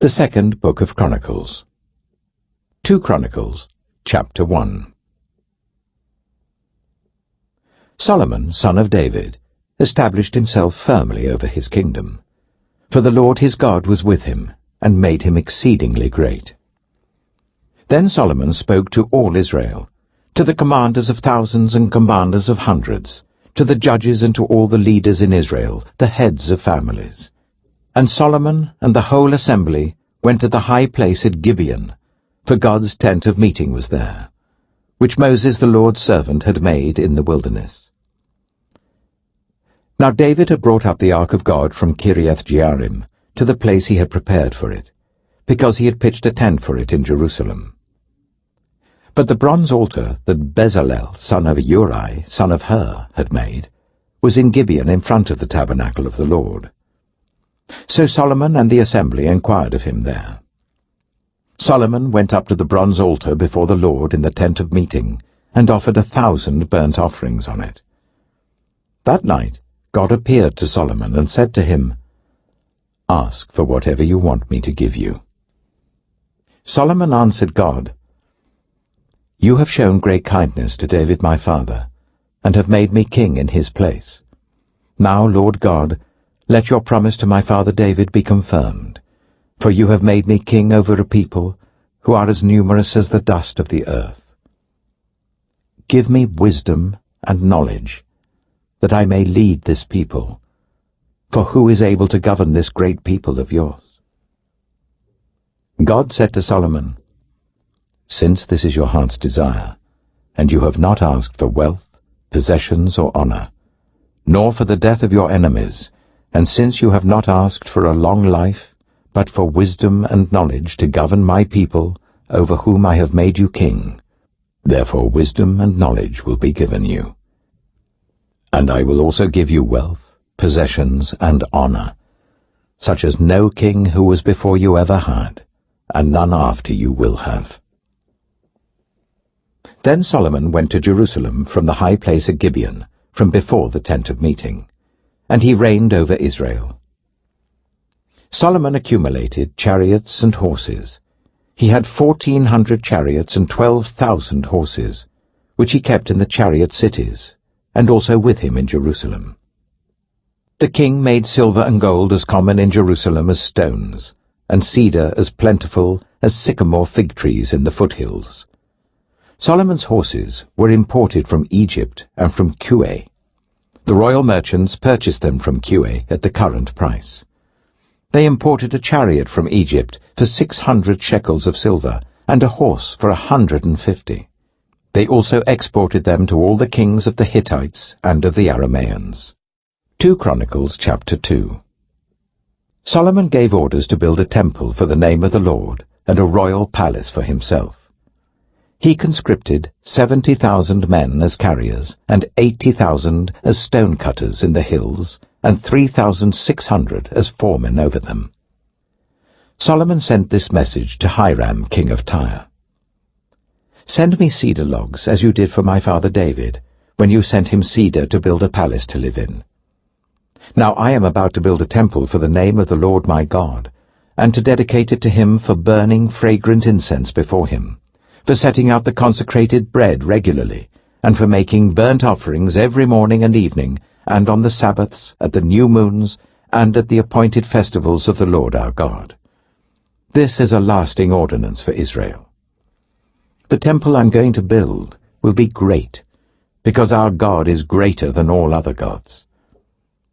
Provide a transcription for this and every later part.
The second book of Chronicles. 2 Chronicles, chapter 1. Solomon, son of David, established himself firmly over his kingdom, for the Lord his God was with him, and made him exceedingly great. Then Solomon spoke to all Israel, to the commanders of thousands and commanders of hundreds, to the judges and to all the leaders in Israel, the heads of families. And Solomon and the whole assembly went to the high place at Gibeon, for God's tent of meeting was there, which Moses the Lord's servant had made in the wilderness. Now David had brought up the ark of God from Kiriath-Jearim to the place he had prepared for it, because he had pitched a tent for it in Jerusalem. But the bronze altar that Bezalel, son of Uri, son of Hur, had made, was in Gibeon in front of the tabernacle of the Lord. So Solomon and the assembly inquired of him there. Solomon went up to the bronze altar before the Lord in the tent of meeting, and offered 1,000 burnt offerings on it. That night God appeared to Solomon and said to him, "Ask for whatever you want me to give you." Solomon answered God, "You have shown great kindness to David my father, and have made me king in his place. Now, Lord God, let your promise to my father David be confirmed, for you have made me king over a people who are as numerous as the dust of the earth. Give me wisdom and knowledge, that I may lead this people, for who is able to govern this great people of yours?" God said to Solomon, "Since this is your heart's desire, and you have not asked for wealth, possessions, or honor, nor for the death of your enemies, and since you have not asked for a long life, but for wisdom and knowledge to govern my people, over whom I have made you king, therefore wisdom and knowledge will be given you. And I will also give you wealth, possessions, and honor, such as no king who was before you ever had, and none after you will have." Then Solomon went to Jerusalem from the high place at Gibeon, from before the tent of meeting, and he reigned over Israel. Solomon accumulated chariots and horses. He had 1,400 chariots and 12,000 horses, which he kept in the chariot cities, and also with him in Jerusalem. The king made silver and gold as common in Jerusalem as stones, and cedar as plentiful as sycamore fig trees in the foothills. Solomon's horses were imported from Egypt and from Kue. The royal merchants purchased them from Kue at the current price. They imported a chariot from Egypt for 600 shekels of silver, and a horse for 150. They also exported them to all the kings of the Hittites and of the Arameans. 2 Chronicles chapter 2. Solomon gave orders to build a temple for the name of the Lord, and a royal palace for himself. He conscripted 70,000 men as carriers, and 80,000 as stone-cutters in the hills, and 3,600 as foremen over them. Solomon sent this message to Hiram, king of Tyre. "Send me cedar logs, as you did for my father David, when you sent him cedar to build a palace to live in. Now I am about to build a temple for the name of the Lord my God, and to dedicate it to him for burning fragrant incense before him, for setting out the consecrated bread regularly, and for making burnt offerings every morning and evening, and on the Sabbaths, at the new moons, and at the appointed festivals of the Lord our God. This is a lasting ordinance for Israel. The temple I'm going to build will be great, because our God is greater than all other gods.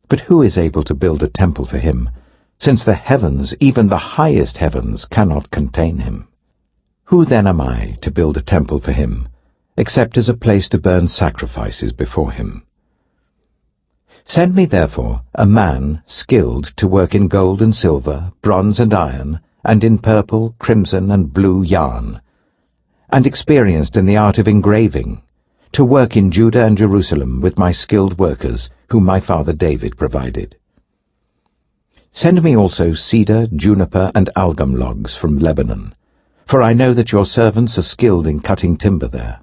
But who is able to build a temple for him, since the heavens, even the highest heavens, cannot contain him? Who then am I to build a temple for him, except as a place to burn sacrifices before him? Send me therefore a man skilled to work in gold and silver, bronze and iron, and in purple, crimson, and blue yarn, and experienced in the art of engraving, to work in Judah and Jerusalem with my skilled workers, whom my father David provided. Send me also cedar, juniper, and algum logs from Lebanon, for I know that your servants are skilled in cutting timber there.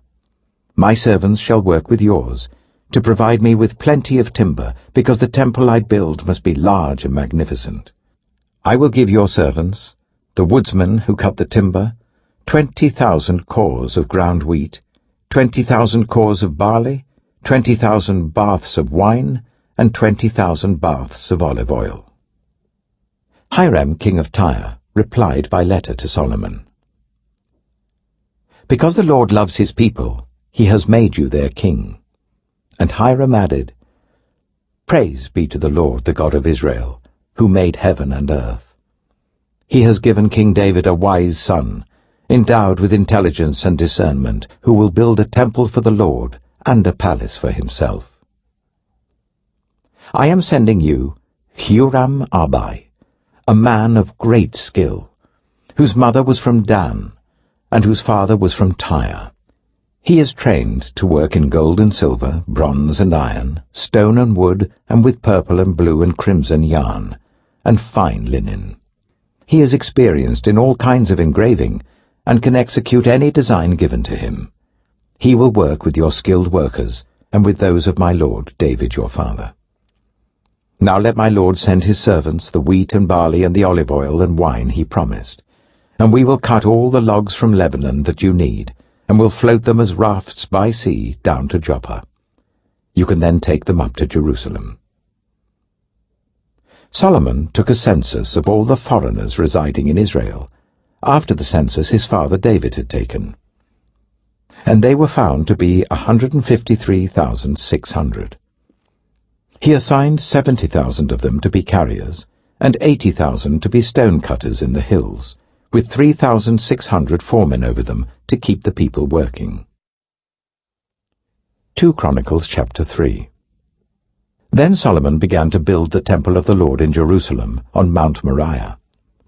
My servants shall work with yours, to provide me with plenty of timber, because the temple I build must be large and magnificent. I will give your servants, the woodsmen who cut the timber, 20,000 cors of ground wheat, 20,000 cors of barley, 20,000 baths of wine, and 20,000 baths of olive oil. Hiram, king of Tyre, replied by letter to Solomon, "Because the Lord loves his people, he has made you their king." And Hiram added, "Praise be to the Lord, the God of Israel, who made heaven and earth. He has given King David a wise son, endowed with intelligence and discernment, who will build a temple for the Lord and a palace for himself. I am sending you Huram-Abi, a man of great skill, whose mother was from Dan, and whose father was from Tyre. He is trained to work in gold and silver, bronze and iron, stone and wood, and with purple and blue and crimson yarn, and fine linen. He is experienced in all kinds of engraving, and can execute any design given to him. He will work with your skilled workers, and with those of my lord David your father. Now let my lord send his servants the wheat and barley and the olive oil and wine he promised, and we will cut all the logs from Lebanon that you need, and will float them as rafts by sea down to Joppa. You can then take them up to Jerusalem." Solomon took a census of all the foreigners residing in Israel, after the census his father David had taken. And they were found to be 153,600. He assigned 70,000 of them to be carriers, and 80,000 to be stone cutters in the hills, with 3,600 foremen over them to keep the people working. 2 Chronicles chapter 3. Then Solomon began to build the temple of the Lord in Jerusalem on Mount Moriah,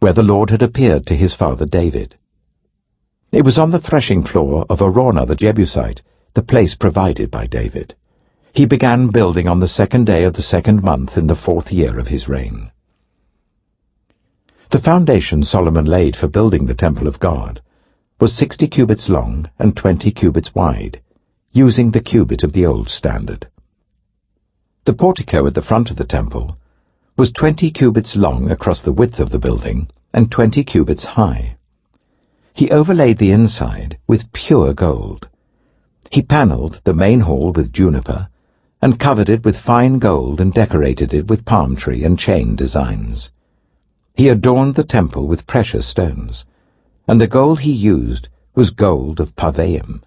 where the Lord had appeared to his father David. It was on the threshing floor of Araunah the Jebusite, the place provided by David. He began building on the 2nd day of the 2nd month in the 4th year of his reign. The foundation Solomon laid for building the temple of God was 60 cubits long and 20 cubits wide, using the cubit of the old standard. The portico at the front of the temple was 20 cubits long across the width of the building and 20 cubits high. He overlaid the inside with pure gold. He panelled the main hall with juniper and covered it with fine gold and decorated it with palm tree and chain designs. He adorned the temple with precious stones, and the gold he used was gold of Parvaim.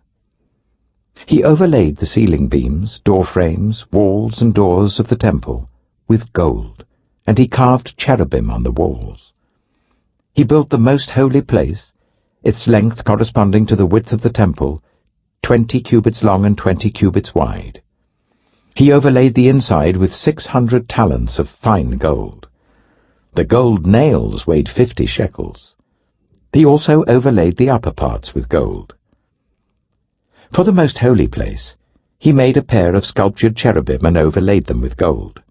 He overlaid the ceiling beams, door frames, walls and doors of the temple with gold, and he carved cherubim on the walls. He built the most holy place, its length corresponding to the width of the temple, 20 cubits long and 20 cubits wide. He overlaid the inside with 600 talents of fine gold. The gold nails weighed 50 shekels. He also overlaid the upper parts with gold. For the most holy place, he made a pair of sculptured cherubim and overlaid them with gold.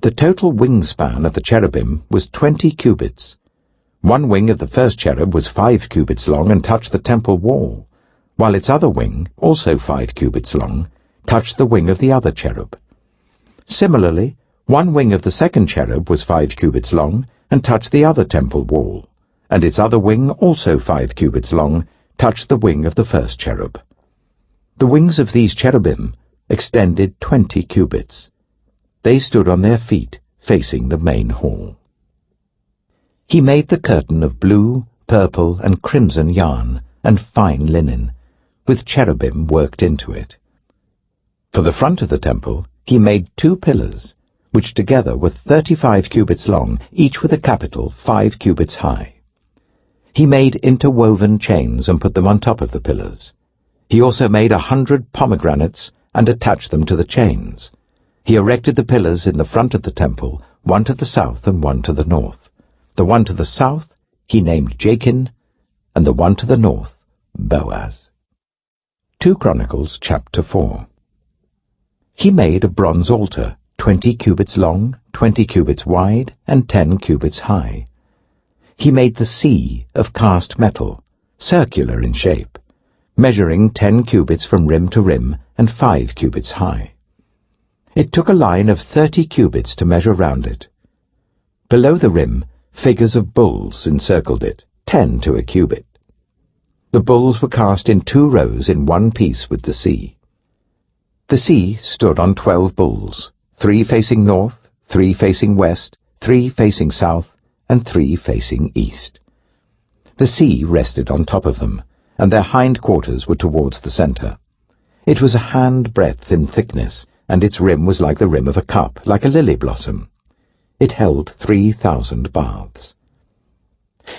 The total wingspan of the cherubim was 20 cubits. One wing of the first cherub was 5 cubits long and touched the temple wall, while its other wing, also 5 cubits long, touched the wing of the other cherub. Similarly, one wing of the second cherub was 5 cubits long and touched the other temple wall, and its other wing, also 5 cubits long, touched the wing of the first cherub. The wings of these cherubim extended 20 cubits. They stood on their feet, facing the main hall. He made the curtain of blue, purple, and crimson yarn and fine linen, with cherubim worked into it. For the front of the temple, he made 2 pillars, which together were 35 cubits long, each with a capital 5 cubits high. He made interwoven chains and put them on top of the pillars. He also made 100 pomegranates and attached them to the chains. He erected the pillars in the front of the temple, one to the south and one to the north. The one to the south he named Jachin, and the one to the north, Boaz. 2 Chronicles chapter 4. He made a bronze altar, 20 cubits long, 20 cubits wide, and 10 cubits high. He made the sea of cast metal, circular in shape, measuring 10 cubits from rim to rim and 5 cubits high. It took a line of 30 cubits to measure round it. Below the rim, figures of bulls encircled it, 10 to a cubit. The bulls were cast in 2 rows in one piece with the sea. The sea stood on 12 bulls, 3 facing north, 3 facing west, 3 facing south, and 3 facing east. The sea rested on top of them, and their hind quarters were towards the centre. It was a hand-breadth in thickness, and its rim was like the rim of a cup, like a lily blossom. It held 3,000 baths.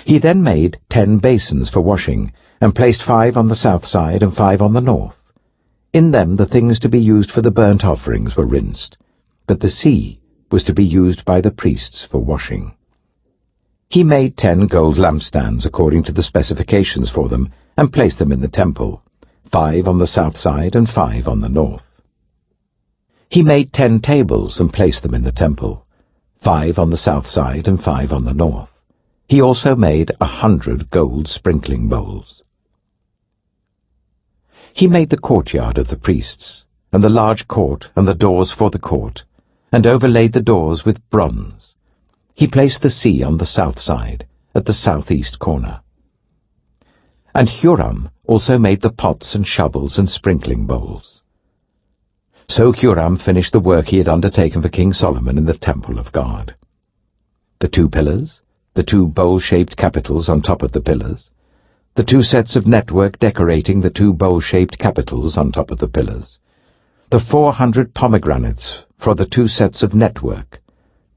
He then made 10 basins for washing, and placed 5 on the south side and 5 on the north. In them the things to be used for the burnt offerings were rinsed, but the sea was to be used by the priests for washing. He made 10 gold lampstands according to the specifications for them, and placed them in the temple, 5 on the south side and 5 on the north. He made 10 tables and placed them in the temple, 5 on the south side and 5 on the north. He also made 100 gold sprinkling bowls. He made the courtyard of the priests, and the large court and the doors for the court, and overlaid the doors with bronze. He placed the sea on the south side, at the southeast corner. And Huram also made the pots and shovels and sprinkling bowls. So Huram finished the work he had undertaken for King Solomon in the temple of God. The 2 pillars, the 2 bowl-shaped capitals on top of the pillars, the 2 sets of network decorating the 2 bowl-shaped capitals on top of the pillars, the 400 pomegranates for the 2 sets of network,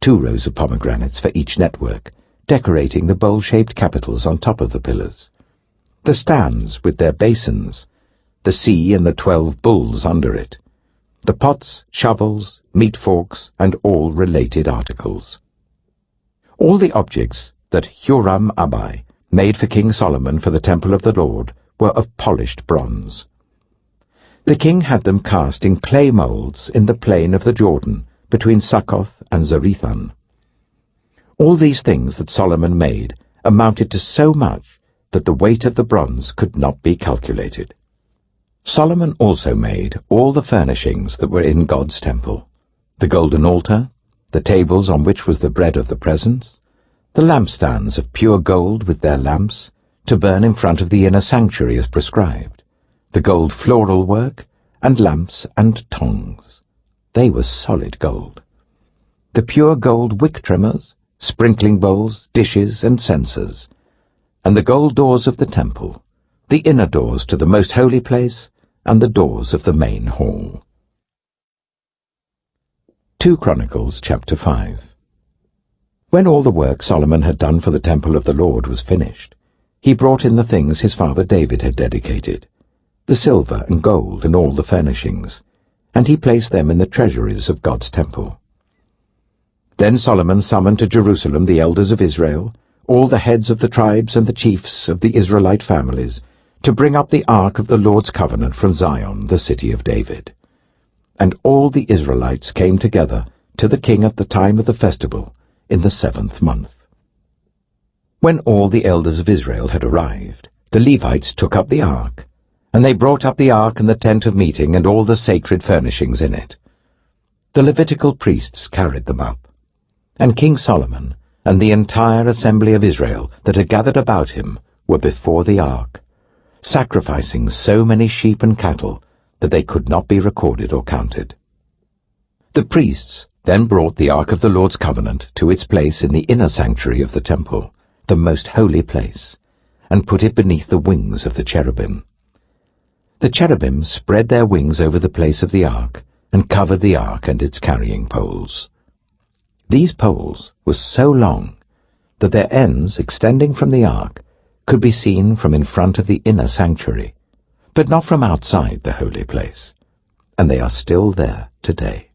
2 rows of pomegranates for each network, decorating the bowl-shaped capitals on top of the pillars, the stands with their basins, the sea and the 12 bulls under it, the pots, shovels, meat forks, and all related articles. All the objects that Huram-Abi made for King Solomon for the temple of the Lord were of polished bronze. The king had them cast in clay moulds in the plain of the Jordan, between Succoth and Zarethan. All these things that Solomon made amounted to so much that the weight of the bronze could not be calculated. Solomon also made all the furnishings that were in God's temple, the golden altar, the tables on which was the bread of the presence, the lampstands of pure gold with their lamps, to burn in front of the inner sanctuary as prescribed, the gold floral work, and lamps and tongs. They were solid gold. The pure gold wick trimmers, sprinkling bowls, dishes, and censers, and the gold doors of the temple, the inner doors to the most holy place, and the doors of the main hall. 2 Chronicles chapter 5. When all the work Solomon had done for the temple of the Lord was finished, he brought in the things his father David had dedicated, the silver and gold and all the furnishings, and he placed them in the treasuries of God's temple. Then Solomon summoned to Jerusalem the elders of Israel, all the heads of the tribes and the chiefs of the Israelite families, to bring up the ark of the Lord's covenant from Zion, the city of David. And all the Israelites came together to the king at the time of the festival, in the 7th month. When all the elders of Israel had arrived, the Levites took up the ark, and they brought up the ark and the tent of meeting and all the sacred furnishings in it. The Levitical priests carried them up, and King Solomon and the entire assembly of Israel that had gathered about him were before the ark, sacrificing so many sheep and cattle that they could not be recorded or counted. The priests then brought the ark of the Lord's covenant to its place in the inner sanctuary of the temple, the most holy place, and put it beneath the wings of the cherubim. The cherubim spread their wings over the place of the ark and covered the ark and its carrying poles. These poles were so long that their ends, extending from the ark, could be seen from in front of the inner sanctuary, but not from outside the holy place, and they are still there today.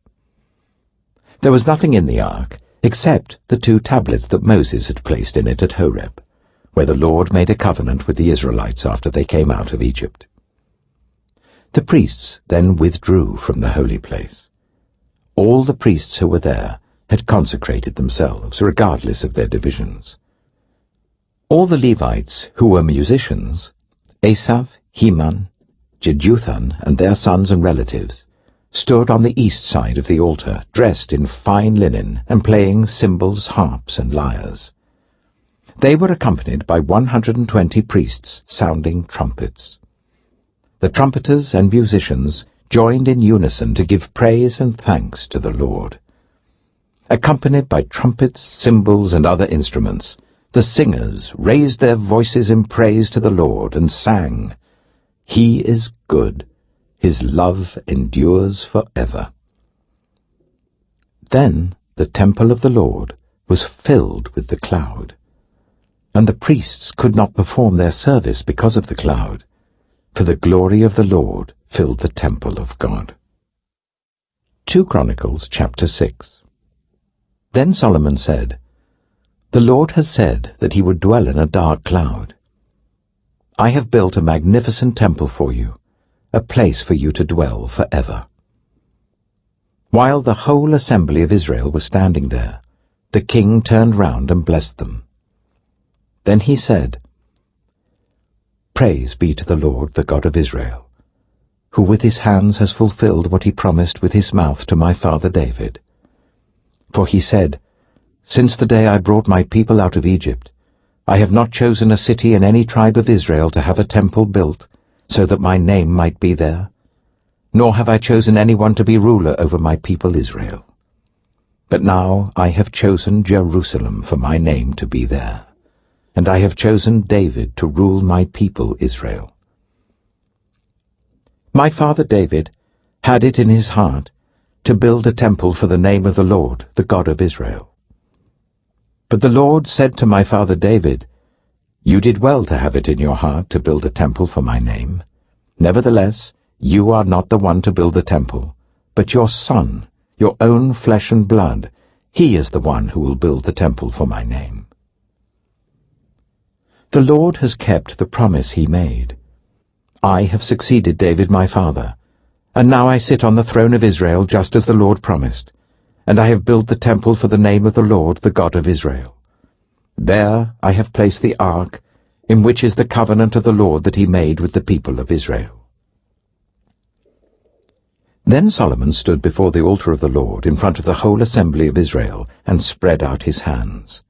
There was nothing in the ark except the 2 tablets that Moses had placed in it at Horeb, where the Lord made a covenant with the Israelites after they came out of Egypt. The priests then withdrew from the holy place. All the priests who were there had consecrated themselves, regardless of their divisions. All the Levites who were musicians, Asaph, Heman, Jeduthun, and their sons and relatives, stood on the east side of the altar, dressed in fine linen and playing cymbals, harps, and lyres. They were accompanied by 120 priests sounding trumpets. The trumpeters and musicians joined in unison to give praise and thanks to the Lord. Accompanied by trumpets, cymbals, and other instruments, the singers raised their voices in praise to the Lord and sang, "He is good, his love endures forever." Then the temple of the Lord was filled with the cloud, and the priests could not perform their service because of the cloud, for the glory of the Lord filled the temple of God. 2 Chronicles chapter 6. Then Solomon said, "The Lord has said that he would dwell in a dark cloud. I have built a magnificent temple for you, a place for you to dwell forever." While the whole assembly of Israel was standing there, the king turned round and blessed them. Then he said, "Praise be to the Lord, the God of Israel, who with his hands has fulfilled what he promised with his mouth to my father David. For he said, 'Since the day I brought my people out of Egypt, I have not chosen a city in any tribe of Israel to have a temple built, so that my name might be there, nor have I chosen anyone to be ruler over my people Israel. But now I have chosen Jerusalem for my name to be there, and I have chosen David to rule my people Israel.' My father David had it in his heart to build a temple for the name of the Lord, the God of Israel. But the Lord said to my father David, 'You did well to have it in your heart to build a temple for my name. Nevertheless, you are not the one to build the temple, but your son, your own flesh and blood, he is the one who will build the temple for my name.' The Lord has kept the promise he made. I have succeeded David my father, and now I sit on the throne of Israel just as the Lord promised, and I have built the temple for the name of the Lord, the God of Israel. There I have placed the ark, in which is the covenant of the Lord that he made with the people of Israel." Then Solomon stood before the altar of the Lord in front of the whole assembly of Israel and spread out his hands.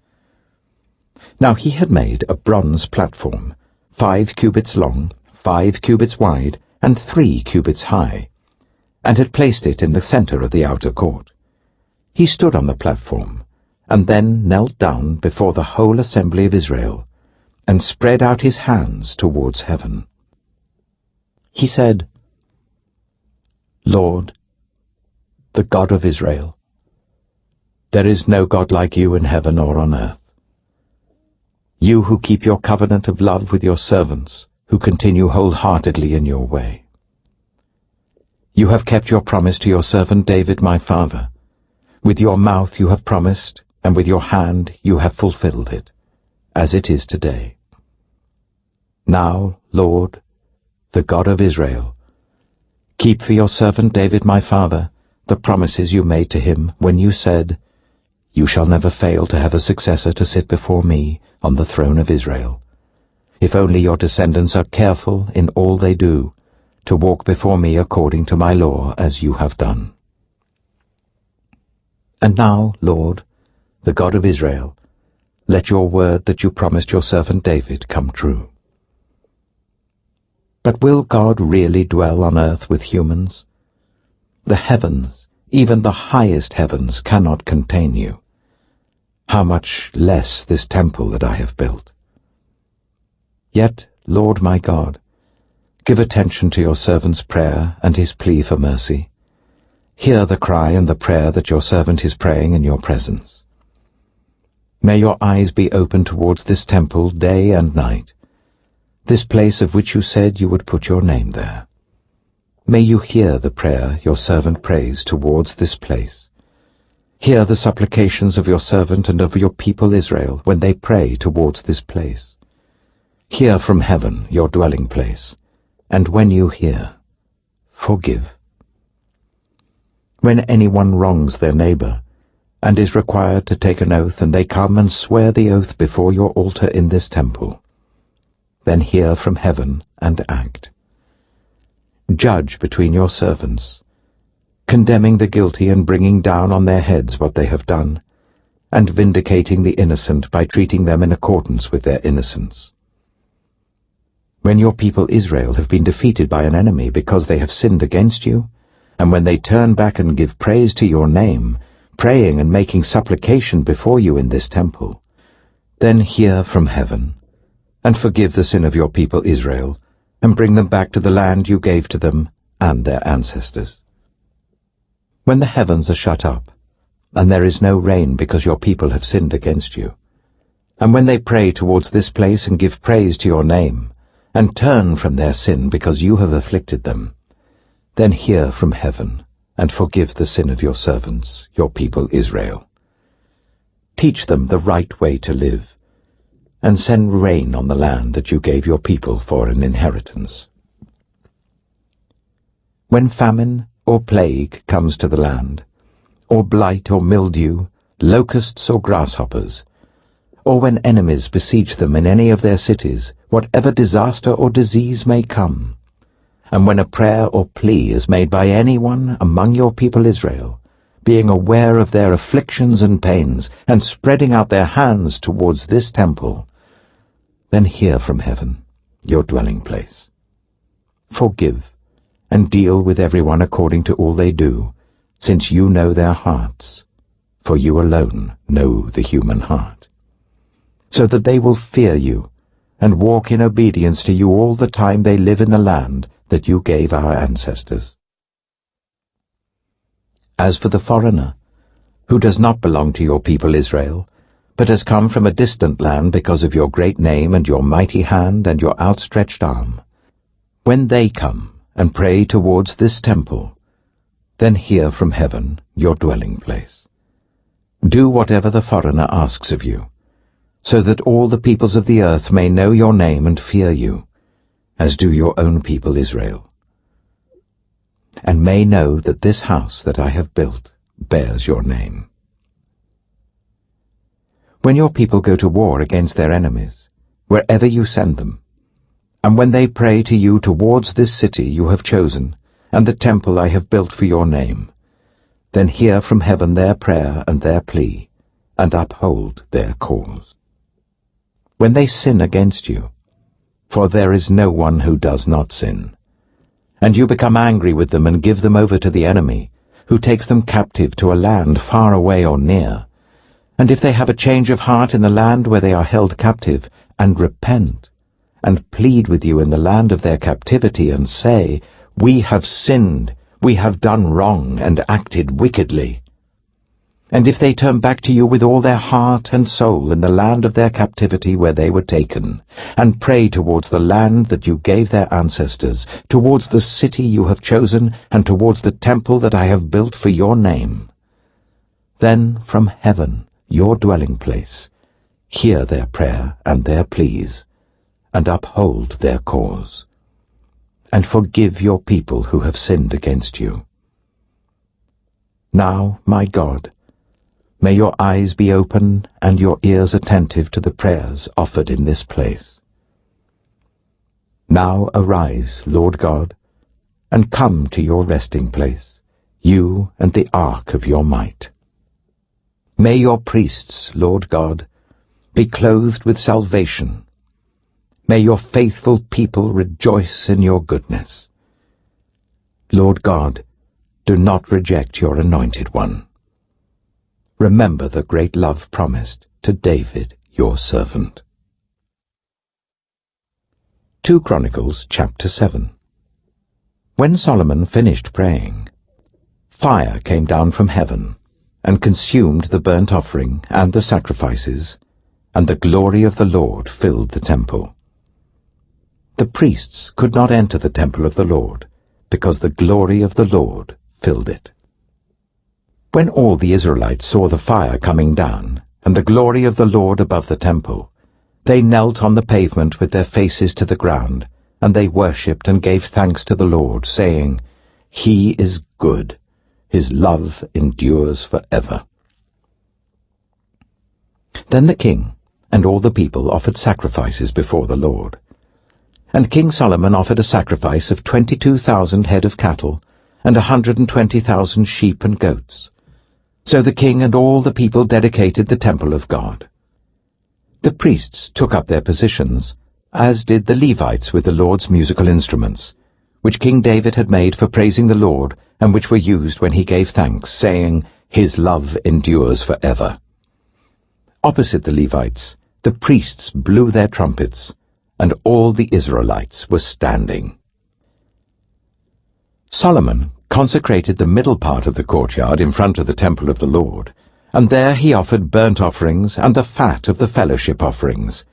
Now he had made a bronze platform, 5 cubits long, 5 cubits wide, and 3 cubits high, and had placed it in the center of the outer court. He stood on the platform, and then knelt down before the whole assembly of Israel, and spread out his hands towards heaven. He said, "Lord, the God of Israel, there is no God like you in heaven or on earth. You who keep your covenant of love with your servants, who continue wholeheartedly in your way. You have kept your promise to your servant David my father. With your mouth you have promised, and with your hand you have fulfilled it, as it is today. Now, Lord, the God of Israel, keep for your servant David my father the promises you made to him when you said, 'You shall never fail to have a successor to sit before me on the throne of Israel, if only your descendants are careful in all they do, to walk before me according to my law as you have done.' And now, Lord, the God of Israel, let your word that you promised your servant David come true. But will God really dwell on earth with humans? The heavens, even the highest heavens, cannot contain you. How much less this temple that I have built? Yet, Lord my God, give attention to your servant's prayer and his plea for mercy. Hear the cry and the prayer that your servant is praying in your presence. May your eyes be open towards this temple day and night, this place of which you said you would put your name there. May you hear the prayer your servant prays towards this place. Hear the supplications of your servant and of your people Israel when they pray towards this place. Hear from heaven your dwelling place, and when you hear, forgive. When anyone wrongs their neighbor, and is required to take an oath, and they come and swear the oath before your altar in this temple, then hear from heaven and act. Judge between your servants, condemning the guilty and bringing down on their heads what they have done, and vindicating the innocent by treating them in accordance with their innocence. When your people Israel have been defeated by an enemy because they have sinned against you, and when they turn back and give praise to your name, praying and making supplication before you in this temple, then hear from heaven, and forgive the sin of your people Israel, and bring them back to the land you gave to them and their ancestors. When the heavens are shut up, and there is no rain because your people have sinned against you, and when they pray towards this place and give praise to your name, and turn from their sin because you have afflicted them, then hear from heaven, and forgive the sin of your servants, your people Israel. Teach them the right way to live, and send rain on the land that you gave your people for an inheritance. When famine or plague comes to the land, or blight or mildew, locusts or grasshoppers, or when enemies besiege them in any of their cities, whatever disaster or disease may come, and when a prayer or plea is made by anyone among your people Israel, being aware of their afflictions and pains, and spreading out their hands towards this temple, then hear from heaven, your dwelling place. Forgive, and deal with everyone according to all they do, since you know their hearts, for you alone know the human heart, so that they will fear you, and walk in obedience to you all the time they live in the land that you gave our ancestors. As for the foreigner, who does not belong to your people Israel, but has come from a distant land because of your great name and your mighty hand and your outstretched arm, when they come and pray towards this temple, then hear from heaven, your dwelling place. Do whatever the foreigner asks of you, so that all the peoples of the earth may know your name and fear you, as do your own people Israel, and may know that this house that I have built bears your name. When your people go to war against their enemies, wherever you send them, and when they pray to you towards this city you have chosen, and the temple I have built for your name, then hear from heaven their prayer and their plea, and uphold their cause. When they sin against you, for there is no one who does not sin, and you become angry with them and give them over to the enemy, who takes them captive to a land far away or near, and if they have a change of heart in the land where they are held captive, and repent, and plead with you in the land of their captivity, and say, We have sinned, we have done wrong, and acted wickedly. And if they turn back to you with all their heart and soul in the land of their captivity where they were taken, and pray towards the land that you gave their ancestors, towards the city you have chosen, and towards the temple that I have built for your name, then from heaven, your dwelling place, hear their prayer and their pleas, and uphold their cause, and forgive your people who have sinned against you. Now, my God, may your eyes be open and your ears attentive to the prayers offered in this place. Now arise, Lord God, and come to your resting place, you and the ark of your might. May your priests, Lord God, be clothed with salvation. May your faithful people rejoice in your goodness. Lord God, do not reject your anointed one. Remember the great love promised to David, your servant. 2 Chronicles chapter 7. When Solomon finished praying, fire came down from heaven and consumed the burnt offering and the sacrifices, and the glory of the Lord filled the temple. The priests could not enter the temple of the Lord, because the glory of the Lord filled it. When all the Israelites saw the fire coming down, and the glory of the Lord above the temple, they knelt on the pavement with their faces to the ground, and they worshipped and gave thanks to the Lord, saying, He is good, His love endures forever. Then the king and all the people offered sacrifices before the Lord. And King Solomon offered a sacrifice of 22,000 head of cattle, and 120,000 sheep and goats. So the king and all the people dedicated the temple of God. The priests took up their positions, as did the Levites with the Lord's musical instruments, which King David had made for praising the Lord, and which were used when he gave thanks, saying, "His love endures forever." Opposite the Levites, the priests blew their trumpets, and all the Israelites were standing. Solomon consecrated the middle part of the courtyard in front of the temple of the Lord, and there he offered burnt offerings and the fat of the fellowship offerings,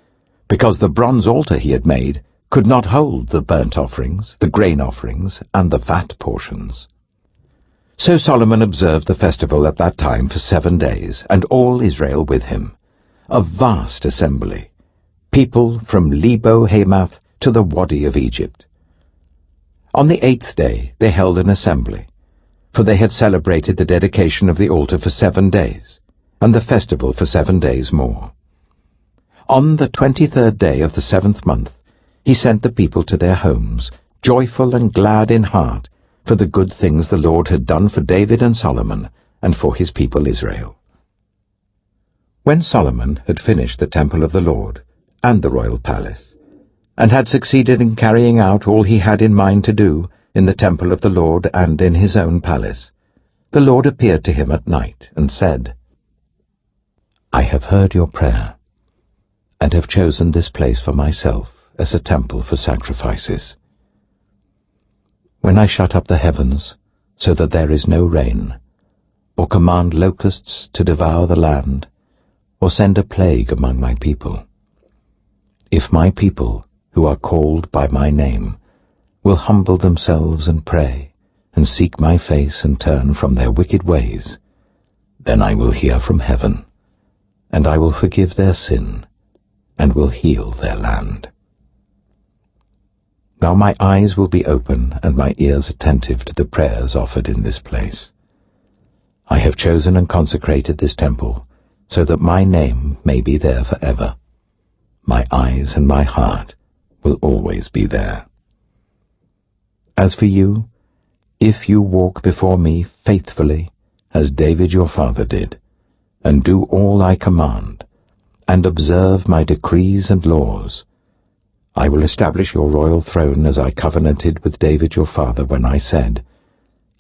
because the bronze altar he had made could not hold the burnt offerings, the grain offerings, and the fat portions. So Solomon observed the festival at that time for 7 days, and all Israel with him, a vast assembly, people from Lebo-Hamath to the Wadi of Egypt. On the 8th day they held an assembly, for they had celebrated the dedication of the altar for 7 days, and the festival for 7 days more. On the 23rd day of the 7th month he sent the people to their homes, joyful and glad in heart, for the good things the Lord had done for David and Solomon, and for his people Israel. When Solomon had finished the temple of the Lord, and the royal palace, and had succeeded in carrying out all he had in mind to do in the temple of the Lord and in his own palace, the Lord appeared to him at night and said, "I have heard your prayer, and have chosen this place for myself as a temple for sacrifices. When I shut up the heavens so that there is no rain, or command locusts to devour the land, or send a plague among my people, if my people, who are called by my name, will humble themselves and pray, and seek my face and turn from their wicked ways, then I will hear from heaven, and I will forgive their sin, and will heal their land. Now my eyes will be open and my ears attentive to the prayers offered in this place. I have chosen and consecrated this temple, so that my name may be there forever. My eyes and my heart will always be there. As for you, if you walk before me faithfully, as David your father did, and do all I command, and observe my decrees and laws, I will establish your royal throne as I covenanted with David your father when I said,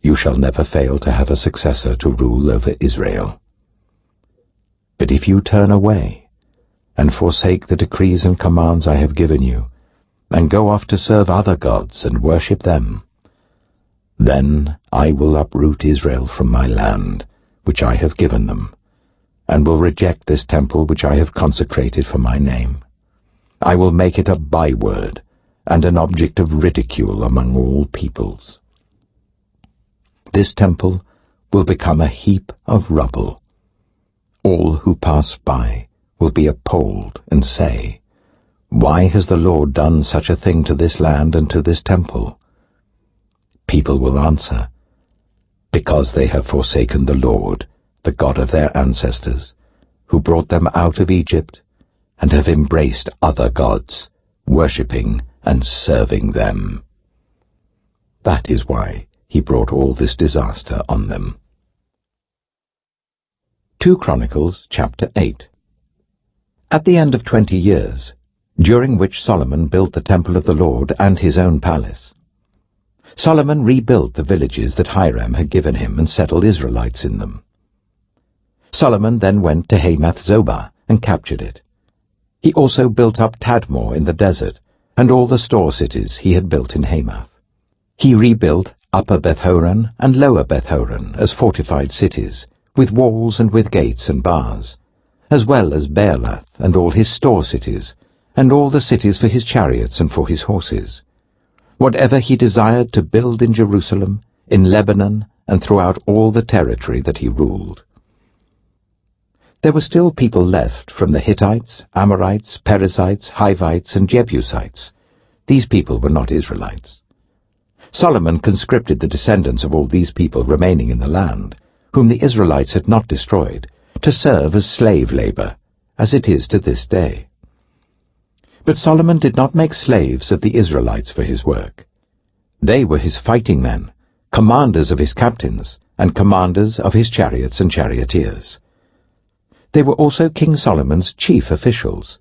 'You shall never fail to have a successor to rule over Israel.' But if you turn away, and forsake the decrees and commands I have given you, and go off to serve other gods and worship them, then I will uproot Israel from my land, which I have given them, and will reject this temple which I have consecrated for my name. I will make it a byword and an object of ridicule among all peoples. This temple will become a heap of rubble. All who pass by will be appalled and say, 'Why has the Lord done such a thing to this land and to this temple?' People will answer, 'Because they have forsaken the Lord, the God of their ancestors, who brought them out of Egypt, and have embraced other gods, worshipping and serving them.' That is why he brought all this disaster on them." 2 Chronicles chapter 8. At the end of 20 years, during which Solomon built the temple of the Lord and his own palace, Solomon rebuilt the villages that Hiram had given him and settled Israelites in them. Solomon then went to Hamath-Zobah and captured it. He also built up Tadmor in the desert, and all the store cities he had built in Hamath. He rebuilt Upper Beth-horon and Lower Beth-horon as fortified cities, with walls and with gates and bars, as well as Baalath and all his store cities, and all the cities for his chariots and for his horses. Whatever he desired to build in Jerusalem, in Lebanon, and throughout all the territory that he ruled. There were still people left from the Hittites, Amorites, Perizzites, Hivites, and Jebusites. These people were not Israelites. Solomon conscripted the descendants of all these people remaining in the land, whom the Israelites had not destroyed, to serve as slave labor, as it is to this day. But Solomon did not make slaves of the Israelites for his work. They were his fighting men, commanders of his captains, and commanders of his chariots and charioteers. They were also King Solomon's chief officials,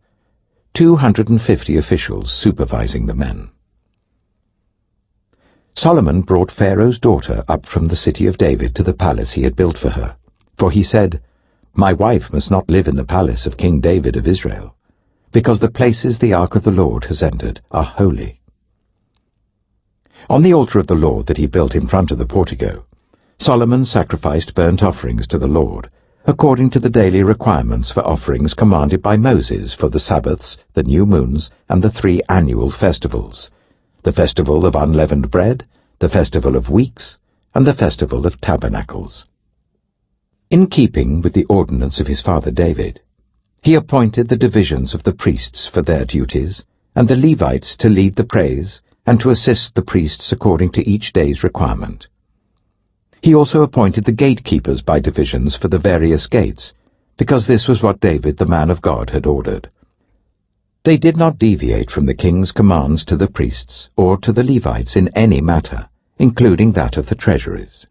250 officials supervising the men. Solomon brought Pharaoh's daughter up from the city of David to the palace he had built for her, for he said, "My wife must not live in the palace of King David of Israel, because the places the ark of the Lord has entered are holy." On the altar of the Lord that he built in front of the portico, Solomon sacrificed burnt offerings to the Lord, according to the daily requirements for offerings commanded by Moses for the Sabbaths, the new moons, and the 3 annual festivals, the festival of unleavened bread, the festival of weeks, and the festival of tabernacles. In keeping with the ordinance of his father David, he appointed the divisions of the priests for their duties, and the Levites to lead the praise, and to assist the priests according to each day's requirement. He also appointed the gatekeepers by divisions for the various gates, because this was what David the man of God had ordered. They did not deviate from the king's commands to the priests or to the Levites in any matter, including that of the treasuries.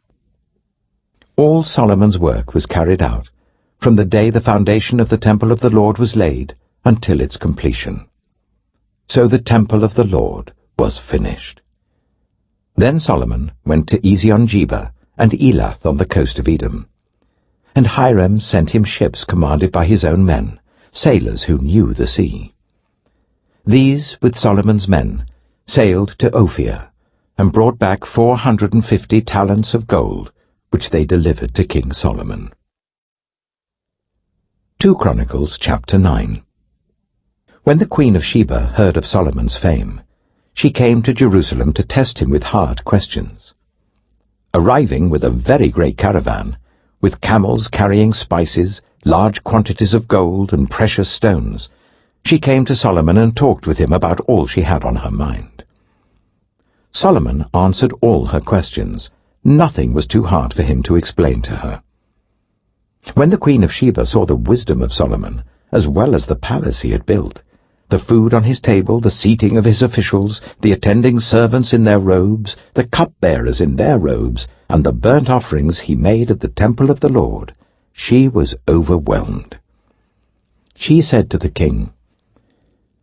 All Solomon's work was carried out, from the day the foundation of the temple of the Lord was laid until its completion. So the temple of the Lord was finished. Then Solomon went to Ezion-Geber and Elath on the coast of Edom. And Hiram sent him ships commanded by his own men, sailors who knew the sea. These, with Solomon's men, sailed to Ophir, and brought back 450 talents of gold, which they delivered to King Solomon. 2 Chronicles chapter 9. When the Queen of Sheba heard of Solomon's fame, she came to Jerusalem to test him with hard questions. Arriving with a very great caravan, with camels carrying spices, large quantities of gold and precious stones, she came to Solomon and talked with him about all she had on her mind. Solomon answered all her questions. Nothing was too hard for him to explain to her. When the Queen of Sheba saw the wisdom of Solomon, as well as the palace he had built, the food on his table, the seating of his officials, the attending servants in their robes, the cupbearers in their robes, and the burnt offerings he made at the temple of the Lord, she was overwhelmed. She said to the king,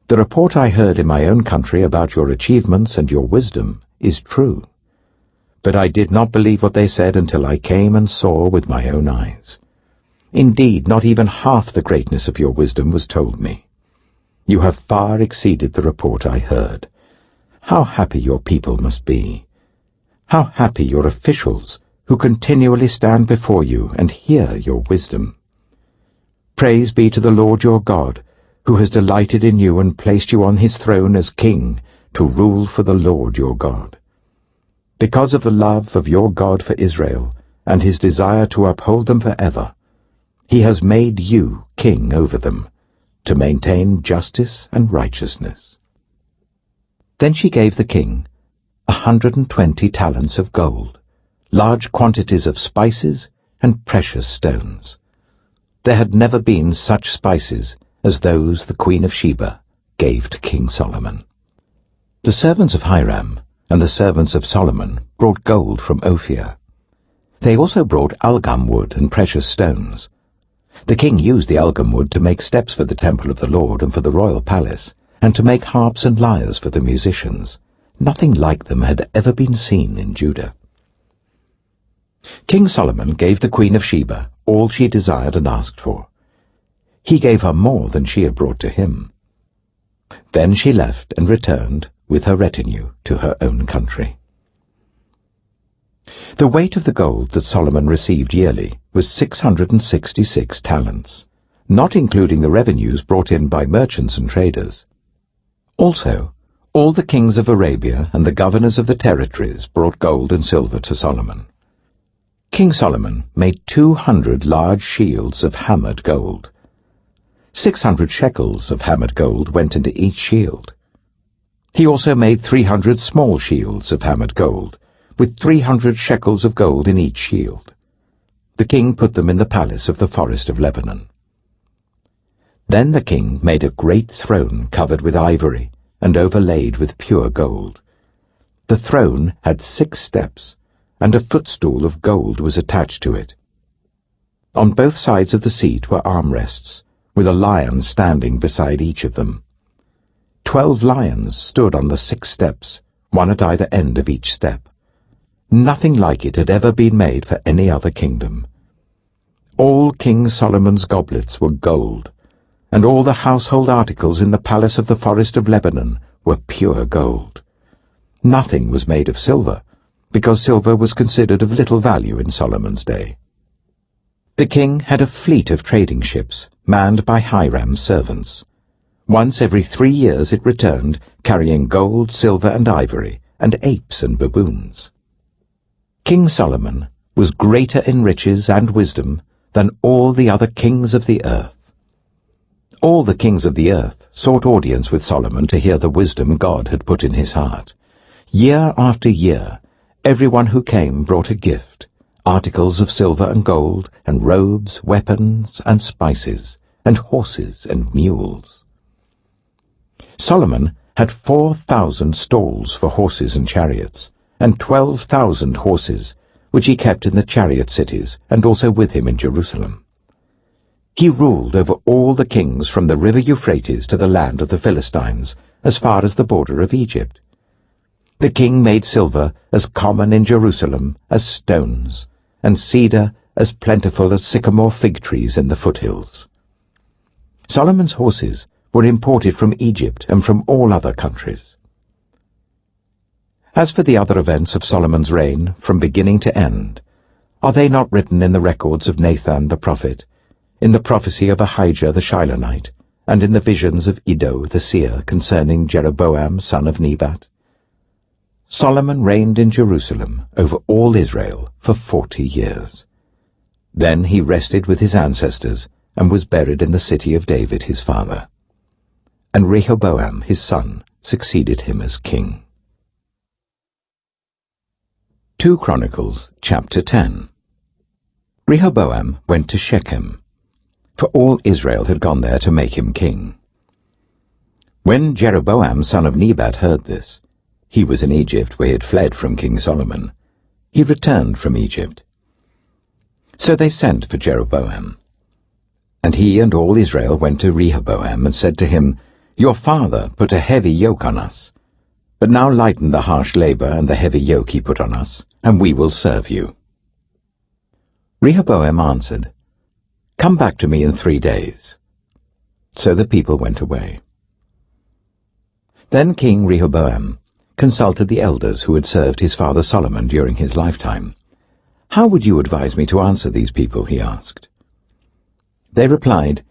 "The report I heard in my own country about your achievements and your wisdom is true. But I did not believe what they said until I came and saw with my own eyes. Indeed, not even half the greatness of your wisdom was told me. You have far exceeded the report I heard. How happy your people must be! How happy your officials, who continually stand before you and hear your wisdom! Praise be to the Lord your God, who has delighted in you and placed you on his throne as king to rule for the Lord your God. Because of the love of your God for Israel and his desire to uphold them forever, he has made you king over them, to maintain justice and righteousness." Then she gave the king 120 talents of gold, large quantities of spices and precious stones. There had never been such spices as those the Queen of Sheba gave to King Solomon. The servants of Hiram and the servants of Solomon brought gold from Ophir. They also brought algum wood and precious stones. The king used the algum wood to make steps for the temple of the Lord and for the royal palace, and to make harps and lyres for the musicians. Nothing like them had ever been seen in Judah. King Solomon gave the Queen of Sheba all she desired and asked for. He gave her more than she had brought to him. Then she left and returned with her retinue to her own country. The weight of the gold that Solomon received yearly was 666 talents, not including the revenues brought in by merchants and traders. Also, all the kings of Arabia and the governors of the territories brought gold and silver to Solomon. King Solomon made 200 large shields of hammered gold. 600 shekels of hammered gold went into each shield. He also made 300 small shields of hammered gold, with 300 shekels of gold in each shield. The king put them in the palace of the forest of Lebanon. Then the king made a great throne covered with ivory and overlaid with pure gold. The throne had 6 steps, and a footstool of gold was attached to it. On both sides of the seat were armrests, with a lion standing beside each of them. 12 lions stood on the 6 steps, one at either end of each step. Nothing like it had ever been made for any other kingdom. All King Solomon's goblets were gold, and all the household articles in the palace of the forest of Lebanon were pure gold. Nothing was made of silver, because silver was considered of little value in Solomon's day. The king had a fleet of trading ships, manned by Hiram's servants. Once every 3 years it returned, carrying gold, silver, and ivory, and apes and baboons. King Solomon was greater in riches and wisdom than all the other kings of the earth. All the kings of the earth sought audience with Solomon to hear the wisdom God had put in his heart. Year after year, everyone who came brought a gift, articles of silver and gold, and robes, weapons, and spices, and horses and mules. Solomon had 4,000 stalls for horses and chariots, and 12,000 horses, which he kept in the chariot cities, and also with him in Jerusalem. He ruled over all the kings from the river Euphrates to the land of the Philistines, as far as the border of Egypt. The king made silver as common in Jerusalem as stones, and cedar as plentiful as sycamore fig trees in the foothills. Solomon's horses were imported from Egypt and from all other countries. As for the other events of Solomon's reign, from beginning to end, are they not written in the records of Nathan the prophet, in the prophecy of Ahijah the Shilonite, and in the visions of Iddo the seer concerning Jeroboam son of Nebat? Solomon reigned in Jerusalem over all Israel for 40 years. Then he rested with his ancestors and was buried in the city of David his father. And Rehoboam his son succeeded him as king. 2 Chronicles chapter 10. Rehoboam went to Shechem, for all Israel had gone there to make him king. When Jeroboam son of Nebat heard this, he was in Egypt where he had fled from King Solomon. He returned from Egypt. So they sent for Jeroboam. And he and all Israel went to Rehoboam and said to him, "Your father put a heavy yoke on us, but now lighten the harsh labor and the heavy yoke he put on us, and we will serve you." Rehoboam answered, "Come back to me in 3 days." So the people went away. Then King Rehoboam consulted the elders who had served his father Solomon during his lifetime. "How would you advise me to answer these people?" he asked. They replied,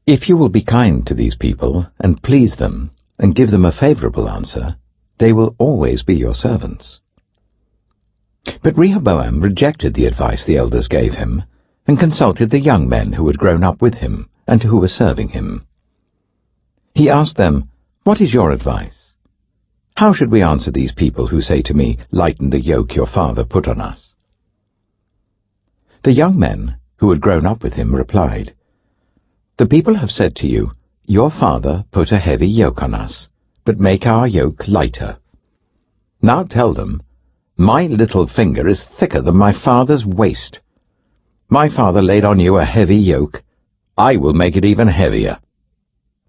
"If you will be kind to these people and please them and give them a favorable answer, they will always be your servants." But Rehoboam rejected the advice the elders gave him and consulted the young men who had grown up with him and who were serving him. He asked them, "What is your advice? How should we answer these people who say to me, 'Lighten the yoke your father put on us'?" The young men who had grown up with him replied, "The people have said to you, 'Your father put a heavy yoke on us, but make our yoke lighter.' Now tell them, 'My little finger is thicker than my father's waist. My father laid on you a heavy yoke. I will make it even heavier.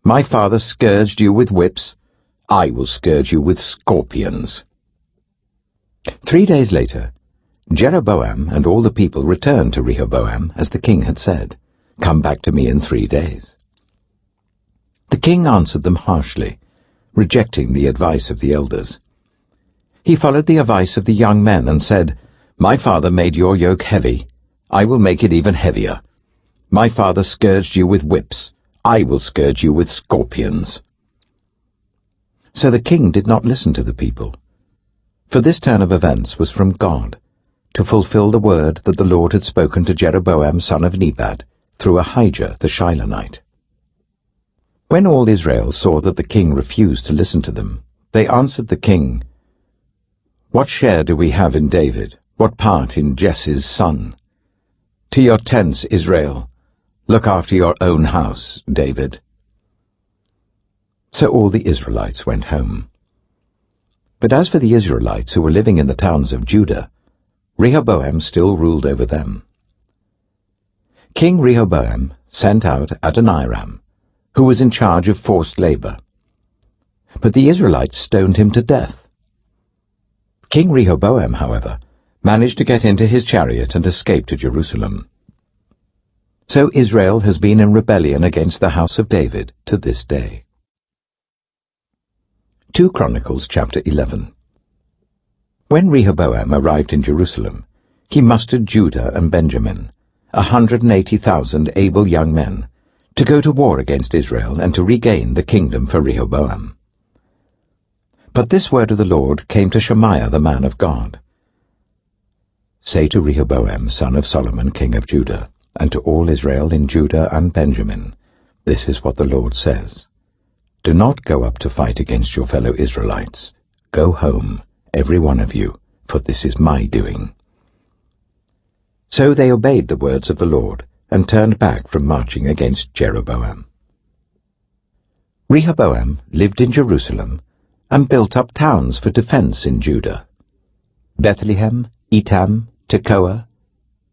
My father scourged you with whips. I will scourge you with scorpions." 3 days later, Jeroboam and all the people returned to Rehoboam, as the king had said, "Come back to me in 3 days." The king answered them harshly, rejecting the advice of the elders. He followed the advice of the young men and said, "My father made your yoke heavy. I will make it even heavier. My father scourged you with whips. I will scourge you with scorpions." So the king did not listen to the people, for this turn of events was from God, to fulfill the word that the Lord had spoken to Jeroboam son of Nebat through Ahijah the Shilonite. When all Israel saw that the king refused to listen to them, they answered the king, "What share do we have in David? What part in Jesse's son? To your tents, Israel. Look after your own house, David." So all the Israelites went home. But as for the Israelites who were living in the towns of Judah, Rehoboam still ruled over them. King Rehoboam sent out Adoniram, who was in charge of forced labor. But the Israelites stoned him to death. King Rehoboam, however, managed to get into his chariot and escape to Jerusalem. So Israel has been in rebellion against the house of David to this day. 2 Chronicles chapter 11. When Rehoboam arrived in Jerusalem, he mustered Judah and Benjamin, 180,000 able young men, to go to war against Israel and to regain the kingdom for Rehoboam. But this word of the Lord came to Shemaiah the man of God. Say to Rehoboam, son of Solomon, king of Judah, and to all Israel in Judah and Benjamin, this is what the Lord says. Do not go up to fight against your fellow Israelites. Go home, every one of you, for this is my doing. So they obeyed the words of the Lord, and turned back from marching against Jeroboam. Rehoboam lived in Jerusalem, and built up towns for defense in Judah: Bethlehem, Etam, Tekoa,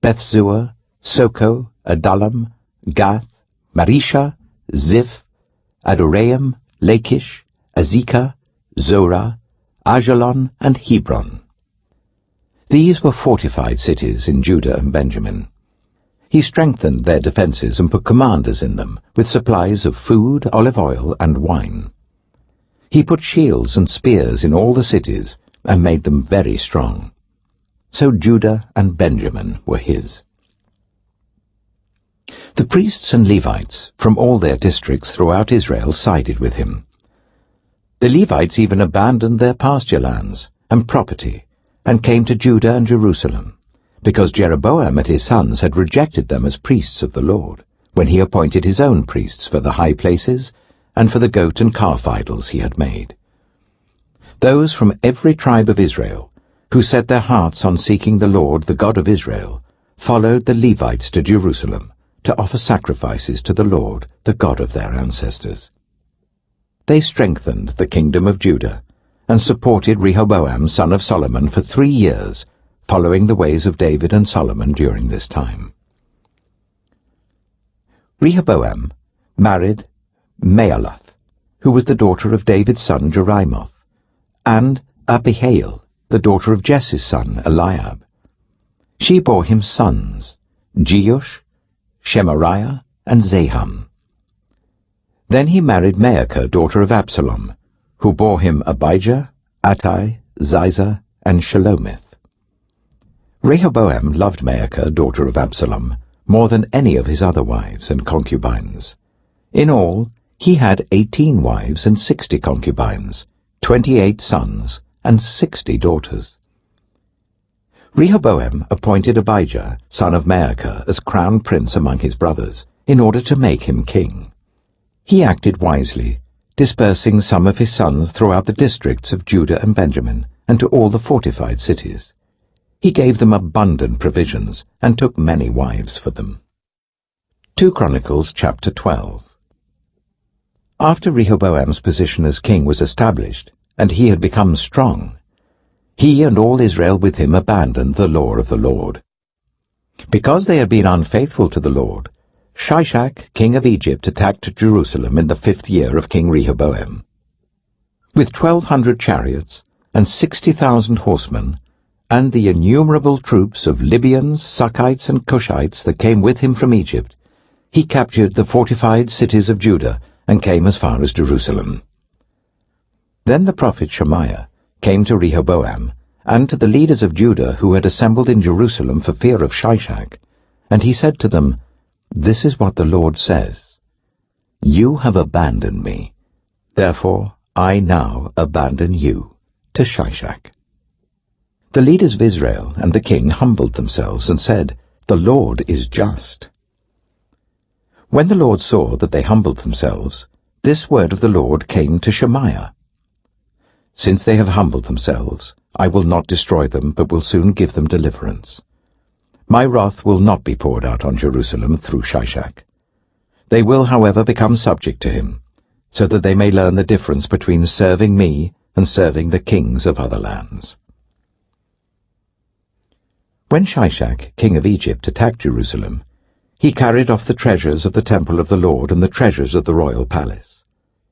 Bethzur, Soko, Adullam, Gath, Marisha, Ziph, Adoraim, Lachish, Azekah, Zorah, Ajalon, and Hebron. These were fortified cities in Judah and Benjamin. He strengthened their defenses and put commanders in them, with supplies of food, olive oil, and wine. He put shields and spears in all the cities, and made them very strong. So Judah and Benjamin were his. The priests and Levites from all their districts throughout Israel sided with him. The Levites even abandoned their pasture lands and property, and came to Judah and Jerusalem, because Jeroboam and his sons had rejected them as priests of the Lord, when he appointed his own priests for the high places and for the goat and calf idols he had made. Those from every tribe of Israel, who set their hearts on seeking the Lord, the God of Israel, followed the Levites to Jerusalem to offer sacrifices to the Lord, the God of their ancestors. They strengthened the kingdom of Judah, and supported Rehoboam son of Solomon for 3 years, following the ways of David and Solomon during this time. Rehoboam married Mahalath, who was the daughter of David's son Jerimoth, and Abihail, the daughter of Jesse's son Eliab. She bore him sons, Jeush, Shemariah, and Zaham. Then he married Maacah, daughter of Absalom, who bore him Abijah, Attai, Ziza, and Shelomith. Rehoboam loved Maacah, daughter of Absalom, more than any of his other wives and concubines. In all, he had 18 wives and 60 concubines, 28 sons, and 60 daughters. Rehoboam appointed Abijah, son of Maacah, as crown prince among his brothers, in order to make him king. He acted wisely, dispersing some of his sons throughout the districts of Judah and Benjamin, and to all the fortified cities. He gave them abundant provisions, and took many wives for them. 2 Chronicles chapter 12. After Rehoboam's position as king was established, and he had become strong, he and all Israel with him abandoned the law of the Lord. Because they had been unfaithful to the Lord, Shishak, king of Egypt, attacked Jerusalem in the 5th year of King Rehoboam. With 1,200 chariots and 60,000 horsemen, and the innumerable troops of Libyans, Sukkites, and Cushites that came with him from Egypt, he captured the fortified cities of Judah and came as far as Jerusalem. Then the prophet Shemaiah came to Rehoboam and to the leaders of Judah who had assembled in Jerusalem for fear of Shishak, and he said to them, "This is what the Lord says. You have abandoned me, therefore I now abandon you to Shishak." The leaders of Israel and the king humbled themselves and said, "The Lord is just." When the Lord saw that they humbled themselves, this word of the Lord came to Shemaiah. "Since they have humbled themselves, I will not destroy them, but will soon give them deliverance. My wrath will not be poured out on Jerusalem through Shishak. They will, however, become subject to him, so that they may learn the difference between serving me and serving the kings of other lands." When Shishak, king of Egypt, attacked Jerusalem, he carried off the treasures of the temple of the Lord and the treasures of the royal palace.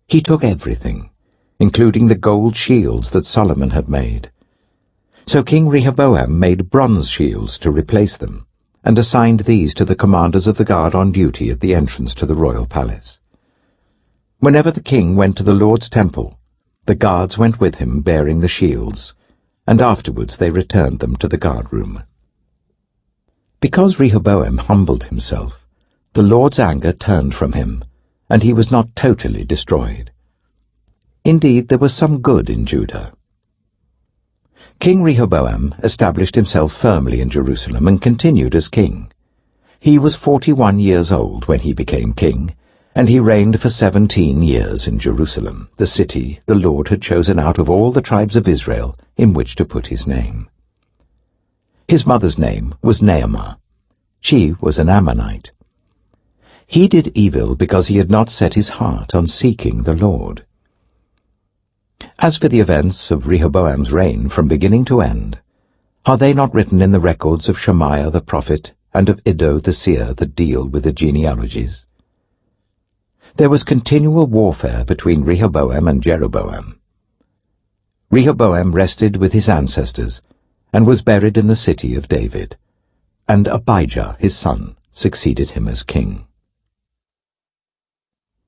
He took everything, including the gold shields that Solomon had made. So King Rehoboam made bronze shields to replace them, and assigned these to the commanders of the guard on duty at the entrance to the royal palace. Whenever the king went to the Lord's temple, the guards went with him bearing the shields, and afterwards they returned them to the guard-room. Because Rehoboam humbled himself, the Lord's anger turned from him, and he was not totally destroyed. Indeed, there was some good in Judah. King Rehoboam established himself firmly in Jerusalem and continued as king. He was 41 years old when he became king, and he reigned for 17 years in Jerusalem, the city the Lord had chosen out of all the tribes of Israel in which to put his name. His mother's name was Naamah. She was an Ammonite. He did evil because he had not set his heart on seeking the Lord. As for the events of Rehoboam's reign from beginning to end, are they not written in the records of Shemaiah the prophet and of Iddo the seer that deal with the genealogies? There was continual warfare between Rehoboam and Jeroboam. Rehoboam rested with his ancestors and was buried in the city of David, and Abijah, his son, succeeded him as king.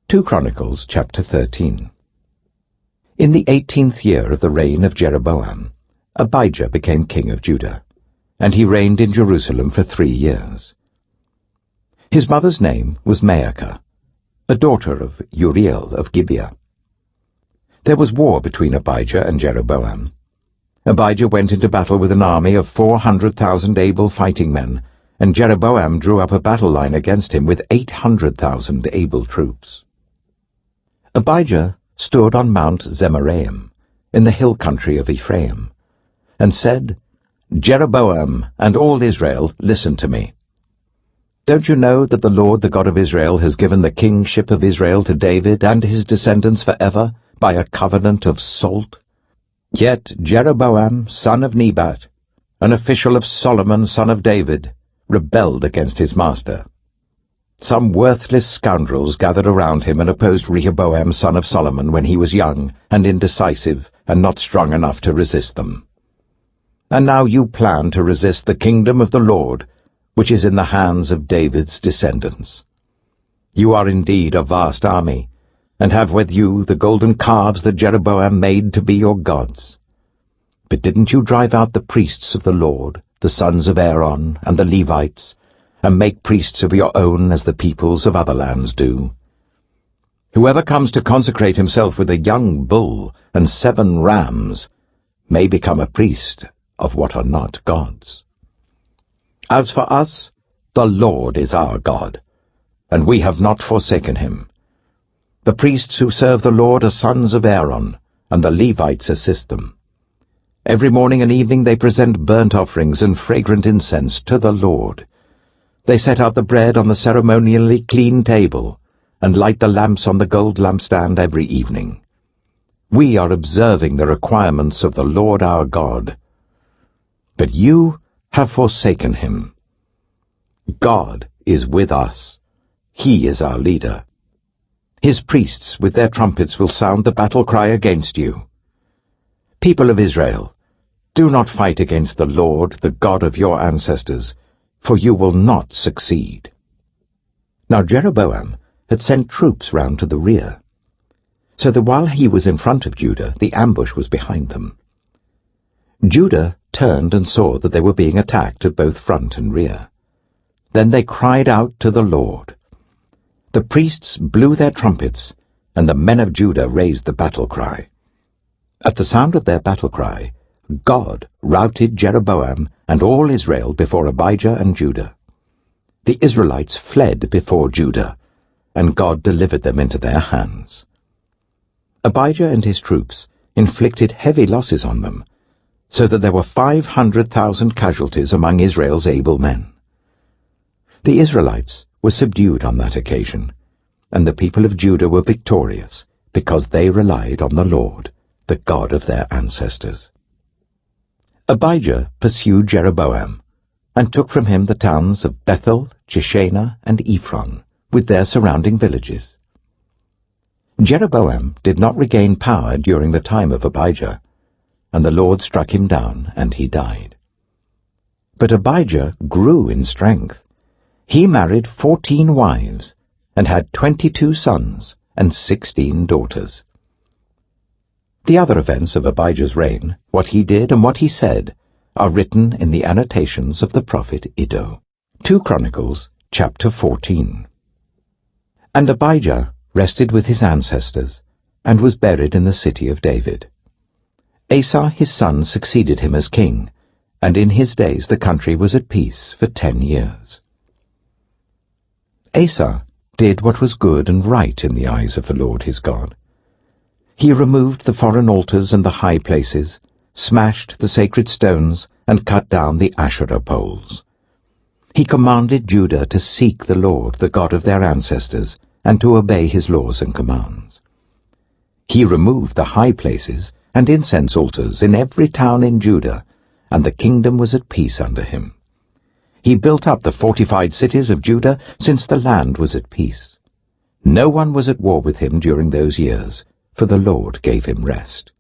2 Chronicles chapter 13. In the 18th year of the reign of Jeroboam, Abijah became king of Judah, and he reigned in Jerusalem for 3 years. His mother's name was Maacah, a daughter of Uriel of Gibeah. There was war between Abijah and Jeroboam. Abijah went into battle with an army of 400,000 able fighting men, and Jeroboam drew up a battle line against him with 800,000 able troops. Abijah stood on Mount Zemaraim, in the hill country of Ephraim, and said, "Jeroboam and all Israel, listen to me. Don't you know that the Lord, the God of Israel, has given the kingship of Israel to David and his descendants forever by a covenant of salt? Yet Jeroboam, son of Nebat, an official of Solomon, son of David, rebelled against his master. Some worthless scoundrels gathered around him and opposed Rehoboam, son of Solomon, when he was young and indecisive and not strong enough to resist them. And now you plan to resist the kingdom of the Lord, which is in the hands of David's descendants. You are indeed a vast army, and have with you the golden calves that Jeroboam made to be your gods. But didn't you drive out the priests of the Lord, the sons of Aaron and the Levites, and make priests of your own as the peoples of other lands do? Whoever comes to consecrate himself with a young bull and 7 rams may become a priest of what are not gods. As for us, the Lord is our God, and we have not forsaken him. The priests who serve the Lord are sons of Aaron, and the Levites assist them. Every morning and evening they present burnt offerings and fragrant incense to the Lord. They set out the bread on the ceremonially clean table, and light the lamps on the gold lampstand every evening. We are observing the requirements of the Lord our God. But you have forsaken him. God is with us. He is our leader. His priests with their trumpets will sound the battle cry against you. People of Israel, do not fight against the Lord, the God of your ancestors, for you will not succeed." Now Jeroboam had sent troops round to the rear, so that while he was in front of Judah, the ambush was behind them. Judah turned and saw that they were being attacked at both front and rear. Then they cried out to the Lord. The priests blew their trumpets, and the men of Judah raised the battle cry. At the sound of their battle cry, God routed Jeroboam and all Israel before Abijah and Judah. The Israelites fled before Judah, and God delivered them into their hands. Abijah and his troops inflicted heavy losses on them, so that there were 500,000 casualties among Israel's able men. The Israelites were subdued on that occasion, and the people of Judah were victorious, because they relied on the Lord, the God of their ancestors. Abijah pursued Jeroboam, and took from him the towns of Bethel, Jeshanah, and Ephron, with their surrounding villages. Jeroboam did not regain power during the time of Abijah, and the Lord struck him down, and he died. But Abijah grew in strength. He married 14 wives, and had 22 sons and 16 daughters. The other events of Abijah's reign, what he did and what he said, are written in the annotations of the prophet Iddo. 2 Chronicles, chapter 14. And Abijah rested with his ancestors, and was buried in the city of David. Asa his son succeeded him as king, and in his days the country was at peace for 10 years. Asa did what was good and right in the eyes of the Lord his God. He removed the foreign altars and the high places, smashed the sacred stones, and cut down the Asherah poles. He commanded Judah to seek the Lord, the God of their ancestors, and to obey his laws and commands. He removed the high places and incense altars in every town in Judah, and the kingdom was at peace under him. He built up the fortified cities of Judah, since the land was at peace. No one was at war with him during those years, for the Lord gave him rest.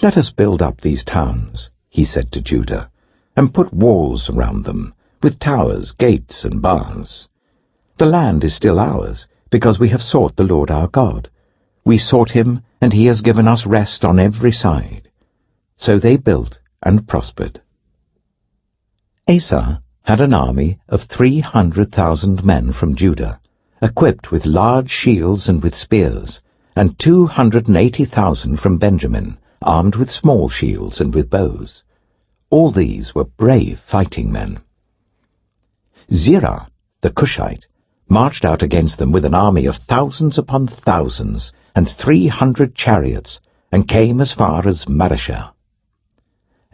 "Let us build up these towns," he said to Judah, "and put walls around them, with towers, gates, and bars. The land is still ours, because we have sought the Lord our God. We sought him, and he has given us rest on every side." So they built and prospered. Asa had an army of 300,000 men from Judah, equipped with large shields and with spears, and 280,000 from Benjamin, armed with small shields and with bows. All these were brave fighting men. Zerah, the Cushite, marched out against them with an army of thousands upon thousands, and 300 chariots, and came as far as Mareshah.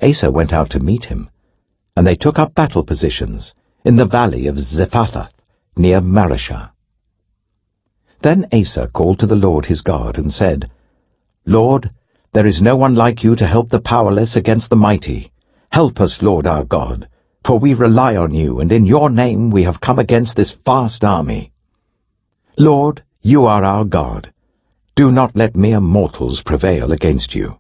Asa went out to meet him, and they took up battle positions in the valley of Zephath, near Mareshah. Then Asa called to the Lord his God and said, "Lord, there is no one like you to help the powerless against the mighty. Help us, Lord our God, for we rely on you, and in your name we have come against this vast army. Lord, you are our God. Do not let mere mortals prevail against you."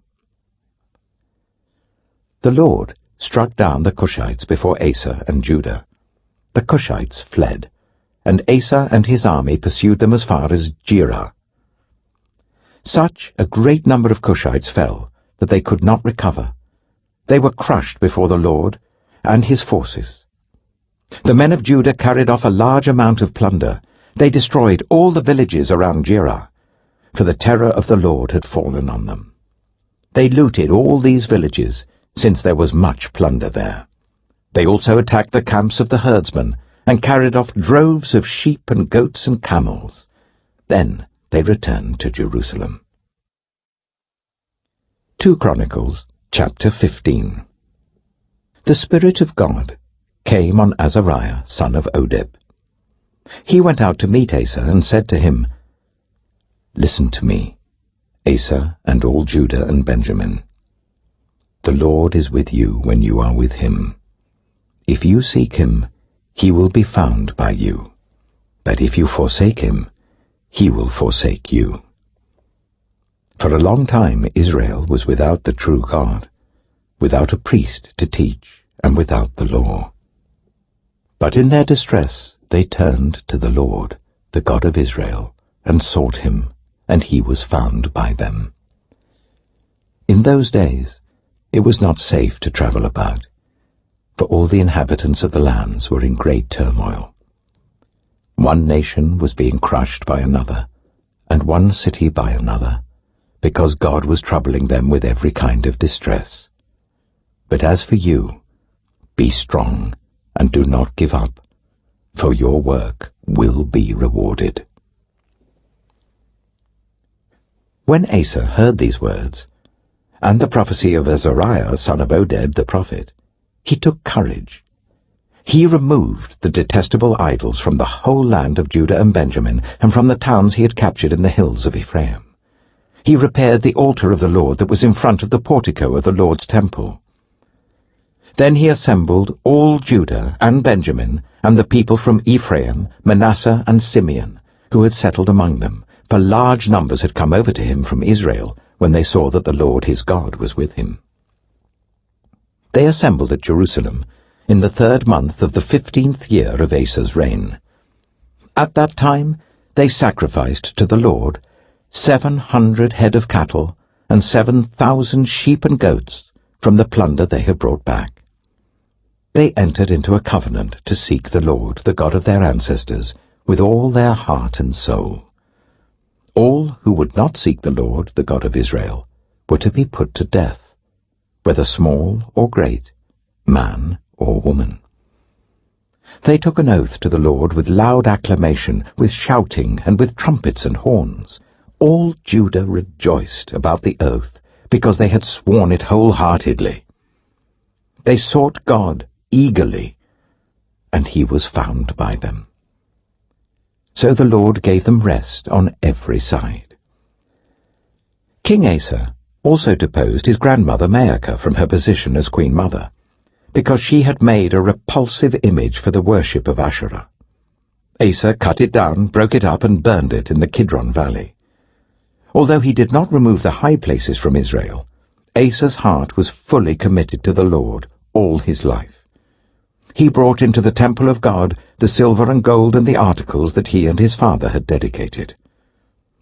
The Lord struck down the Cushites before Asa and Judah. The Cushites fled, and Asa and his army pursued them as far as Jerah. Such a great number of Cushites fell that they could not recover. They were crushed before the Lord and his forces. The men of Judah carried off a large amount of plunder. They destroyed all the villages around Jerah, for the terror of the Lord had fallen on them. They looted all these villages, since there was much plunder there. They also attacked the camps of the herdsmen, and carried off droves of sheep and goats and camels. Then they returned to Jerusalem. 2 Chronicles, chapter 15. The Spirit of God came on Azariah, son of Oded. He went out to meet Asa and said to him, "Listen to me, Asa and all Judah and Benjamin. The Lord is with you when you are with him. If you seek him, he will be found by you. But if you forsake him, he will forsake you. For a long time Israel was without the true God, without a priest to teach, and without the law. But in their distress they turned to the Lord, the God of Israel, and sought him, and he was found by them. In those days it was not safe to travel about, for all the inhabitants of the lands were in great turmoil. One nation was being crushed by another, and one city by another, because God was troubling them with every kind of distress. But as for you, be strong, and do not give up, for your work will be rewarded." When Asa heard these words, and the prophecy of Azariah, son of Oded the prophet, he took courage. He removed the detestable idols from the whole land of Judah and Benjamin, and from the towns he had captured in the hills of Ephraim. He repaired the altar of the Lord that was in front of the portico of the Lord's temple. Then he assembled all Judah and Benjamin, and the people from Ephraim, Manasseh, and Simeon, who had settled among them, for large numbers had come over to him from Israel, when they saw that the Lord his God was with him. They assembled at Jerusalem in the 3rd month of the 15th year of Asa's reign. At that time they sacrificed to the Lord 700 head of cattle and 7,000 sheep and goats from the plunder they had brought back. They entered into a covenant to seek the Lord, the God of their ancestors, with all their heart and soul. All who would not seek the Lord, the God of Israel, were to be put to death, whether small or great, man or woman. They took an oath to the Lord with loud acclamation, with shouting, and with trumpets and horns. All Judah rejoiced about the oath, because they had sworn it wholeheartedly. They sought God eagerly, and he was found by them. So the Lord gave them rest on every side. King Asa also deposed his grandmother Maacah from her position as queen mother, because she had made a repulsive image for the worship of Asherah. Asa cut it down, broke it up, and burned it in the Kidron valley. Although he did not remove the high places from Israel, Asa's heart was fully committed to the Lord all his life. He brought into the temple of God the silver and gold and the articles that he and his father had dedicated.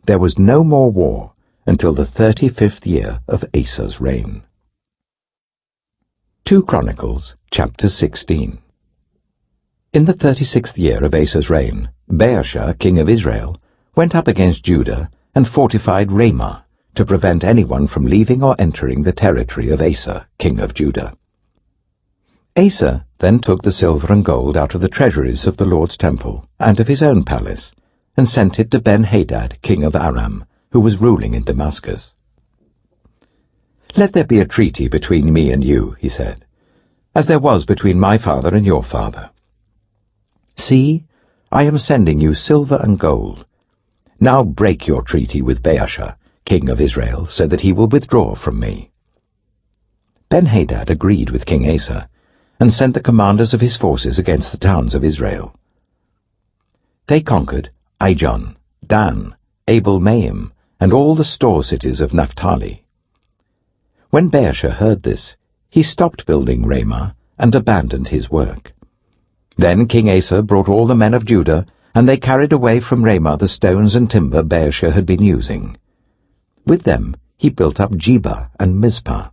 There was no more war until the 35th year of Asa's reign. 2 Chronicles, chapter 16. In the 36th year of Asa's reign, Baasha, king of Israel, went up against Judah and fortified Ramah to prevent anyone from leaving or entering the territory of Asa, king of Judah. Asa then took the silver and gold out of the treasuries of the Lord's temple and of his own palace, and sent it to Ben-Hadad, king of Aram, who was ruling in Damascus. "Let there be a treaty between me and you," he said, "as there was between my father and your father. See, I am sending you silver and gold. Now break your treaty with Baasha, king of Israel, so that he will withdraw from me." Ben-Hadad agreed with King Asa, and sent the commanders of his forces against the towns of Israel. They conquered Ijon, Dan, Abel-Maim, and all the store cities of Naphtali. When Baasha heard this, he stopped building Ramah and abandoned his work. Then King Asa brought all the men of Judah, and they carried away from Ramah the stones and timber Baasha had been using. With them he built up Geba and Mizpah.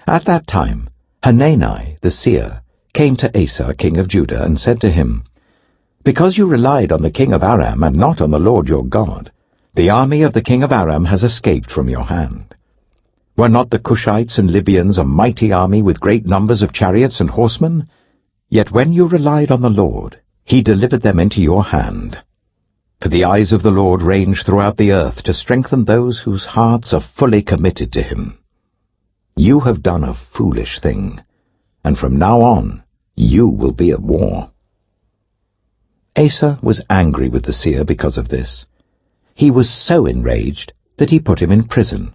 At that time Hanani the seer came to Asa king of Judah and said to him, "Because you relied on the king of Aram and not on the Lord your God, the army of the king of Aram has escaped from your hand. Were not the Cushites and Libyans a mighty army with great numbers of chariots and horsemen? Yet when you relied on the Lord, he delivered them into your hand. For the eyes of the Lord range throughout the earth to strengthen those whose hearts are fully committed to him. You have done a foolish thing, and from now on you will be at war." Asa was angry with the seer because of this. He was so enraged that he put him in prison.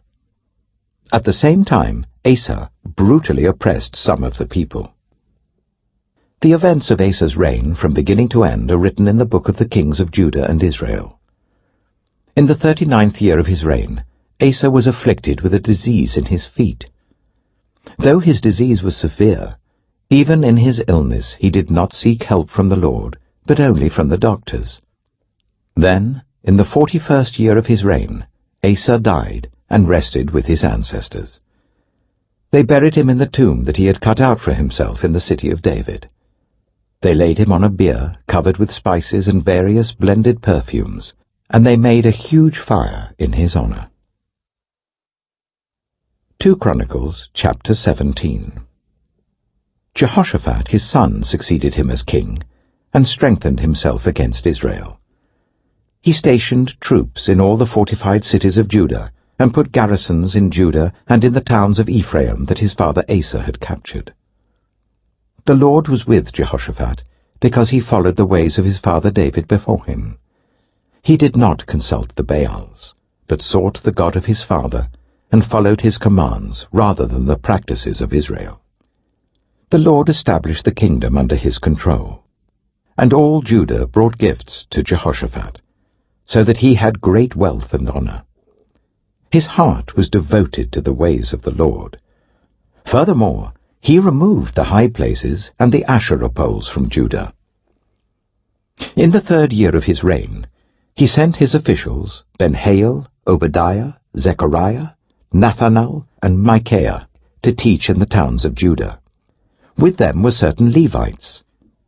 At the same time, Asa brutally oppressed some of the people. The events of Asa's reign from beginning to end are written in the book of the kings of Judah and Israel. In the 39th year of his reign, Asa was afflicted with a disease in his feet. Though his disease was severe, even in his illness he did not seek help from the Lord, but only from the doctors. Then, in the 41st year of his reign, Asa died and rested with his ancestors. They buried him in the tomb that he had cut out for himself in the city of David. They laid him on a bier covered with spices and various blended perfumes, and they made a huge fire in his honor. 2 Chronicles, chapter 17. Jehoshaphat his son succeeded him as king, and strengthened himself against Israel. He stationed troops in all the fortified cities of Judah, and put garrisons in Judah and in the towns of Ephraim that his father Asa had captured. The Lord was with Jehoshaphat, because he followed the ways of his father David before him. He did not consult the Baals, but sought the God of his father, and followed his commands rather than the practices of Israel. the Lord established the kingdom under his control. And all Judah brought gifts to Jehoshaphat, so that he had great wealth and honor. His heart was devoted to the ways of the Lord. Furthermore, he removed the high places and the Asherah poles from Judah. In the 3rd year of his reign, he sent his officials, Ben-Hail, Obadiah, Zechariah, Nathanael, and Micaiah, to teach in the towns of Judah. With them were certain Levites,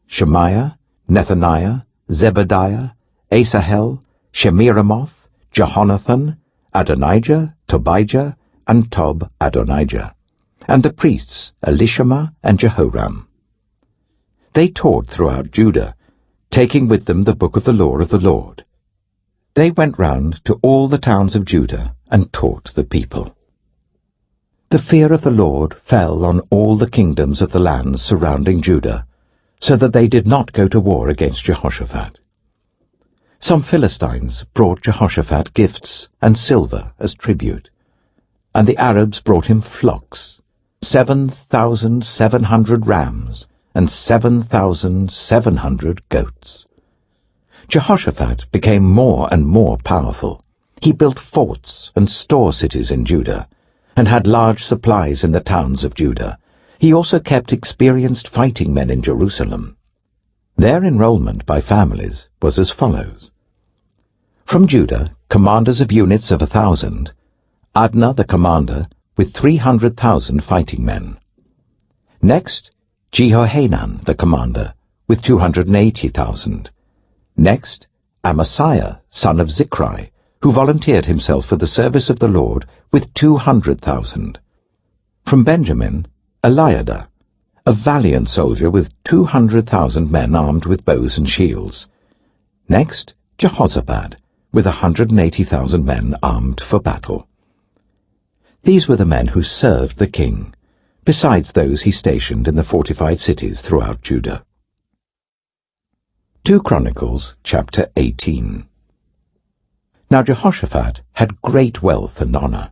Shemaiah, Nethaniah, Zebadiah, Asahel, Shemiramoth, Jehonathan, Adonijah, Tobijah, and Tob-Adonijah, and the priests Elishama and Jehoram. They taught throughout Judah, taking with them the book of the law of the Lord. They went round to all the towns of Judah and taught the people. The fear of the Lord fell on all the kingdoms of the lands surrounding Judah, so that they did not go to war against Jehoshaphat. Some Philistines brought Jehoshaphat gifts and silver as tribute, and the Arabs brought him flocks, 7,700 rams and 7,700 goats. Jehoshaphat became more and more powerful. He built forts and store cities in Judah, and had large supplies in the towns of Judah. He also kept experienced fighting men in Jerusalem. Their enrollment by families was as follows. From Judah, commanders of units of 1,000, Adnah the commander with 300,000 fighting men. Next, Jehohanan the commander with 280,000. Next, Amasiah, son of Zichri, who volunteered himself for the service of the Lord with 200,000. From Benjamin, Eliada, a valiant soldier with 200,000 men armed with bows and shields. Next, Jehoshaphat, with 180,000 men armed for battle. These were the men who served the king, besides those he stationed in the fortified cities throughout Judah. 2 Chronicles chapter 18. Now Jehoshaphat had great wealth and honor,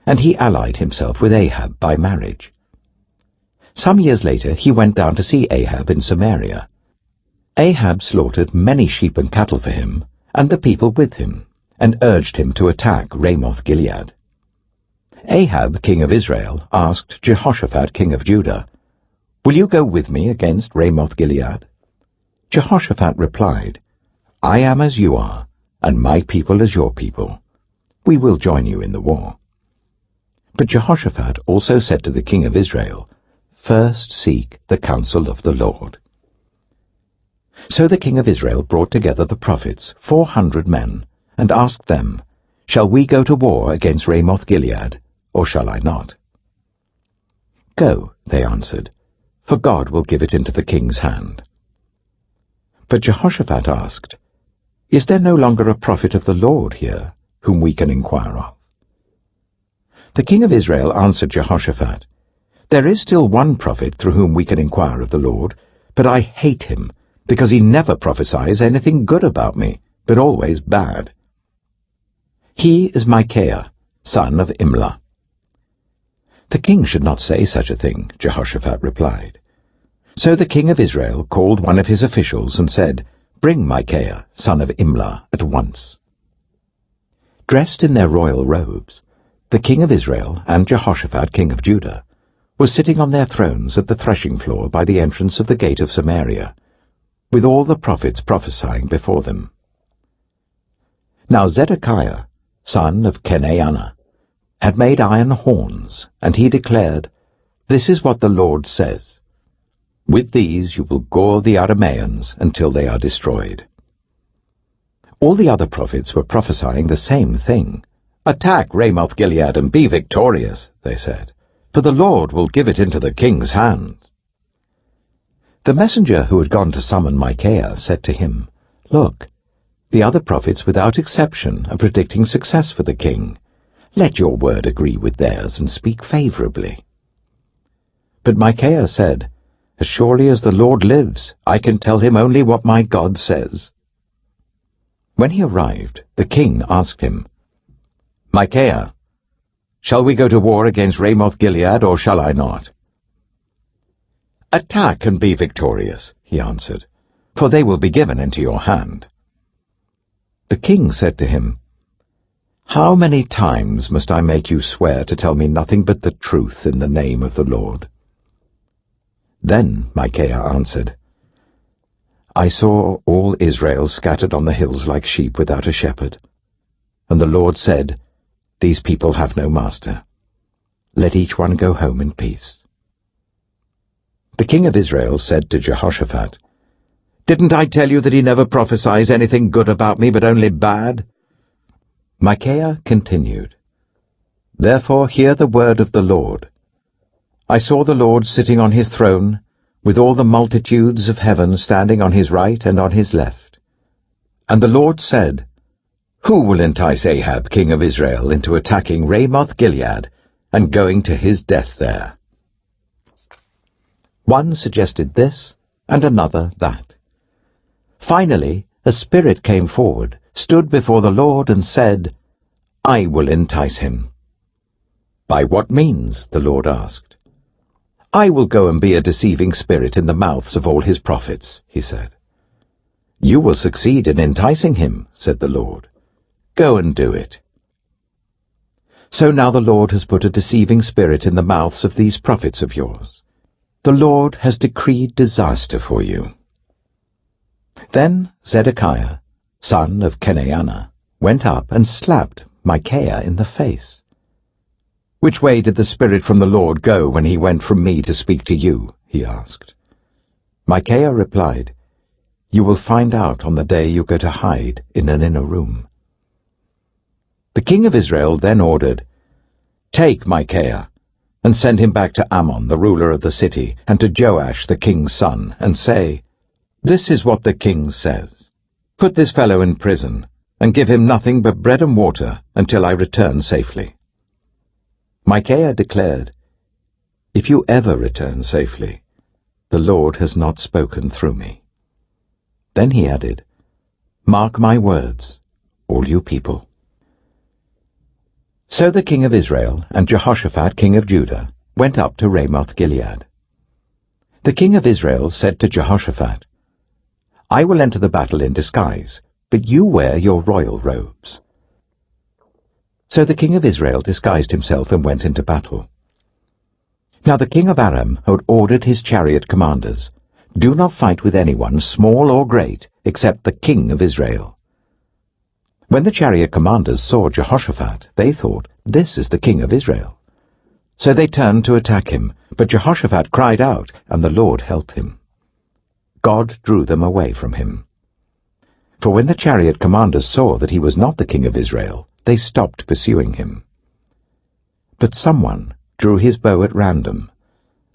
and he allied himself with Ahab by marriage. Some years later he went down to see Ahab in Samaria. Ahab slaughtered many sheep and cattle for him, and the people with him, and urged him to attack Ramoth-Gilead. Ahab, king of Israel, asked Jehoshaphat, king of Judah, "Will you go with me against Ramoth-Gilead?" Jehoshaphat replied, "I am as you are, and my people as your people. We will join you in the war." But Jehoshaphat also said to the king of Israel, "First seek the counsel of the Lord." So the king of Israel brought together the prophets, 400 men, and asked them, "Shall we go to war against Ramoth-Gilead, or shall I not?" "Go," they answered, "for God will give it into the king's hand." But Jehoshaphat asked, "Is there no longer a prophet of the Lord here, whom we can inquire of?" The king of Israel answered Jehoshaphat, "There is still one prophet through whom we can inquire of the Lord, but I hate him, because he never prophesies anything good about me, but always bad. He is Micaiah, son of Imlah." "The king should not say such a thing," Jehoshaphat replied. So the king of Israel called one of his officials and said, "Bring Micaiah, son of Imlah, at once." Dressed in their royal robes, the king of Israel and Jehoshaphat, king of Judah, were sitting on their thrones at the threshing floor by the entrance of the gate of Samaria, with all the prophets prophesying before them. Now Zedekiah, son of Kenaanah, had made iron horns, and he declared, "This is what the Lord says. With these you will gore the Arameans until they are destroyed." All the other prophets were prophesying the same thing. "Attack Ramoth-Gilead and be victorious," they said, "for the Lord will give it into the king's hand." The messenger who had gone to summon Micaiah said to him, "Look, the other prophets without exception are predicting success for the king. Let your word agree with theirs and speak favorably." But Micaiah said, "As surely as the Lord lives, I can tell him only what my God says." When he arrived, the king asked him, "Micaiah, shall we go to war against Ramoth-Gilead, or shall I not?" "Attack and be victorious," he answered, "for they will be given into your hand." The king said to him, "How many times must I make you swear to tell me nothing but the truth in the name of the Lord?" Then Micaiah answered, "I saw all Israel scattered on the hills like sheep without a shepherd. And the Lord said, 'These people have no master. Let each one go home in peace.'" The king of Israel said to Jehoshaphat, "Didn't I tell you that he never prophesies anything good about me, but only bad?" Micaiah continued, "Therefore hear the word of the Lord. I saw the Lord sitting on his throne, with all the multitudes of heaven standing on his right and on his left. And the Lord said, 'Who will entice Ahab, king of Israel, into attacking Ramoth-Gilead and going to his death there?' One suggested this, and another that. Finally, a spirit came forward, stood before the Lord, and said, 'I will entice him.' 'By what means?' the Lord asked. 'I will go and be a deceiving spirit in the mouths of all his prophets,' he said. 'You will succeed in enticing him,' said the Lord. 'Go and do it.' So now the Lord has put a deceiving spirit in the mouths of these prophets of yours. The Lord has decreed disaster for you." Then Zedekiah, son of Kenaniah, went up and slapped Micaiah in the face. "Which way did the Spirit from the Lord go when he went from me to speak to you?" he asked. Micaiah replied, "You will find out on the day you go to hide in an inner room." The king of Israel then ordered, "Take Micaiah, and send him back to Ammon, the ruler of the city, and to Joash, the king's son, and say, 'This is what the king says. Put this fellow in prison, and give him nothing but bread and water until I return safely.'" Micaiah declared, "If you ever return safely, the Lord has not spoken through me." Then he added, "Mark my words, all you people." So the king of Israel and Jehoshaphat, king of Judah, went up to Ramoth-Gilead. The king of Israel said to Jehoshaphat, "I will enter the battle in disguise, but you wear your royal robes." So the king of Israel disguised himself and went into battle. Now the king of Aram had ordered his chariot commanders, "Do not fight with anyone, small or great, except the king of Israel." When the chariot commanders saw Jehoshaphat, they thought, "This is the king of Israel." So they turned to attack him, but Jehoshaphat cried out, and the Lord helped him. God drew them away from him. For when the chariot commanders saw that he was not the king of Israel, they stopped pursuing him. But someone drew his bow at random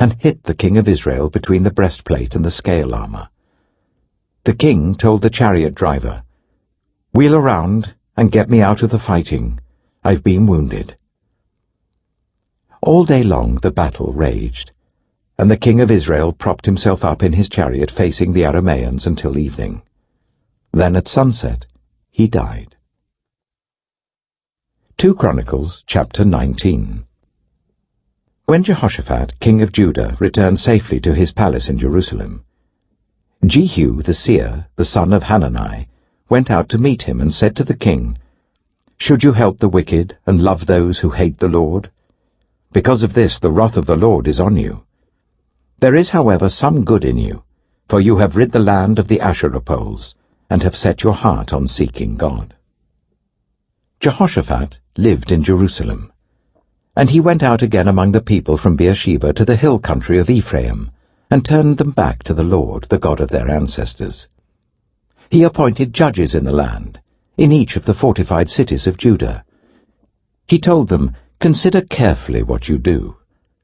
and hit the king of Israel between the breastplate and the scale armor. The king told the chariot driver, "Wheel around and get me out of the fighting. I've been wounded." All day long the battle raged, and the king of Israel propped himself up in his chariot facing the Arameans until evening. Then at sunset he died. 2 Chronicles chapter 19. When Jehoshaphat, king of Judah, returned safely to his palace in Jerusalem, Jehu the seer, the son of Hanani, went out to meet him and said to the king, "Should you help the wicked and love those who hate the Lord? Because of this the wrath of the Lord is on you. There is, however, some good in you, for you have rid the land of the Asherah poles, and have set your heart on seeking God." Jehoshaphat lived in Jerusalem, and he went out again among the people from Beersheba to the hill country of Ephraim, and turned them back to the Lord, the God of their ancestors. He appointed judges in the land, in each of the fortified cities of Judah. He told them, "Consider carefully what you do,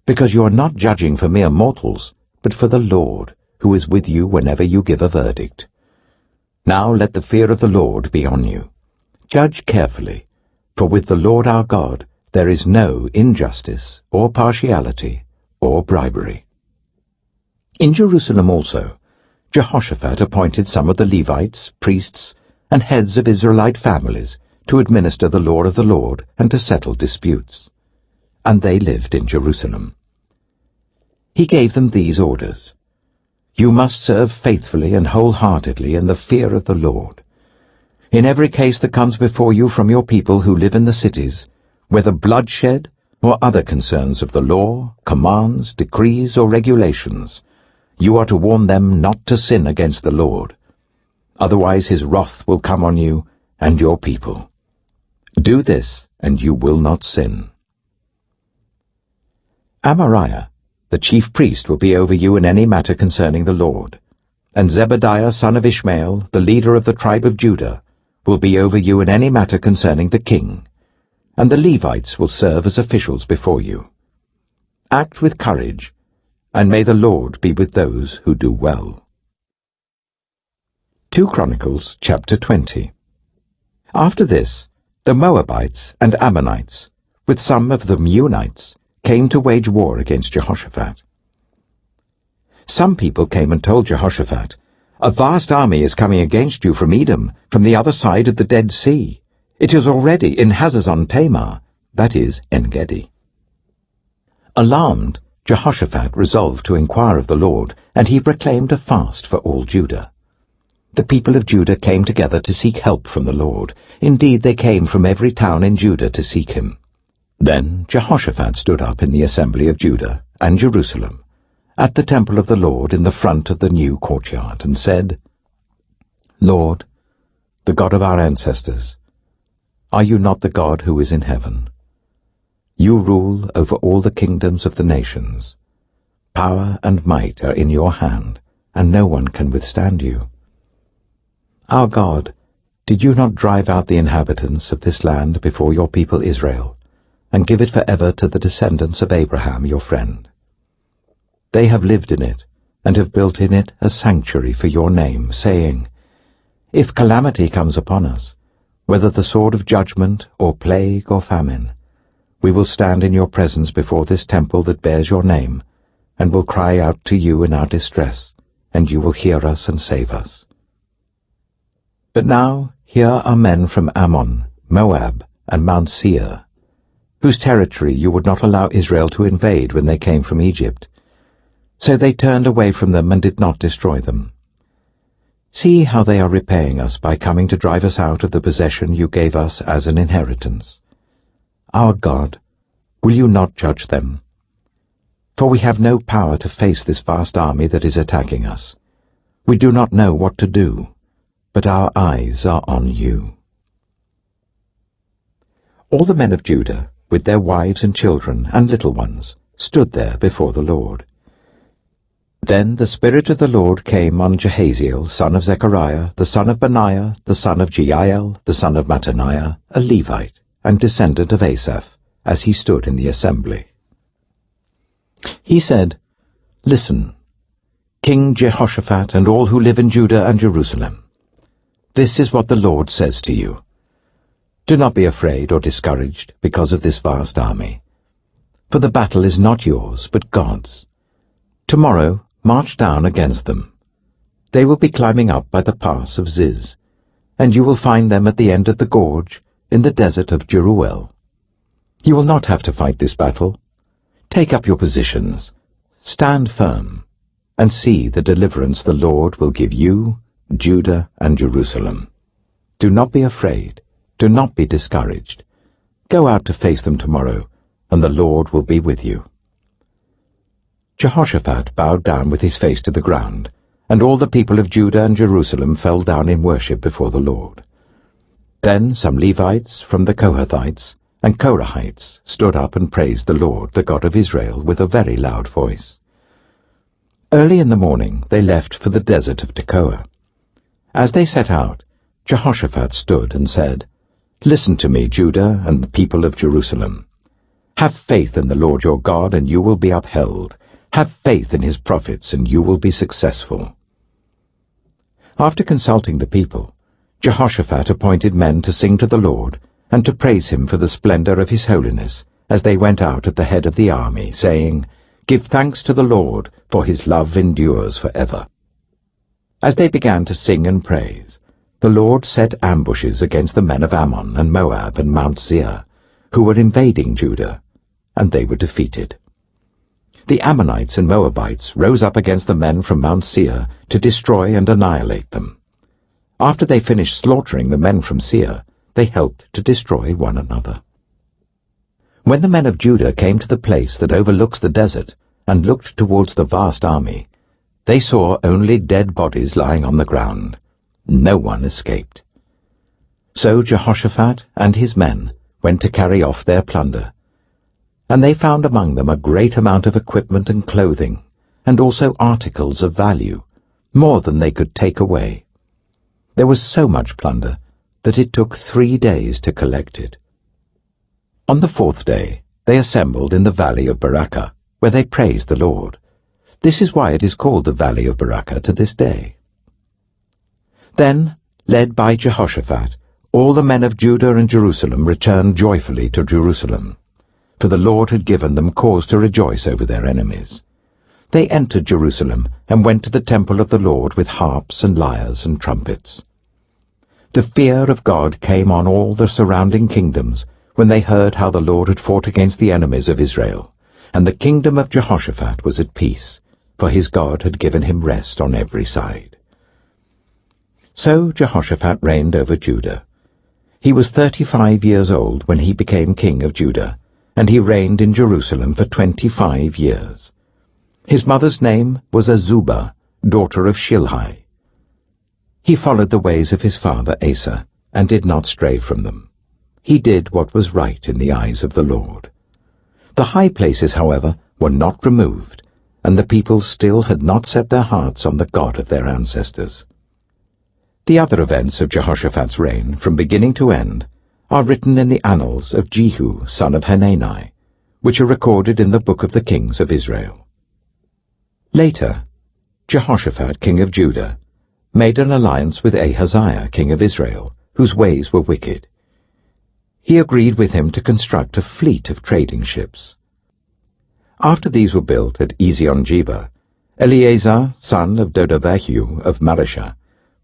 because you are not judging for mere mortals, but for the Lord, who is with you whenever you give a verdict. Now let the fear of the Lord be on you. Judge carefully, for with the Lord our God there is no injustice, or partiality, or bribery." In Jerusalem also, Jehoshaphat appointed some of the Levites, priests, and heads of Israelite families to administer the law of the Lord and to settle disputes. And they lived in Jerusalem. He gave them these orders: You must serve faithfully and wholeheartedly in the fear of the Lord. In every case that comes before you from your people who live in the cities, whether bloodshed or other concerns of the law, commands, decrees, or regulations, you are to warn them not to sin against the Lord. Otherwise his wrath will come on you and your people. Do this, and you will not sin. Amariah, the chief priest, will be over you in any matter concerning the Lord, and Zebediah son of Ishmael, the leader of the tribe of Judah, will be over you in any matter concerning the king, and the Levites will serve as officials before you. Act with courage, and may the Lord be with those who do well. 2 Chronicles chapter 20. After this, the Moabites and Ammonites, with some of the Meunites, came to wage war against Jehoshaphat. Some people came and told Jehoshaphat, "A vast army is coming against you from Edom, from the other side of the Dead Sea. It is already in Hazazon Tamar," that is, En-gedi. Alarmed, Jehoshaphat resolved to inquire of the Lord, and he proclaimed a fast for all Judah. The people of Judah came together to seek help from the Lord. Indeed, they came from every town in Judah to seek him. Then Jehoshaphat stood up in the assembly of Judah and Jerusalem, at the temple of the Lord in the front of the new courtyard, and said, "Lord, the God of our ancestors, are you not the God who is in heaven? You rule over all the kingdoms of the nations. Power and might are in your hand, and no one can withstand you. Our God, did you not drive out the inhabitants of this land before your people Israel, and give it forever to the descendants of Abraham your friend? They have lived in it, and have built in it a sanctuary for your name, saying, 'If calamity comes upon us, whether the sword of judgment, or plague, or famine, we will stand in your presence before this temple that bears your name, and will cry out to you in our distress, and you will hear us and save us.' But now here are men from Ammon, Moab, and Mount Seir, whose territory you would not allow Israel to invade when they came from Egypt. So they turned away from them and did not destroy them. See how they are repaying us by coming to drive us out of the possession you gave us as an inheritance. Our God, will you not judge them? For we have no power to face this vast army that is attacking us. We do not know what to do, but our eyes are on you." All the men of Judah, with their wives and children and little ones, stood there before the Lord. Then the Spirit of the Lord came on Jahaziel, son of Zechariah, the son of Benaiah, the son of Jeiel, the son of Mattaniah, a Levite, and descendant of Asaph, as he stood in the assembly. He said, "Listen, King Jehoshaphat and all who live in Judah and Jerusalem. This is what the Lord says to you. Do not be afraid or discouraged because of this vast army. For the battle is not yours, but God's. Tomorrow march down against them. They will be climbing up by the pass of Ziz, and you will find them at the end of the gorge in the desert of Jeruel. You will not have to fight this battle. Take up your positions, stand firm, and see the deliverance the Lord will give you, Judah and Jerusalem. Do not be afraid, do not be discouraged. Go out to face them tomorrow, and the Lord will be with you." Jehoshaphat bowed down with his face to the ground, and all the people of Judah and Jerusalem fell down in worship before the Lord. Then some Levites from the Kohathites and Korahites stood up and praised the Lord, the God of Israel, with a very loud voice. Early in the morning they left for the desert of Tekoa. As they set out, Jehoshaphat stood and said, "Listen to me, Judah and the people of Jerusalem. Have faith in the Lord your God, and you will be upheld. Have faith in his prophets, and you will be successful." After consulting the people, Jehoshaphat appointed men to sing to the Lord and to praise him for the splendor of his holiness, as they went out at the head of the army, saying, "Give thanks to the Lord, for his love endures forever." As they began to sing and praise, the Lord set ambushes against the men of Ammon and Moab and Mount Seir, who were invading Judah, and they were defeated. The Ammonites and Moabites rose up against the men from Mount Seir to destroy and annihilate them. After they finished slaughtering the men from Seir, they helped to destroy one another. When the men of Judah came to the place that overlooks the desert and looked towards the vast army, they saw only dead bodies lying on the ground. No one escaped. So Jehoshaphat and his men went to carry off their plunder, and they found among them a great amount of equipment and clothing, and also articles of value, more than they could take away. There was so much plunder that it took 3 days to collect it. On the 4th day they assembled in the valley of Barakah, where they praised the Lord. This is why it is called the valley of Barakah to this day. Then, led by Jehoshaphat, all the men of Judah and Jerusalem returned joyfully to Jerusalem, for the Lord had given them cause to rejoice over their enemies. They entered Jerusalem and went to the temple of the Lord with harps and lyres and trumpets. The fear of God came on all the surrounding kingdoms when they heard how the Lord had fought against the enemies of Israel, and the kingdom of Jehoshaphat was at peace, for his God had given him rest on every side. So Jehoshaphat reigned over Judah. He was 35 years old when he became king of Judah, and he reigned in Jerusalem for 25 years. His mother's name was Azubah, daughter of Shilhi. He followed the ways of his father Asa, and did not stray from them. He did what was right in the eyes of the Lord. The high places, however, were not removed, and the people still had not set their hearts on the God of their ancestors. The other events of Jehoshaphat's reign, from beginning to end, are written in the annals of Jehu, son of Hanani, which are recorded in the book of the kings of Israel. Later, Jehoshaphat, king of Judah, made an alliance with Ahaziah, king of Israel, whose ways were wicked. He agreed with him to construct a fleet of trading ships. After these were built at Ezion-Geber, Eleazar, son of Dodavahu of Mareshah,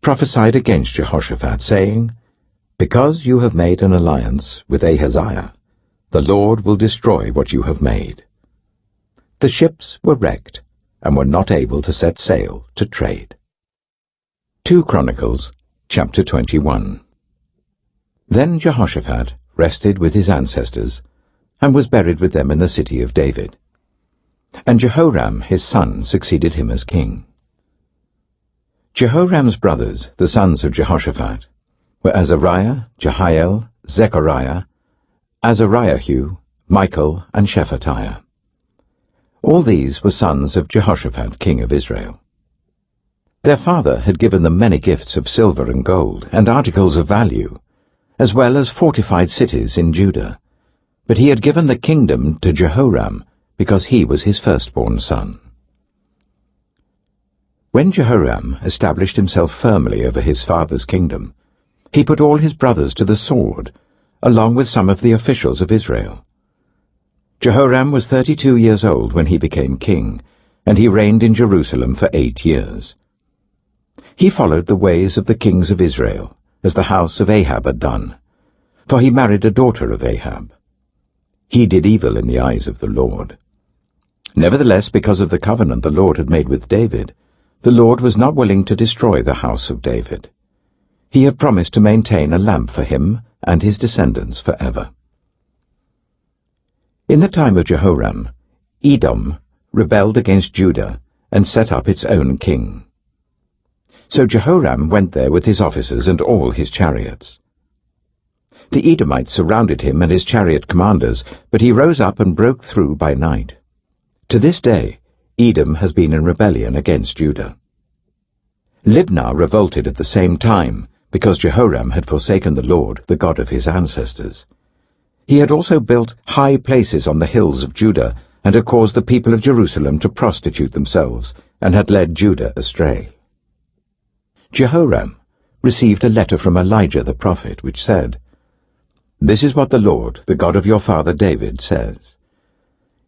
prophesied against Jehoshaphat, saying, "Because you have made an alliance with Ahaziah, the Lord will destroy what you have made." The ships were wrecked and were not able to set sail to trade. 2 Chronicles, chapter 21. Then Jehoshaphat rested with his ancestors, and was buried with them in the city of David. And Jehoram his son succeeded him as king. Jehoram's brothers, the sons of Jehoshaphat, were Azariah, Jehiel, Zechariah, Azariahu, Michael, and Shephatiah. All these were sons of Jehoshaphat, king of Israel. Their father had given them many gifts of silver and gold, and articles of value, as well as fortified cities in Judah. But he had given the kingdom to Jehoram, because he was his firstborn son. When Jehoram established himself firmly over his father's kingdom, he put all his brothers to the sword, along with some of the officials of Israel. Jehoram was 32 years old when he became king, and he reigned in Jerusalem for 8 years. He followed the ways of the kings of Israel, as the house of Ahab had done, for he married a daughter of Ahab. He did evil in the eyes of the Lord. Nevertheless, because of the covenant the Lord had made with David, the Lord was not willing to destroy the house of David. He had promised to maintain a lamp for him and his descendants forever. In the time of Jehoram, Edom rebelled against Judah and set up its own king. So Jehoram went there with his officers and all his chariots. The Edomites surrounded him and his chariot commanders, but he rose up and broke through by night. To this day, Edom has been in rebellion against Judah. Libnah revolted at the same time, because Jehoram had forsaken the Lord, the God of his ancestors. He had also built high places on the hills of Judah, and had caused the people of Jerusalem to prostitute themselves, and had led Judah astray. Jehoram received a letter from Elijah the prophet, which said, "This is what the Lord, the God of your father David, says.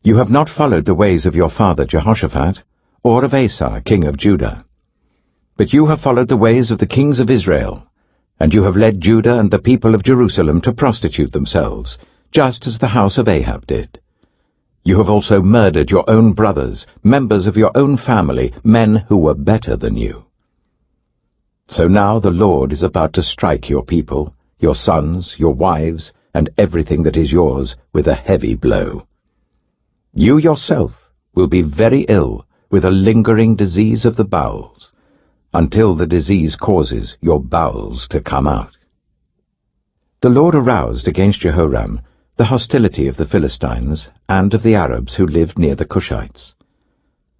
You have not followed the ways of your father Jehoshaphat, or of Asa, king of Judah. But you have followed the ways of the kings of Israel, and you have led Judah and the people of Jerusalem to prostitute themselves, just as the house of Ahab did. You have also murdered your own brothers, members of your own family, men who were better than you. So now the Lord is about to strike your people, your sons, your wives, and everything that is yours with a heavy blow. You yourself will be very ill with a lingering disease of the bowels, until the disease causes your bowels to come out. The Lord aroused against Jehoram the hostility of the Philistines and of the Arabs who lived near the Cushites.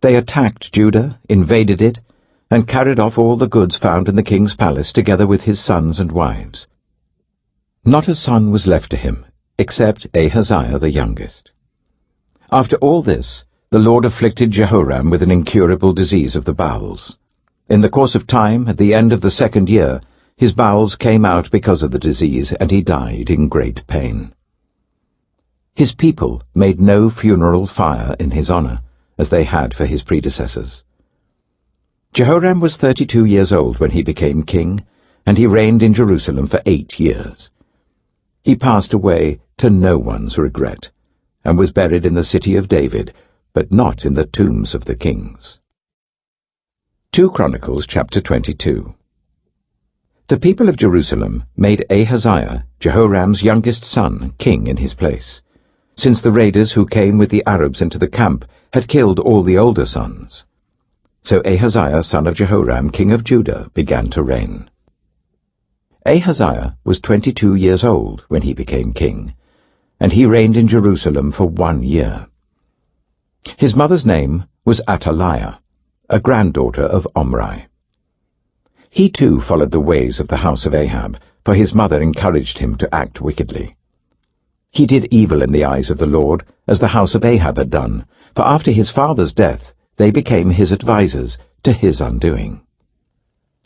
They attacked Judah, invaded it, and carried off all the goods found in the king's palace together with his sons and wives. Not a son was left to him, except Ahaziah the youngest. After all this, the Lord afflicted Jehoram with an incurable disease of the bowels. In the course of time, at the end of the 2nd year, his bowels came out because of the disease, and he died in great pain. His people made no funeral fire in his honor, as they had for his predecessors. Jehoram was 32 years old when he became king, and he reigned in Jerusalem for 8 years. He passed away to no one's regret, and was buried in the city of David, but not in the tombs of the kings. 2 Chronicles chapter 22. The people of Jerusalem made Ahaziah, Jehoram's youngest son, king in his place, since the raiders who came with the Arabs into the camp had killed all the older sons. So Ahaziah, son of Jehoram, king of Judah, began to reign. Ahaziah was 22 years old when he became king, and he reigned in Jerusalem for 1 year. His mother's name was Athaliah, a granddaughter of Omri. He too followed the ways of the house of Ahab, for his mother encouraged him to act wickedly. He did evil in the eyes of the Lord, as the house of Ahab had done, for after his father's death they became his advisers, to his undoing.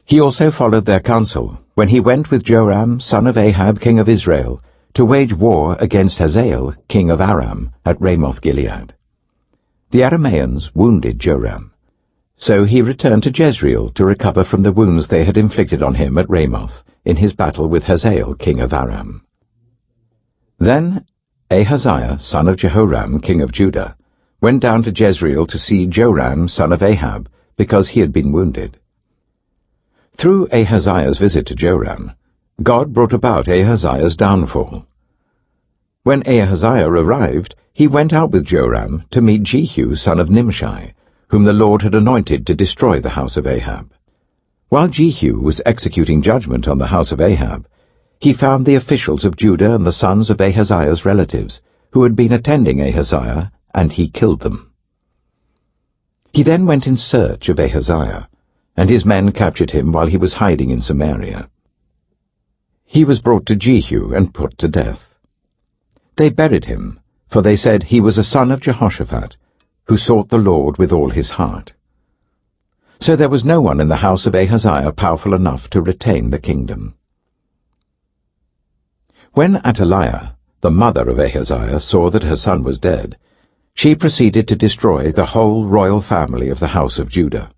He also followed their counsel, when he went with Joram, son of Ahab, king of Israel, to wage war against Hazael, king of Aram, at Ramoth-Gilead. The Arameans wounded Joram. So he returned to Jezreel to recover from the wounds they had inflicted on him at Ramoth in his battle with Hazael, king of Aram. Then Ahaziah, son of Jehoram, king of Judah, went down to Jezreel to see Joram, son of Ahab, because he had been wounded. Through Ahaziah's visit to Joram, God brought about Ahaziah's downfall. When Ahaziah arrived, he went out with Joram to meet Jehu, son of Nimshi, whom the Lord had anointed to destroy the house of Ahab. While Jehu was executing judgment on the house of Ahab, he found the officials of Judah and the sons of Ahaziah's relatives, who had been attending Ahaziah, and he killed them. He then went in search of Ahaziah, and his men captured him while he was hiding in Samaria. He was brought to Jehu and put to death. They buried him, for they said he was a son of Jehoshaphat, who sought the Lord with all his heart. So there was no one in the house of Ahaziah powerful enough to retain the kingdom. When Athaliah, the mother of Ahaziah, saw that her son was dead, she proceeded to destroy the whole royal family of the house of Judah.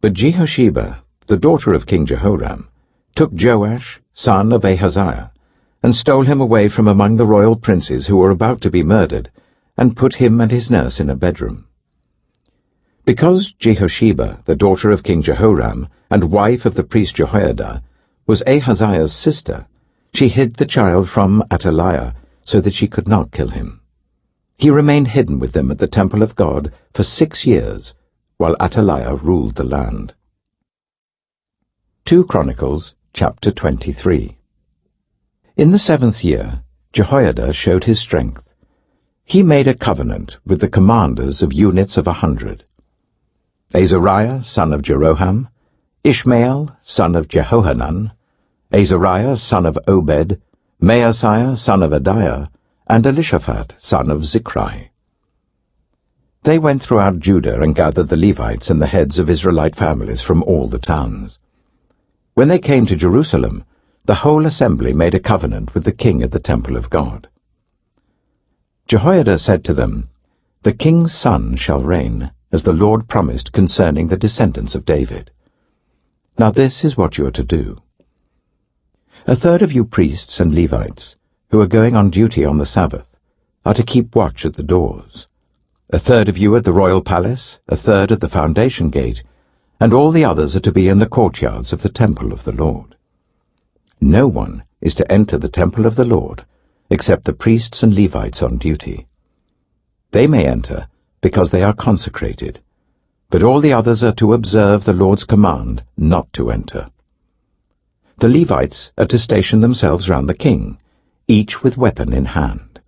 But Jehosheba, the daughter of King Jehoram, took Joash, son of Ahaziah, and stole him away from among the royal princes who were about to be murdered, and put him and his nurse in a bedroom. Because Jehosheba, the daughter of King Jehoram, and wife of the priest Jehoiada, was Ahaziah's sister, she hid the child from Athaliah, so that she could not kill him. He remained hidden with them at the temple of God for 6 years, while Athaliah ruled the land. 2 Chronicles chapter 23. In the 7th year, Jehoiada showed his strength. He made a covenant with the commanders of units of 100. Azariah, son of Jeroham, Ishmael, son of Jehohanan, Azariah, son of Obed, Maaseiah, son of Adiah, and Elishaphat, son of Zichri. They went throughout Judah and gathered the Levites and the heads of Israelite families from all the towns. When they came to Jerusalem, the whole assembly made a covenant with the king at the temple of God. Jehoiada said to them, "The king's son shall reign, as the Lord promised concerning the descendants of David. Now this is what you are to do. A third of you priests and Levites, who are going on duty on the Sabbath, are to keep watch at the doors. A third of you at the royal palace, a third at the foundation gate, and all the others are to be in the courtyards of the temple of the Lord. No one is to enter the temple of the Lord except the priests and Levites on duty. They may enter because they are consecrated, but all the others are to observe the Lord's command not to enter. The Levites are to station themselves round the king, each with weapon in hand.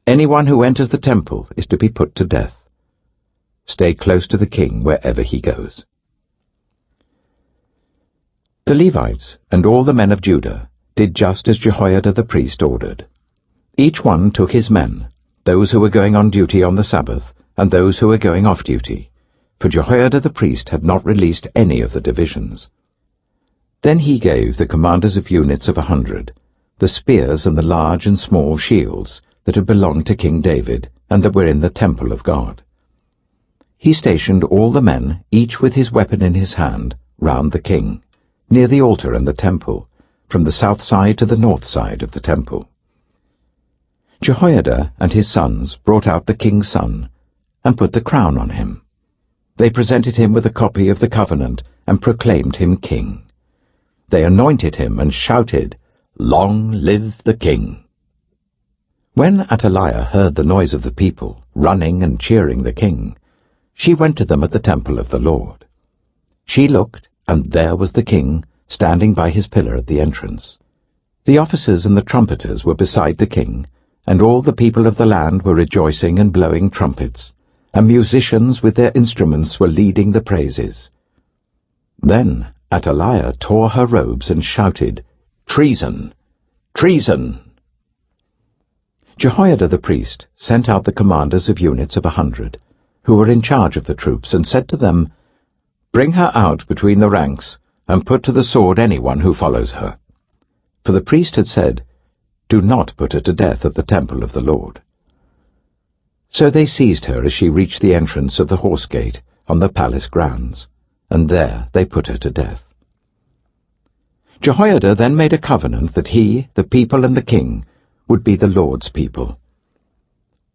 Anyone who enters the temple is to be put to death. Stay close to the king wherever he goes. The Levites and all the men of Judah did just as Jehoiada the priest ordered. Each one took his men, those who were going on duty on the Sabbath and those who were going off duty, for Jehoiada the priest had not released any of the divisions. Then he gave the commanders of units of 100 the spears and the large and small shields that had belonged to King David and that were in the temple of God. He stationed all the men, each with his weapon in his hand, round the king, near the altar and the temple, from the south side to the north side of the temple. Jehoiada and his sons brought out the king's son and put the crown on him. They presented him with a copy of the covenant and proclaimed him king. They anointed him and shouted, "Long live the king!" When Athaliah heard the noise of the people, running and cheering the king, she went to them at the temple of the Lord. She looked, and there was the king, standing by his pillar at the entrance. The officers and the trumpeters were beside the king, and all the people of the land were rejoicing and blowing trumpets, and musicians with their instruments were leading the praises. Then Athaliah tore her robes and shouted, "Treason! Treason!" Jehoiada the priest sent out the commanders of units of 100, who were in charge of the troops, and said to them, "Bring her out between the ranks, and put to the sword anyone who follows her." For the priest had said, "Do not put her to death at the temple of the Lord." So they seized her as she reached the entrance of the horse gate on the palace grounds, and there they put her to death. Jehoiada then made a covenant that he, the people and the king, would be the Lord's people.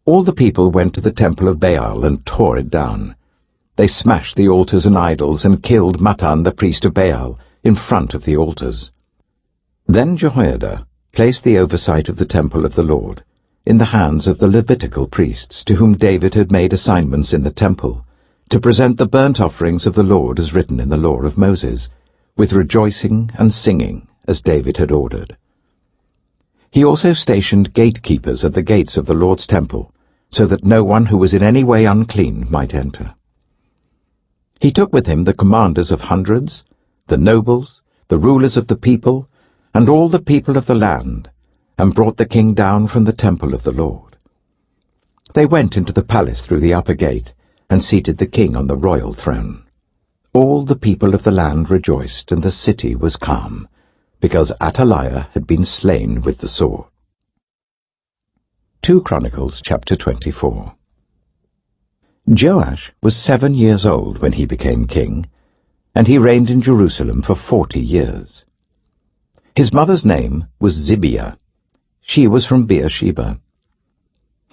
All the people went to the temple of Baal and tore it down. They smashed the altars and idols and killed Mattan the priest of Baal in front of the altars. Then Jehoiada placed the oversight of the temple of the Lord in the hands of the Levitical priests to whom David had made assignments in the temple, to present the burnt offerings of the Lord as written in the law of Moses, with rejoicing and singing as David had ordered. He also stationed gatekeepers at the gates of the Lord's temple, so that no one who was in any way unclean might enter. He took with him the commanders of hundreds, the nobles, the rulers of the people, and all the people of the land, and brought the king down from the temple of the Lord. They went into the palace through the upper gate, and seated the king on the royal throne. All the people of the land rejoiced, and the city was calm, because Athaliah had been slain with the sword. 2 Chronicles chapter 24. Joash was 7 years old when he became king, and he reigned in Jerusalem for 40 years. His mother's name was Zibiah. She was from Beersheba.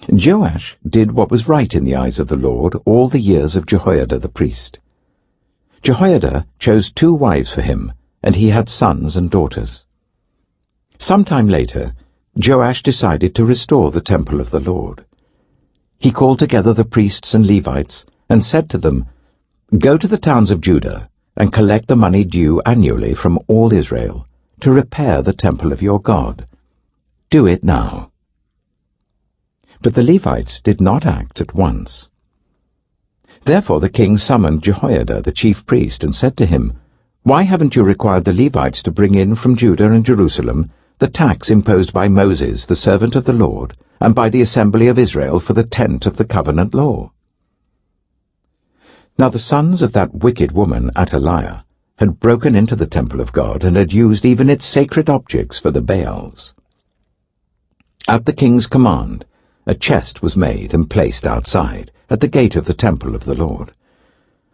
Joash did what was right in the eyes of the Lord all the years of Jehoiada the priest. Jehoiada chose 2 wives for him, and he had sons and daughters. Sometime later, Joash decided to restore the temple of the Lord. He called together the priests and Levites and said to them, "Go to the towns of Judah and collect the money due annually from all Israel to repair the temple of your God. Do it now." But the Levites did not act at once. Therefore the king summoned Jehoiada the chief priest and said to him, "Why haven't you required the Levites to bring in from Judah and Jerusalem the tax imposed by Moses, the servant of the Lord, and by the assembly of Israel for the tent of the covenant law?" Now the sons of that wicked woman Athaliah had broken into the temple of God and had used even its sacred objects for the Baals. At the king's command, a chest was made and placed outside, at the gate of the temple of the Lord.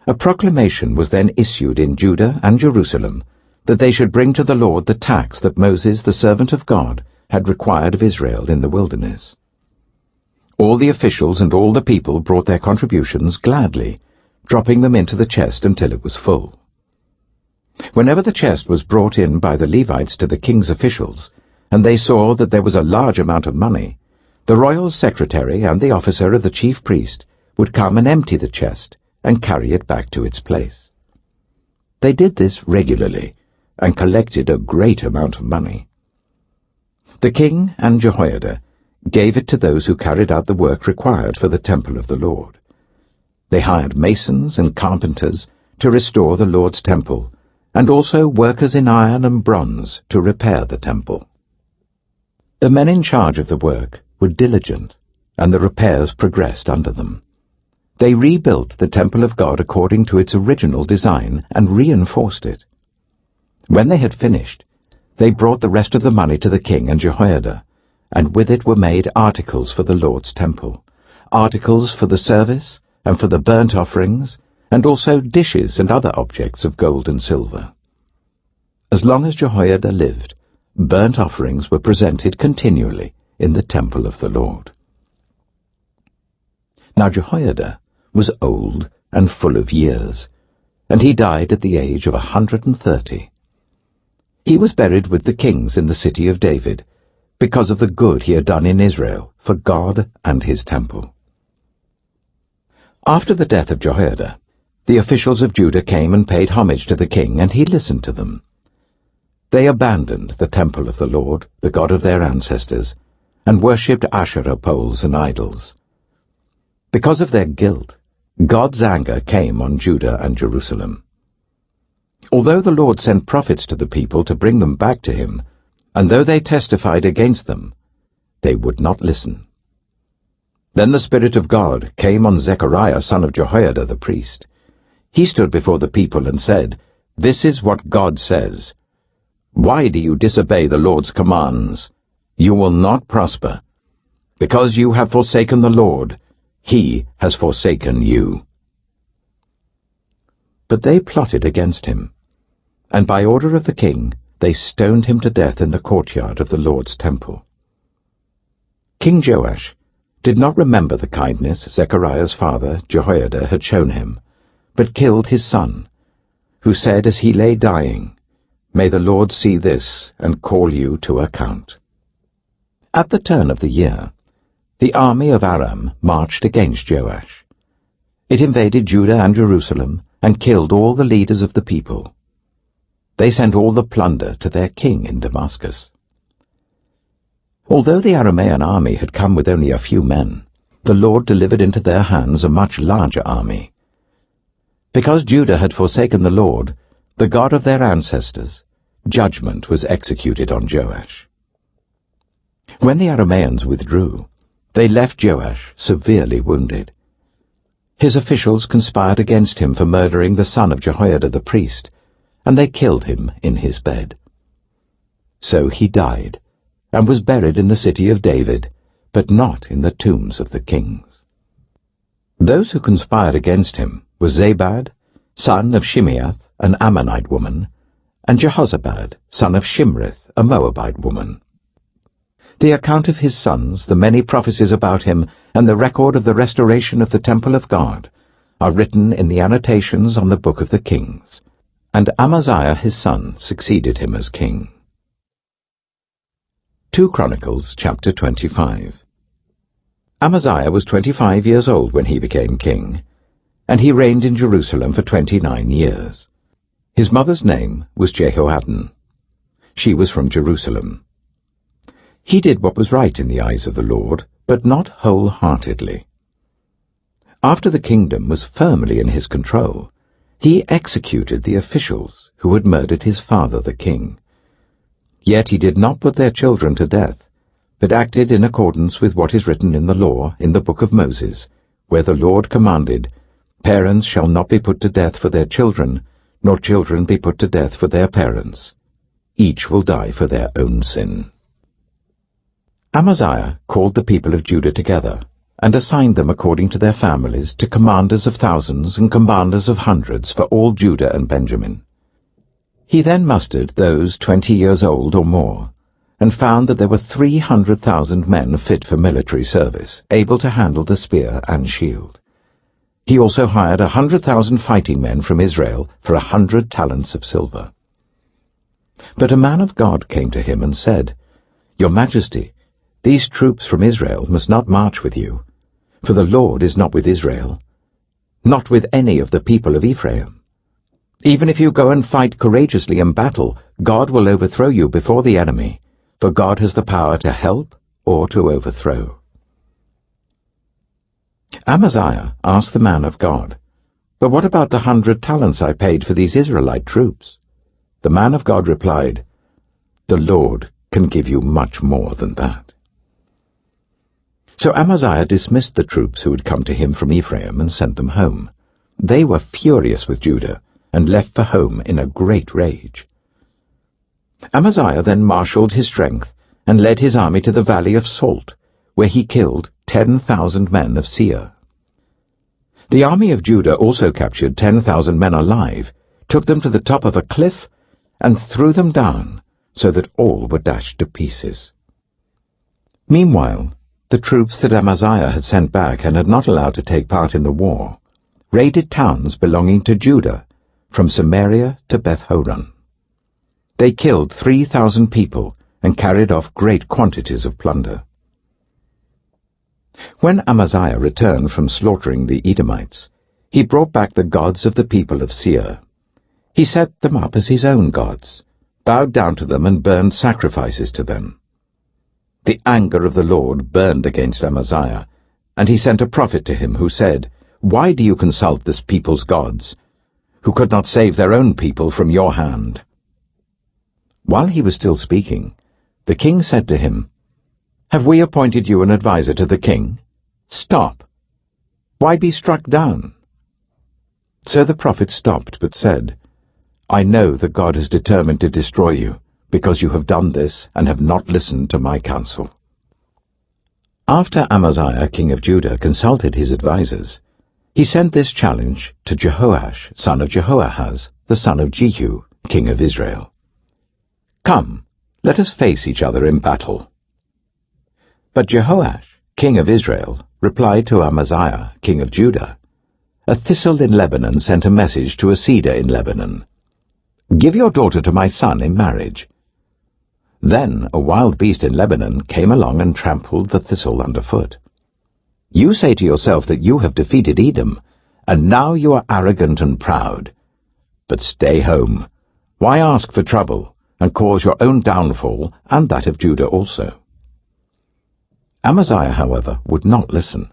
A proclamation was then issued in Judah and Jerusalem that they should bring to the Lord the tax that Moses, the servant of God, had required of Israel in the wilderness. All the officials and all the people brought their contributions gladly, dropping them into the chest until it was full. Whenever the chest was brought in by the Levites to the king's officials, and they saw that there was a large amount of money, the royal secretary and the officer of the chief priest would come and empty the chest and carry it back to its place. They did this regularly and collected a great amount of money. The king and Jehoiada gave it to those who carried out the work required for the temple of the Lord. They hired masons and carpenters to restore the Lord's temple, and also workers in iron and bronze to repair the temple. The men in charge of the work were diligent, and the repairs progressed under them. They rebuilt the temple of God according to its original design and reinforced it. When they had finished, they brought the rest of the money to the king and Jehoiada, and with it were made articles for the Lord's temple, articles for the service and for the burnt offerings, and also dishes and other objects of gold and silver. As long as Jehoiada lived, burnt offerings were presented continually in the temple of the Lord. Now Jehoiada was old and full of years, and he died at the age of 130. He was buried with the kings in the city of David, because of the good he had done in Israel for God and his temple. After the death of Jehoiada, the officials of Judah came and paid homage to the king, and he listened to them. They abandoned the temple of the Lord, the God of their ancestors, and worshipped Asherah poles and idols. Because of their guilt, God's anger came on Judah and Jerusalem. Although the Lord sent prophets to the people to bring them back to him, and though they testified against them, they would not listen. Then the Spirit of God came on Zechariah son of Jehoiada the priest. He stood before the people and said, "This is what God says. Why do you disobey the Lord's commands? You will not prosper. Because you have forsaken the Lord, he has forsaken you." But they plotted against him, and by order of the king they stoned him to death in the courtyard of the Lord's temple. King Joash did not remember the kindness Zechariah's father Jehoiada had shown him, but killed his son, who said as he lay dying, "May the Lord see this and call you to account." At the turn of the year, the army of Aram marched against Joash. It invaded Judah and Jerusalem and killed all the leaders of the people. They sent all the plunder to their king in Damascus. Although the Aramean army had come with only a few men, the Lord delivered into their hands a much larger army. Because Judah had forsaken the Lord, the God of their ancestors, judgment was executed on Joash. When the Arameans withdrew, they left Joash severely wounded. His officials conspired against him for murdering the son of Jehoiada the priest, and they killed him in his bed. So he died, and was buried in the city of David, but not in the tombs of the kings. Those who conspired against him were Zabad, son of Shimeath, an Ammonite woman, and Jehozabad, son of Shimrith, a Moabite woman. The account of his sons, the many prophecies about him, and the record of the restoration of the temple of God are written in the annotations on the book of the kings. And Amaziah his son succeeded him as king. 2 Chronicles chapter 25. Amaziah was 25 years old when he became king, and he reigned in Jerusalem for 29 years. His mother's name was Jehoaddan. She was from Jerusalem. He did what was right in the eyes of the Lord, but not wholeheartedly. After the kingdom was firmly in his control, he executed the officials who had murdered his father the king. Yet he did not put their children to death, but acted in accordance with what is written in the law in the book of Moses, where the Lord commanded, "Parents shall not be put to death for their children, nor children be put to death for their parents. Each will die for their own sin." Amaziah called the people of Judah together, and assigned them according to their families to commanders of thousands and commanders of hundreds for all Judah and Benjamin. He then mustered those 20 years old or more, and found that there were 300,000 men fit for military service, able to handle the spear and shield. He also hired 100,000 fighting men from Israel for 100 talents of silver. But a man of God came to him and said, "Your Majesty, these troops from Israel must not march with you, for the Lord is not with Israel, not with any of the people of Ephraim. Even if you go and fight courageously in battle, God will overthrow you before the enemy, for God has the power to help or to overthrow." Amaziah asked the man of God, "But what about the 100 talents I paid for these Israelite troops?" The man of God replied, "The Lord can give you much more than that." So Amaziah dismissed the troops who had come to him from Ephraim and sent them home. They were furious with Judah and left for home in a great rage. Amaziah then marshalled his strength and led his army to the valley of Salt, where he killed 10,000 men of Seir. The army of Judah also captured 10,000 men alive, took them to the top of a cliff, and threw them down, so that all were dashed to pieces. Meanwhile, the troops that Amaziah had sent back and had not allowed to take part in the war raided towns belonging to Judah, from Samaria to Beth-horon. They killed 3,000 people and carried off great quantities of plunder. When Amaziah returned from slaughtering the Edomites, he brought back the gods of the people of Seir. He set them up as his own gods, bowed down to them and burned sacrifices to them. The anger of the Lord burned against Amaziah, and he sent a prophet to him who said, "Why do you consult this people's gods, who could not save their own people from your hand?" While he was still speaking, the king said to him, "Have we appointed you an adviser to the king? Stop! Why be struck down?" So the prophet stopped but said, "I know that God has determined to destroy you, because you have done this and have not listened to my counsel." After Amaziah, king of Judah, consulted his advisers, he sent this challenge to Jehoash, son of Jehoahaz, the son of Jehu, king of Israel. "Come, let us face each other in battle." But Jehoash, king of Israel, replied to Amaziah, king of Judah, "A thistle in Lebanon sent a message to a cedar in Lebanon. Give your daughter to my son in marriage." Then a wild beast in Lebanon came along and trampled the thistle underfoot. You say to yourself that you have defeated Edom, and now you are arrogant and proud. But stay home. Why ask for trouble, and cause your own downfall and that of Judah also? Amaziah, however, would not listen,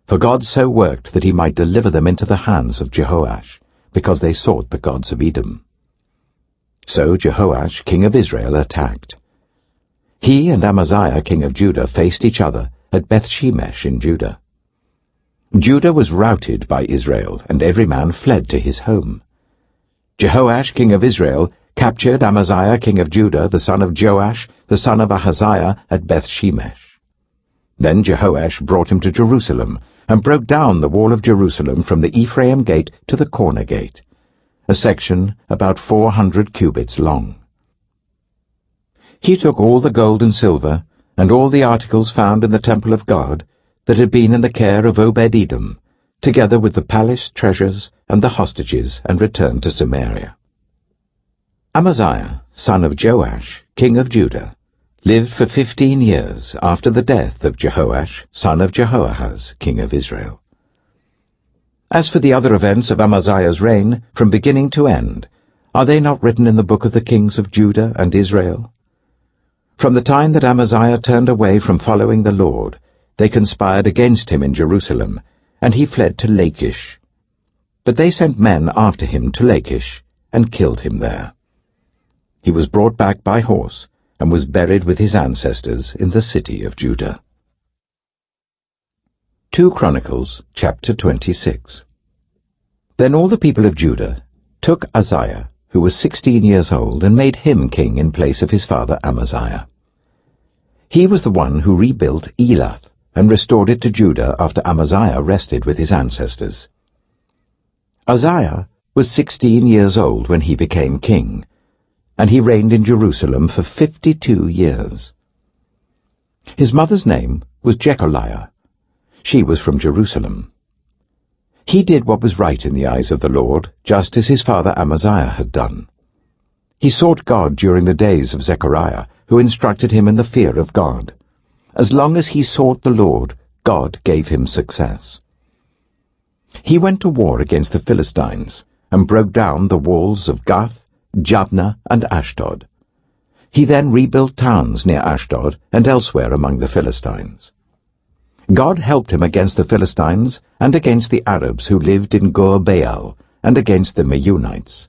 for God so worked that he might deliver them into the hands of Jehoash, because they sought the gods of Edom. So Jehoash, king of Israel, attacked. He and Amaziah, king of Judah, faced each other at Beth-shemesh in Judah. Judah was routed by Israel, and every man fled to his home. Jehoash, king of Israel, captured Amaziah, king of Judah, the son of Joash, the son of Ahaziah, at Beth-shemesh. Then Jehoash brought him to Jerusalem, and broke down the wall of Jerusalem from the Ephraim gate to the corner gate, a section about 400 cubits long. He took all the gold and silver, and all the articles found in the temple of God that had been in the care of Obed-Edom, together with the palace treasures and the hostages, and returned to Samaria. Amaziah, son of Joash, king of Judah, lived for 15 years after the death of Jehoash, son of Jehoahaz, king of Israel. As for the other events of Amaziah's reign, from beginning to end, are they not written in the book of the kings of Judah and Israel? From the time that Amaziah turned away from following the Lord, they conspired against him in Jerusalem, and he fled to Lachish. But they sent men after him to Lachish, and killed him there. He was brought back by horse, and was buried with his ancestors in the city of Judah. 2 Chronicles, chapter 26. Then all the people of Judah took Uzziah, who was 16 years old, and made him king in place of his father Amaziah. He was the one who rebuilt Elath, and restored it to Judah after Amaziah rested with his ancestors. Uzziah was 16 years old when he became king, and he reigned in Jerusalem for 52 years. His mother's name was Jecholiah. She was from Jerusalem. He did what was right in the eyes of the Lord, just as his father Amaziah had done. He sought God during the days of Zechariah, who instructed him in the fear of God. As long as he sought the Lord, God gave him success. He went to war against the Philistines and broke down the walls of Gath, Jabneh, and Ashdod. He then rebuilt towns near Ashdod and elsewhere among the Philistines. God helped him against the Philistines and against the Arabs who lived in Gur-Baal and against the Meunites.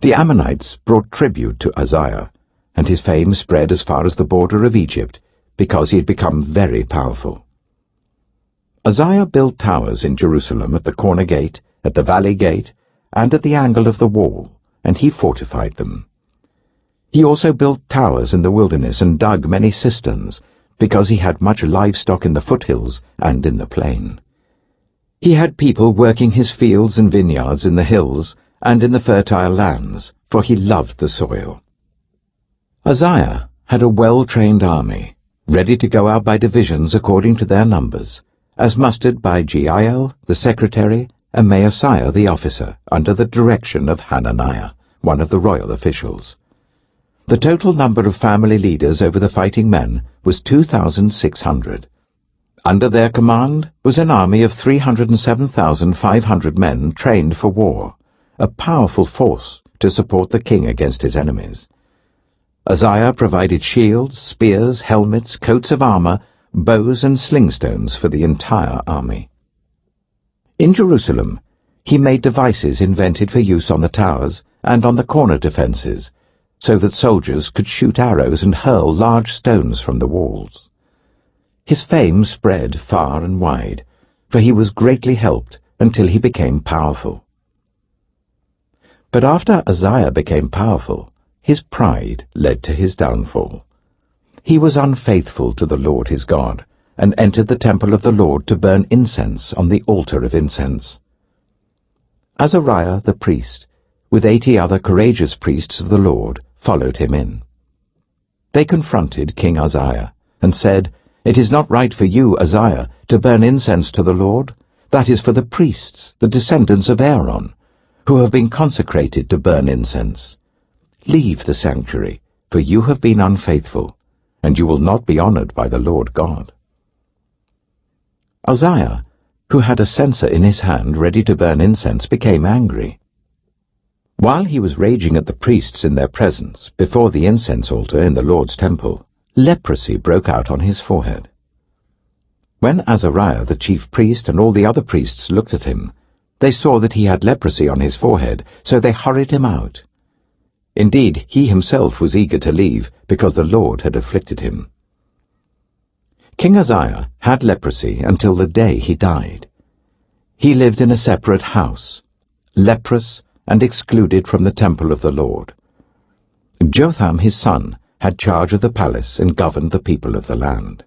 The Ammonites brought tribute to Uzziah, and his fame spread as far as the border of Egypt, because he had become very powerful. Uzziah built towers in Jerusalem at the corner gate, at the valley gate, and at the angle of the wall, and he fortified them. He also built towers in the wilderness and dug many cisterns, because he had much livestock in the foothills and in the plain. He had people working his fields and vineyards in the hills and in the fertile lands, for he loved the soil. Uzziah had a well-trained army, ready to go out by divisions according to their numbers, as mustered by Jeiel, the secretary, and Maaseiah, the officer, under the direction of Hananiah, one of the royal officials. The total number of family leaders over the fighting men was 2,600. Under their command was an army of 307,500 men trained for war, a powerful force to support the king against his enemies. Uzziah provided shields, spears, helmets, coats of armor, bows and slingstones for the entire army. In Jerusalem, he made devices invented for use on the towers and on the corner defenses, so that soldiers could shoot arrows and hurl large stones from the walls. His fame spread far and wide, for he was greatly helped until he became powerful. But after Uzziah became powerful, his pride led to his downfall. He was unfaithful to the Lord his God, and entered the temple of the Lord to burn incense on the altar of incense. Azariah the priest, with 80 other courageous priests of the Lord, followed him in. They confronted King Uzziah, and said, "It is not right for you, Uzziah, to burn incense to the Lord. That is for the priests, the descendants of Aaron, who have been consecrated to burn incense. Leave the sanctuary, for you have been unfaithful, and you will not be honored by the Lord God." Uzziah, who had a censer in his hand ready to burn incense, became angry. While he was raging at the priests in their presence before the incense altar in the Lord's temple, leprosy broke out on his forehead. When Azariah the chief priest and all the other priests looked at him, they saw that he had leprosy on his forehead, so they hurried him out. Indeed, he himself was eager to leave, because the Lord had afflicted him. King Uzziah had leprosy until the day he died. He lived in a separate house, leprous and excluded from the temple of the Lord. Jotham his son had charge of the palace and governed the people of the land.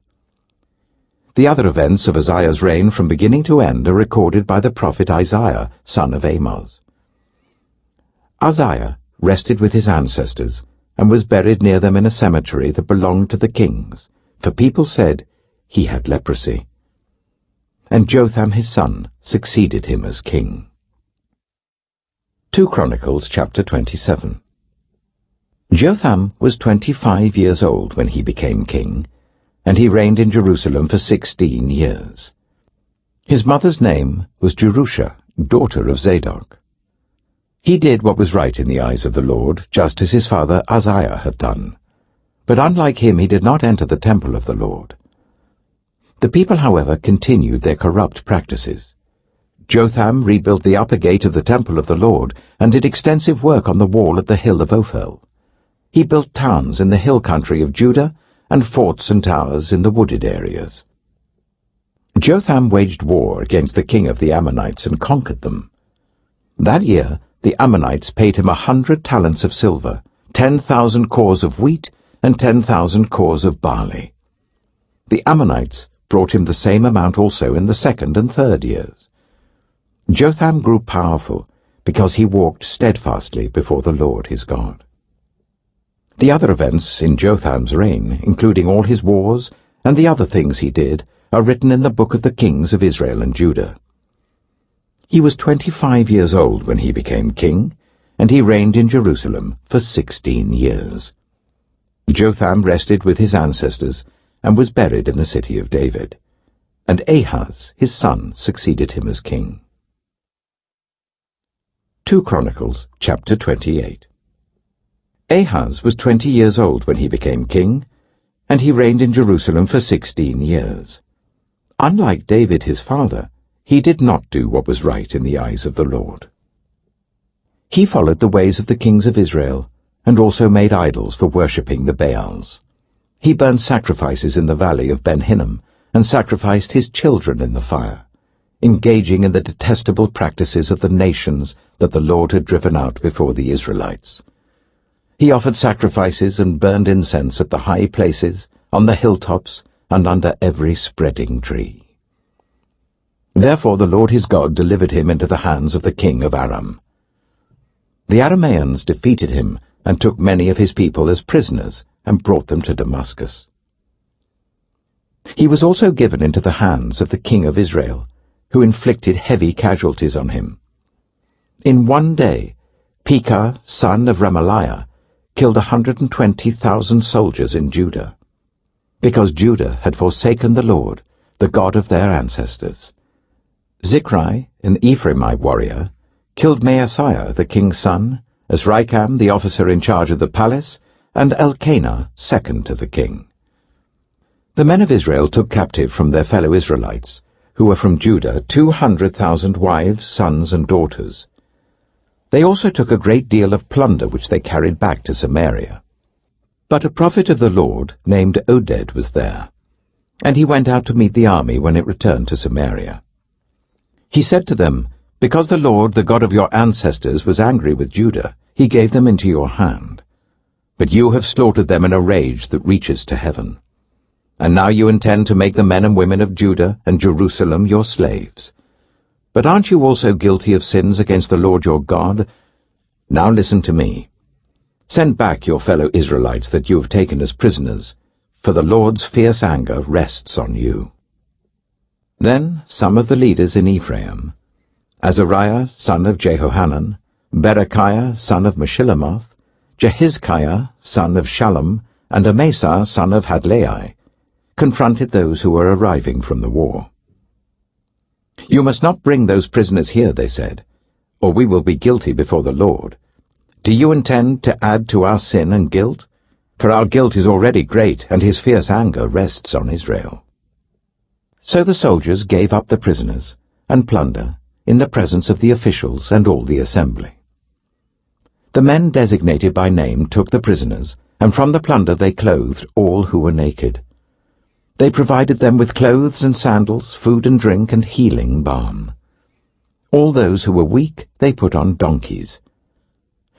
The other events of Uzziah's reign from beginning to end are recorded by the prophet Isaiah, son of Amoz. Uzziah rested with his ancestors and was buried near them in a cemetery that belonged to the kings, for people said he had leprosy. And Jotham his son succeeded him as king. 2 Chronicles chapter 27. Jotham was 25 years old when he became king, and he reigned in Jerusalem for 16 years. His mother's name was Jerusha, daughter of Zadok. He did what was right in the eyes of the Lord, just as his father Uzziah had done. But unlike him, he did not enter the temple of the Lord. The people, however, continued their corrupt practices. Jotham rebuilt the upper gate of the temple of the Lord and did extensive work on the wall at the hill of Ophel. He built towns in the hill country of Judah and forts and towers in the wooded areas. Jotham waged war against the king of the Ammonites and conquered them. That year the Ammonites paid him 100 talents of silver, 10,000 cors of wheat, and 10,000 cors of barley. The Ammonites brought him the same amount also in the second and third years. Jotham grew powerful because he walked steadfastly before the Lord his God. The other events in Jotham's reign, including all his wars and the other things he did, are written in the book of the kings of Israel and Judah. He was 25 years old when he became king, and he reigned in Jerusalem for 16 years. Jotham rested with his ancestors and was buried in the city of David. And Ahaz, his son, succeeded him as king. 2 Chronicles, chapter 28. Ahaz was 20 years old when he became king, and he reigned in Jerusalem for 16 years. Unlike David his father, he did not do what was right in the eyes of the Lord. He followed the ways of the kings of Israel, and also made idols for worshipping the Baals. He burned sacrifices in the valley of Ben-Hinnom, and sacrificed his children in the fire, engaging in the detestable practices of the nations that the Lord had driven out before the Israelites. He offered sacrifices and burned incense at the high places, on the hilltops, and under every spreading tree. Therefore the Lord his God delivered him into the hands of the king of Aram. The Arameans defeated him and took many of his people as prisoners and brought them to Damascus. He was also given into the hands of the king of Israel, who inflicted heavy casualties on him. In one day, Pekah, son of Remaliah, killed 120,000 soldiers in Judah, because Judah had forsaken the Lord, the God of their ancestors. Zichri, an Ephraimite warrior, killed Maaseiah, the king's son, Azrikam, the officer in charge of the palace, and Elkanah, second to the king. The men of Israel took captive from their fellow Israelites, who were from Judah, 200,000 wives, sons, and daughters. They also took a great deal of plunder which they carried back to Samaria. But a prophet of the Lord named Oded was there, and he went out to meet the army when it returned to Samaria. He said to them, "Because the Lord, the God of your ancestors, was angry with Judah, he gave them into your hand. But you have slaughtered them in a rage that reaches to heaven. And now you intend to make the men and women of Judah and Jerusalem your slaves. But aren't you also guilty of sins against the Lord your God? Now listen to me. Send back your fellow Israelites that you have taken as prisoners, for the Lord's fierce anger rests on you." Then some of the leaders in Ephraim, Azariah, son of Jehohanan, Berechiah, son of Meshillemoth, Jehizkiah, son of Shallum, and Amasa, son of Hadlai, confronted those who were arriving from the war. "You must not bring those prisoners here," they said, "or we will be guilty before the Lord. Do you intend to add to our sin and guilt? For our guilt is already great, and his fierce anger rests on Israel." So the soldiers gave up the prisoners and plunder in the presence of the officials and all the assembly. The men designated by name took the prisoners, and from the plunder they clothed all who were naked. They provided them with clothes and sandals, food and drink, and healing balm. All those who were weak they put on donkeys.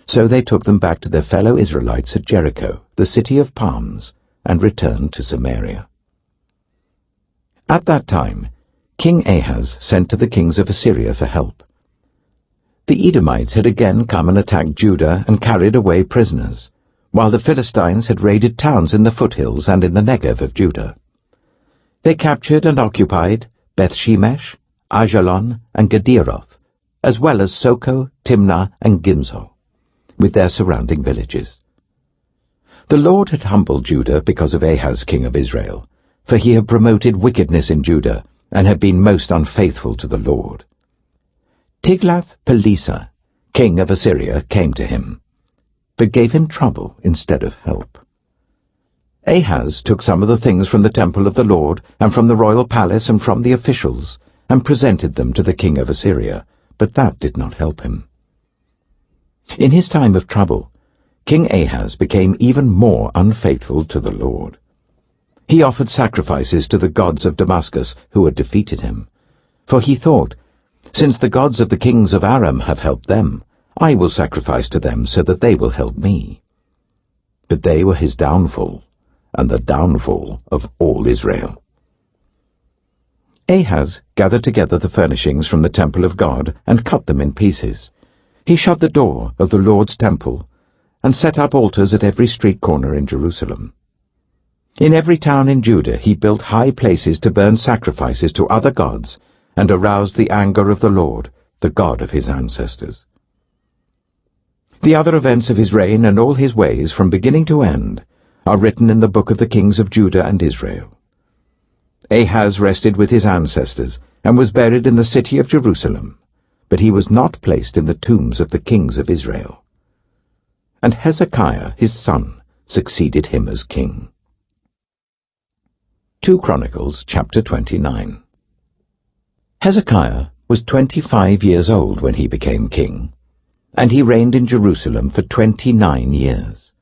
So they took them back to their fellow Israelites at Jericho, the city of palms, and returned to Samaria. At that time, King Ahaz sent to the kings of Assyria for help. The Edomites had again come and attacked Judah and carried away prisoners, while the Philistines had raided towns in the foothills and in the Negev of Judah. They captured and occupied Beth-Shemesh, Ajalon, and Gederoth, as well as Soko, Timnah, and Gimzo, with their surrounding villages. The Lord had humbled Judah because of Ahaz king of Israel, for he had promoted wickedness in Judah and had been most unfaithful to the Lord. Tiglath-Pileser, king of Assyria, came to him, but gave him trouble instead of help. Ahaz took some of the things from the temple of the Lord, and from the royal palace, and from the officials, and presented them to the king of Assyria, but that did not help him. In his time of trouble, King Ahaz became even more unfaithful to the Lord. He offered sacrifices to the gods of Damascus who had defeated him, for he thought, "Since the gods of the kings of Aram have helped them, I will sacrifice to them so that they will help me." But they were his downfall, and the downfall of all Israel. Ahaz gathered together the furnishings from the temple of God and cut them in pieces. He shut the door of the Lord's temple and set up altars at every street corner in Jerusalem. In every town in Judah he built high places to burn sacrifices to other gods and aroused the anger of the Lord, the God of his ancestors. The other events of his reign and all his ways from beginning to end are written in the book of the kings of Judah and Israel. Ahaz rested with his ancestors and was buried in the city of Jerusalem, but he was not placed in the tombs of the kings of Israel. And Hezekiah, his son, succeeded him as king. 2 Chronicles chapter 29. Hezekiah was 25 years old when he became king, and he reigned in Jerusalem for 29 years.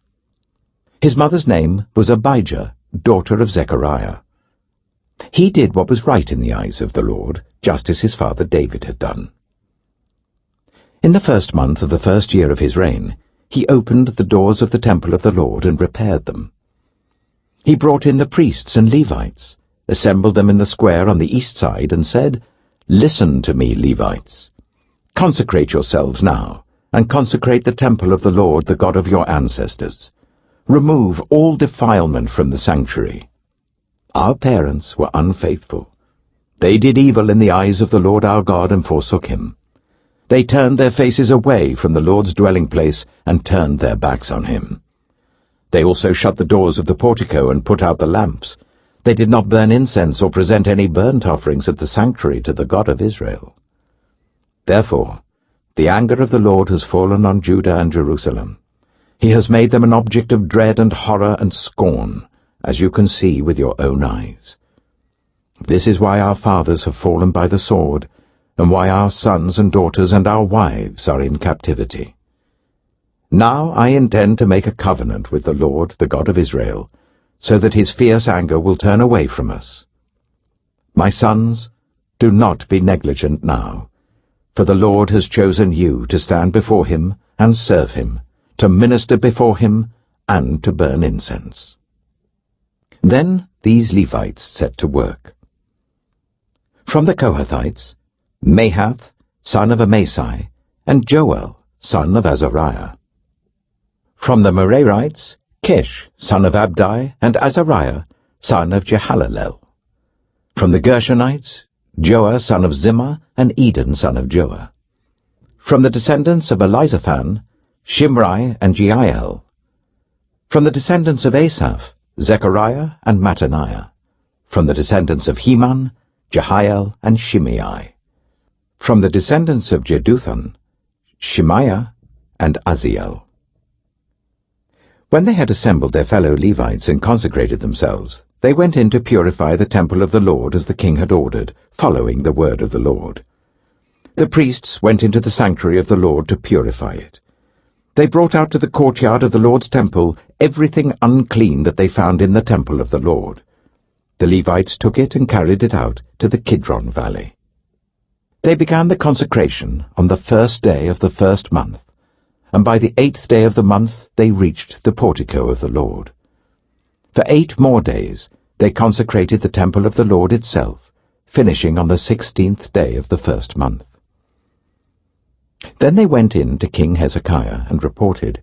His mother's name was Abijah, daughter of Zechariah. He did what was right in the eyes of the Lord, just as his father David had done. In the first month of the first year of his reign, he opened the doors of the temple of the Lord and repaired them. He brought in the priests and Levites, assembled them in the square on the east side, and said, "Listen to me, Levites. Consecrate yourselves now, and consecrate the temple of the Lord, the God of your ancestors. Remove all defilement from the sanctuary. Our parents were unfaithful. They did evil in the eyes of the Lord our God and forsook him. They turned their faces away from the Lord's dwelling place and turned their backs on him. They also shut the doors of the portico and put out the lamps. They did not burn incense or present any burnt offerings at the sanctuary to the God of Israel. Therefore, the anger of the Lord has fallen on Judah and Jerusalem. He has made them an object of dread and horror and scorn, as you can see with your own eyes. This is why our fathers have fallen by the sword, and why our sons and daughters and our wives are in captivity. Now I intend to make a covenant with the Lord, the God of Israel, so that his fierce anger will turn away from us. My sons, do not be negligent now, for the Lord has chosen you to stand before him and serve him, to minister before him and to burn incense." Then these Levites set to work. From the Kohathites, Mahath, son of Amasai, and Joel, son of Azariah. From the Merarites, Kish, son of Abdi, and Azariah, son of Jehalalel. From the Gershonites, Joah, son of Zimmah, and Eden, son of Joah. From the descendants of Elizaphan, Shimri and Jeiel. From the descendants of Asaph, Zechariah and Mattaniah. From the descendants of Heman, Jehiel and Shimei. From the descendants of Jeduthun, Shemaiah and Aziel. When they had assembled their fellow Levites and consecrated themselves, they went in to purify the temple of the Lord as the king had ordered, following the word of the Lord. The priests went into the sanctuary of the Lord to purify it. They brought out to the courtyard of the Lord's temple everything unclean that they found in the temple of the Lord. The Levites took it and carried it out to the Kidron Valley. They began the consecration on the first day of the first month, and by the 8th day of the month they reached the portico of the Lord. For 8 more days they consecrated the temple of the Lord itself, finishing on the 16th day of the first month. Then they went in to King Hezekiah and reported,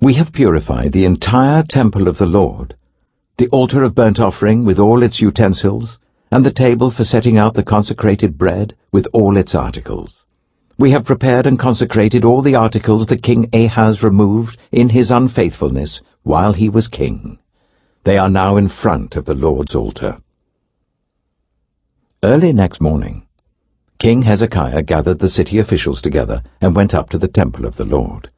"We have purified the entire temple of the Lord, the altar of burnt offering with all its utensils, and the table for setting out the consecrated bread with all its articles. We have prepared and consecrated all the articles that King Ahaz removed in his unfaithfulness while he was king. They are now in front of the Lord's altar." Early next morning, King Hezekiah gathered the city officials together and went up to the temple of the Lord.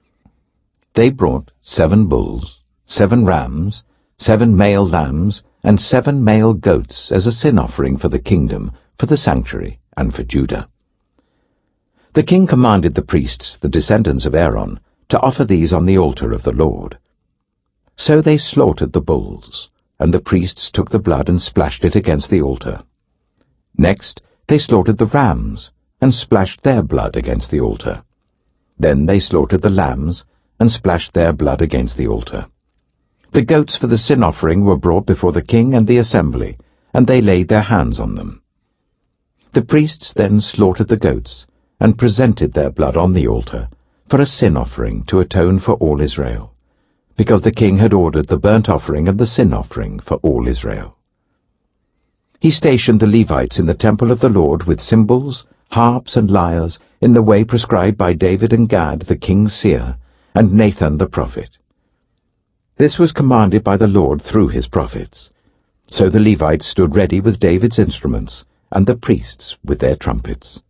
They brought 7 bulls, 7 rams, 7 male lambs, and 7 male goats as a sin offering for the kingdom, for the sanctuary, and for Judah. The king commanded the priests, the descendants of Aaron, to offer these on the altar of the Lord. So they slaughtered the bulls, and the priests took the blood and splashed it against the altar. Next, they slaughtered the rams, and splashed their blood against the altar. Then they slaughtered the lambs, and splashed their blood against the altar. The goats for the sin offering were brought before the king and the assembly, and they laid their hands on them. The priests then slaughtered the goats, and presented their blood on the altar, for a sin offering to atone for all Israel. because the king had ordered the burnt offering and the sin offering for all Israel. He stationed the Levites in the temple of the Lord with cymbals, harps, and lyres in the way prescribed by David and Gad the king's seer, and Nathan the prophet. This was commanded by the Lord through his prophets. So the Levites stood ready with David's instruments, and the priests with their trumpets.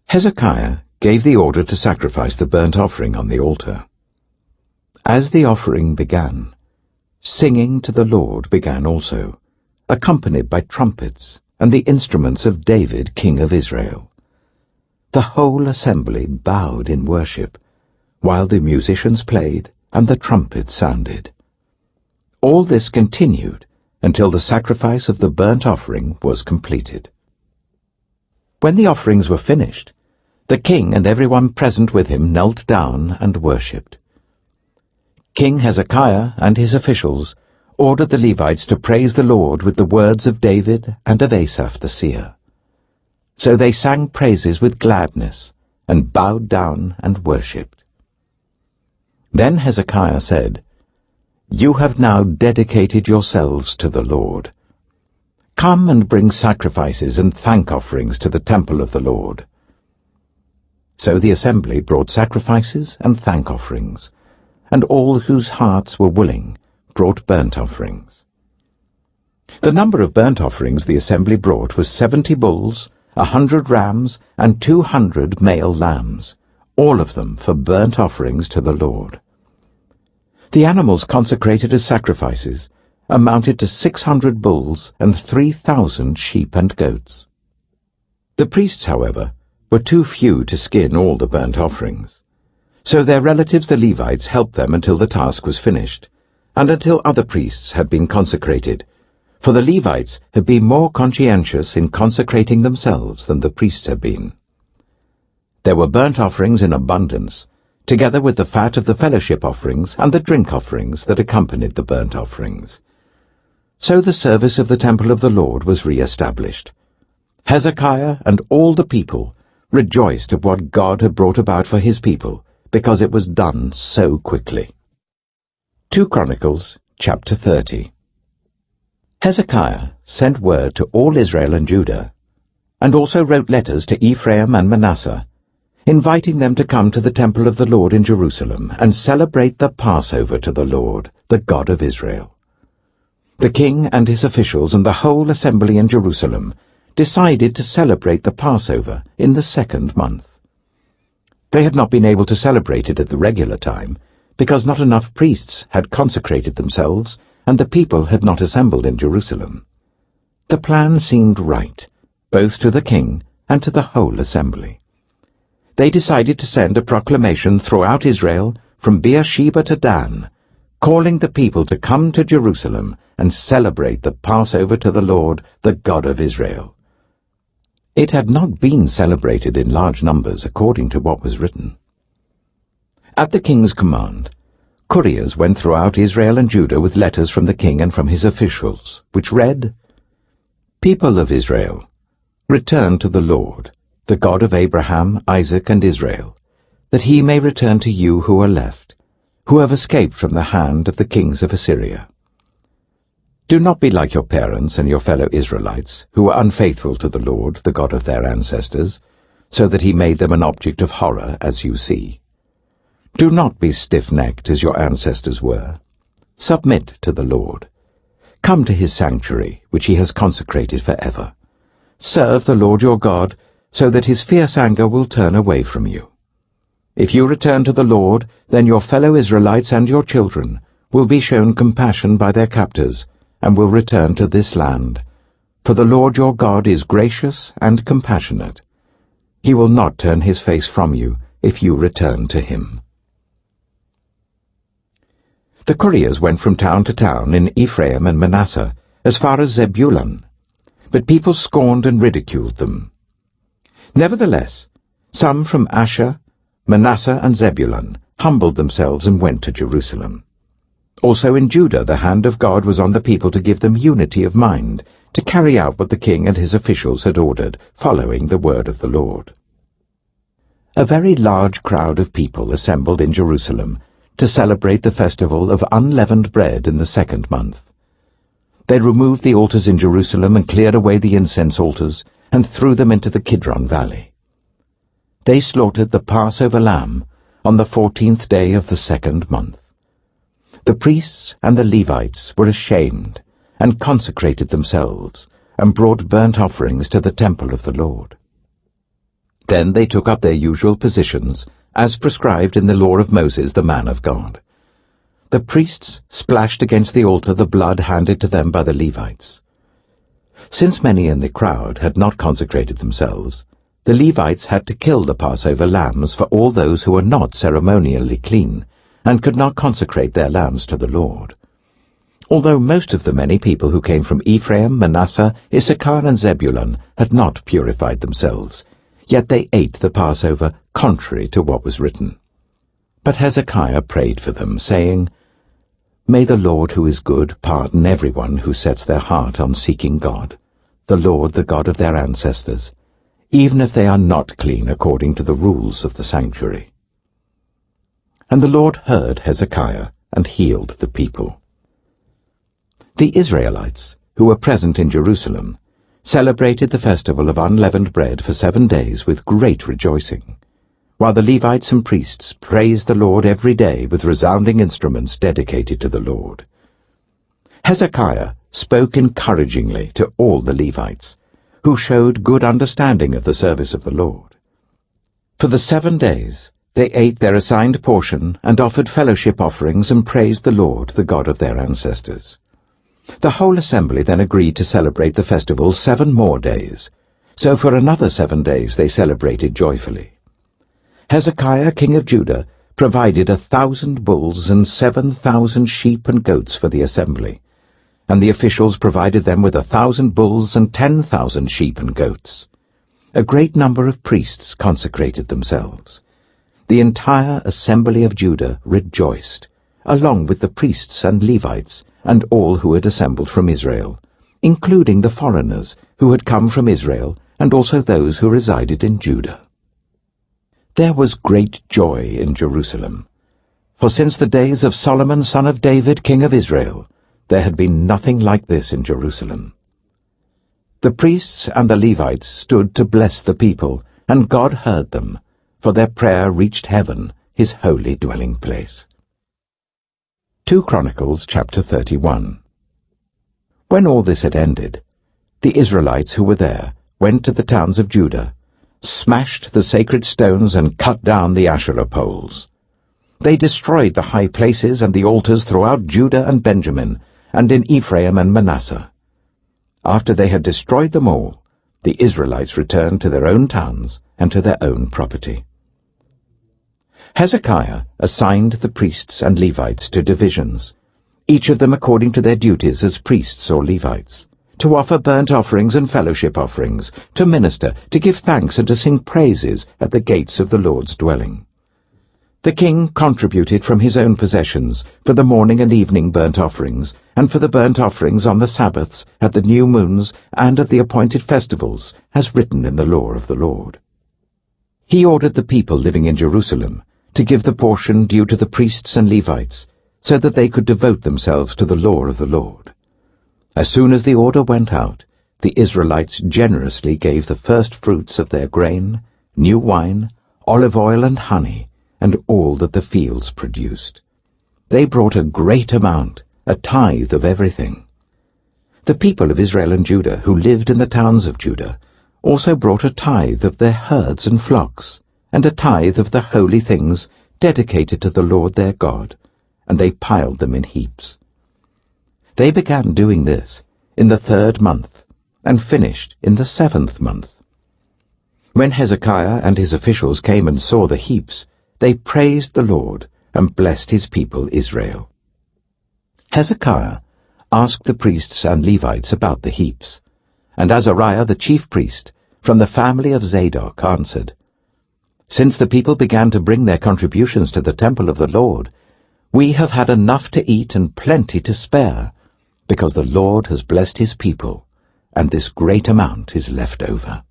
Hezekiah gave the order to sacrifice the burnt offering on the altar. As the offering began, singing to the Lord began also, accompanied by trumpets and the instruments of David, king of Israel. The whole assembly bowed in worship, while the musicians played and the trumpets sounded. All this continued until the sacrifice of the burnt offering was completed. When the offerings were finished, the king and everyone present with him knelt down and worshipped. King Hezekiah and his officials ordered the Levites to praise the Lord with the words of David and of Asaph the seer. So they sang praises with gladness and bowed down and worshipped. Then Hezekiah said, "You have now dedicated yourselves to the Lord. Come and bring sacrifices and thank offerings to the temple of the Lord." So the assembly brought sacrifices and thank offerings, and all whose hearts were willing brought burnt offerings. The number of burnt offerings the assembly brought was 70 bulls, 100 rams, and 200 male lambs, all of them for burnt offerings to the Lord. The animals consecrated as sacrifices amounted to 600 bulls and 3,000 sheep and goats. The priests, however, were too few to skin all the burnt offerings, so their relatives the Levites helped them until the task was finished, and until other priests had been consecrated, for the Levites had been more conscientious in consecrating themselves than the priests had been. There were burnt offerings in abundance, together with the fat of the fellowship offerings and the drink offerings that accompanied the burnt offerings. So the service of the temple of the Lord was re-established. Hezekiah and all the people rejoiced at what God had brought about for his people, because it was done so quickly. 2 Chronicles, chapter 30. Hezekiah sent word to all Israel and Judah, and also wrote letters to Ephraim and Manasseh, inviting them to come to the temple of the Lord in Jerusalem and celebrate the Passover to the Lord, the God of Israel. The king and his officials and the whole assembly in Jerusalem decided to celebrate the Passover in the 2nd month. They had not been able to celebrate it at the regular time, because not enough priests had consecrated themselves and the people had not assembled in Jerusalem. The plan seemed right, both to the king and to the whole assembly. They decided to send a proclamation throughout Israel from Beersheba to Dan, calling the people to come to Jerusalem and celebrate the Passover to the Lord, the God of Israel. It had not been celebrated in large numbers according to what was written. At the king's command, couriers went throughout Israel and Judah with letters from the king and from his officials, which read, "People of Israel, return to the Lord, the God of Abraham, Isaac, and Israel, that he may return to you who are left, who have escaped from the hand of the kings of Assyria. Do not be like your parents and your fellow Israelites, who were unfaithful to the Lord, the God of their ancestors, so that he made them an object of horror, as you see. Do not be stiff-necked as your ancestors were. Submit to the Lord. Come to his sanctuary, which he has consecrated forever. Serve the Lord your God, so that his fierce anger will turn away from you. If you return to the Lord, then your fellow Israelites and your children will be shown compassion by their captors, and will return to this land. For the Lord your God is gracious and compassionate. He will not turn his face from you if you return to him." The couriers went from town to town in Ephraim and Manasseh, as far as Zebulun, but people scorned and ridiculed them. Nevertheless, some from Asher, Manasseh, and Zebulun humbled themselves and went to Jerusalem. Also in Judah the hand of God was on the people to give them unity of mind, to carry out what the king and his officials had ordered, following the word of the Lord. A very large crowd of people assembled in Jerusalem to celebrate the festival of unleavened bread in the 2nd month. They removed the altars in Jerusalem and cleared away the incense altars and threw them into the Kidron Valley. They slaughtered the Passover lamb on the 14th day of the 2nd month. The priests and the Levites were ashamed and consecrated themselves and brought burnt offerings to the temple of the Lord. Then they took up their usual positions, as prescribed in the law of Moses, the man of God. The priests splashed against the altar the blood handed to them by the Levites. Since many in the crowd had not consecrated themselves, the Levites had to kill the Passover lambs for all those who were not ceremonially clean and could not consecrate their lambs to the Lord. Although most of the many people who came from Ephraim, Manasseh, Issachar, and Zebulun had not purified themselves, yet they ate the Passover contrary to what was written. But Hezekiah prayed for them, saying, "May the Lord who is good pardon everyone who sets their heart on seeking God, the Lord, the God of their ancestors, even if they are not clean according to the rules of the sanctuary." And the Lord heard Hezekiah and healed the people. The Israelites, who were present in Jerusalem, celebrated the festival of unleavened bread for 7 days with great rejoicing, while the Levites and priests praised the Lord every day with resounding instruments dedicated to the Lord. Hezekiah spoke encouragingly to all the Levites, who showed good understanding of the service of the Lord. For the 7 days they ate their assigned portion and offered fellowship offerings and praised the Lord, the God of their ancestors. The whole assembly then agreed to celebrate the festival 7 more days, so for another 7 days they celebrated joyfully. Hezekiah, king of Judah, provided 1,000 bulls and 7,000 sheep and goats for the assembly, and the officials provided them with 1,000 bulls and 10,000 sheep and goats. A great number of priests consecrated themselves. The entire assembly of Judah rejoiced, along with the priests and Levites, and all who had assembled from Israel, including the foreigners who had come from Israel, and also those who resided in Judah. There was great joy in Jerusalem, for since the days of Solomon son of David, king of Israel, there had been nothing like this in Jerusalem. The priests and the Levites stood to bless the people, and God heard them, for their prayer reached heaven, his holy dwelling place. 2 Chronicles chapter 31. When all this had ended, the Israelites who were there went to the towns of Judah, smashed the sacred stones and cut down the Asherah poles. They destroyed the high places and the altars throughout Judah and Benjamin, and in Ephraim and Manasseh. After they had destroyed them all, the Israelites returned to their own towns and to their own property. Hezekiah assigned the priests and Levites to divisions, each of them according to their duties as priests or Levites, to offer burnt offerings and fellowship offerings, to minister, to give thanks and to sing praises at the gates of the Lord's dwelling. The king contributed from his own possessions for the morning and evening burnt offerings, and for the burnt offerings on the Sabbaths, at the new moons, and at the appointed festivals, as written in the law of the Lord. He ordered the people living in Jerusalem to give the portion due to the priests and Levites, so that they could devote themselves to the law of the Lord. As soon as the order went out, the Israelites generously gave the first fruits of their grain, new wine, olive oil and honey, and all that the fields produced. They brought a great amount, a tithe of everything. The people of Israel and Judah who lived in the towns of Judah also brought a tithe of their herds and flocks, and a tithe of the holy things dedicated to the Lord their God, and they piled them in heaps. They began doing this in the 3rd month, and finished in the 7th month. When Hezekiah and his officials came and saw the heaps, they praised the Lord and blessed his people Israel. Hezekiah asked the priests and Levites about the heaps, and Azariah the chief priest, from the family of Zadok, answered, "Since the people began to bring their contributions to the temple of the Lord, we have had enough to eat and plenty to spare, because the Lord has blessed his people, and this great amount is left over."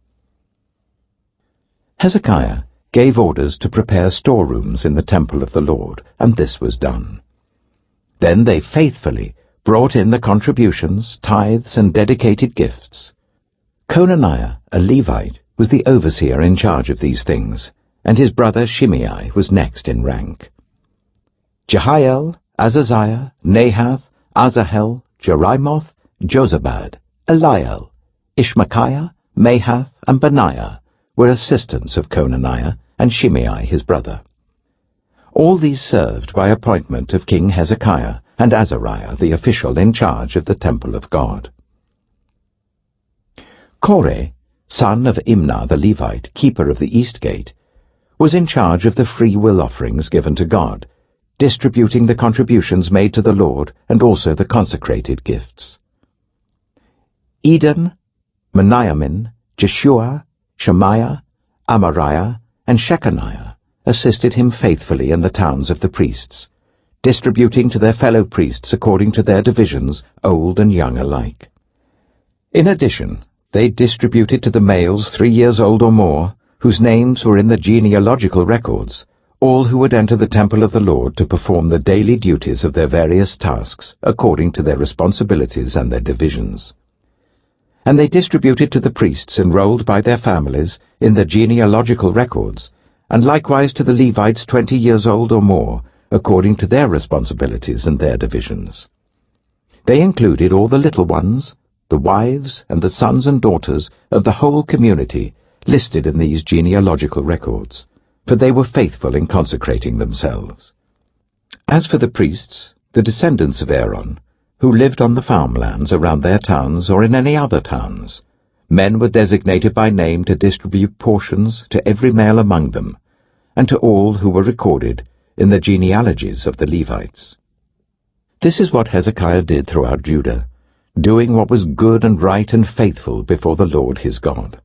Hezekiah gave orders to prepare storerooms in the temple of the Lord, and this was done. Then they faithfully brought in the contributions, tithes, and dedicated gifts. Conaniah, a Levite, was the overseer in charge of these things, and his brother Shimei was next in rank. Jehiel, Azaziah, Nahath, Asahel, Jerimoth, Jozabad, Eliel, Ishmachiah, Mahath, and Benaiah were assistants of Conaniah and Shimei his brother. All these served by appointment of King Hezekiah and Azariah, the official in charge of the temple of God. Kore, son of Imnah the Levite, keeper of the east gate, was in charge of the free will offerings given to God, distributing the contributions made to the Lord and also the consecrated gifts. Eden, Meniamin, Jeshua, Shemaiah, Amariah, and Shechaniah assisted him faithfully in the towns of the priests, distributing to their fellow priests according to their divisions, old and young alike. In addition, they distributed to the males 3 years old or more, whose names were in the genealogical records, all who would enter the temple of the Lord to perform the daily duties of their various tasks according to their responsibilities and their divisions. And they distributed to the priests enrolled by their families in the genealogical records, and likewise to the Levites 20 years old or more, according to their responsibilities and their divisions. They included all the little ones, the wives and the sons and daughters of the whole community listed in these genealogical records, for they were faithful in consecrating themselves. As for the priests, the descendants of Aaron, who lived on the farmlands around their towns or in any other towns, men were designated by name to distribute portions to every male among them, and to all who were recorded in the genealogies of the Levites. This is what Hezekiah did throughout Judah, doing what was good and right and faithful before the Lord his God.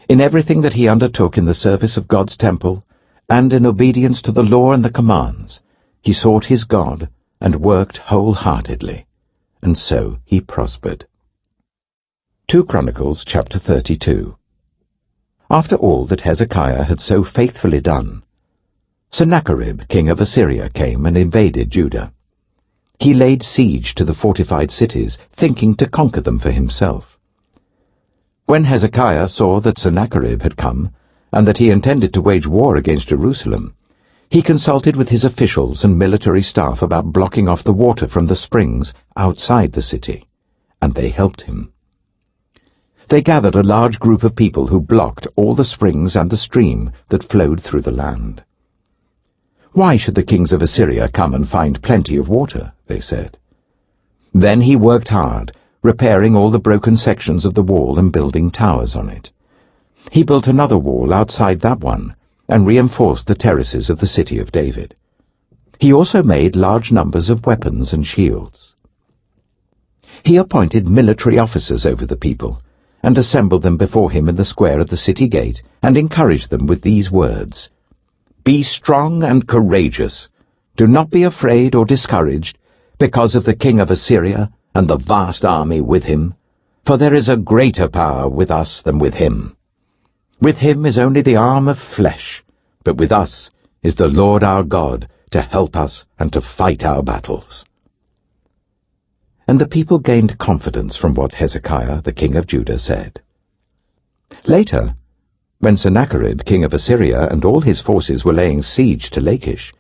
In everything that he undertook in the service of God's temple, and in obedience to the law and the commands, he sought his God and worked wholeheartedly, and so he prospered. 2 Chronicles chapter 32. After all that Hezekiah had so faithfully done, Sennacherib, king of Assyria, came and invaded Judah. He laid siege to the fortified cities, thinking to conquer them for himself. When Hezekiah saw that Sennacherib had come, and that he intended to wage war against Jerusalem, he consulted with his officials and military staff about blocking off the water from the springs outside the city, and they helped him. They gathered a large group of people who blocked all the springs and the stream that flowed through the land. "Why should the kings of Assyria come and find plenty of water?" they said. Then he worked hard, repairing all the broken sections of the wall and building towers on it. He built another wall outside that one, and reinforced the terraces of the city of David. He also made large numbers of weapons and shields. He appointed military officers over the people, and assembled them before him in the square of the city gate, and encouraged them with these words, "Be strong and courageous. Do not be afraid or discouraged, because of the king of Assyria and the vast army with him, for there is a greater power with us than with him. With him is only the arm of flesh, but with us is the Lord our God to help us and to fight our battles." And the people gained confidence from what Hezekiah, the king of Judah, said. Later, when Sennacherib, king of Assyria, and all his forces were laying siege to Lachish,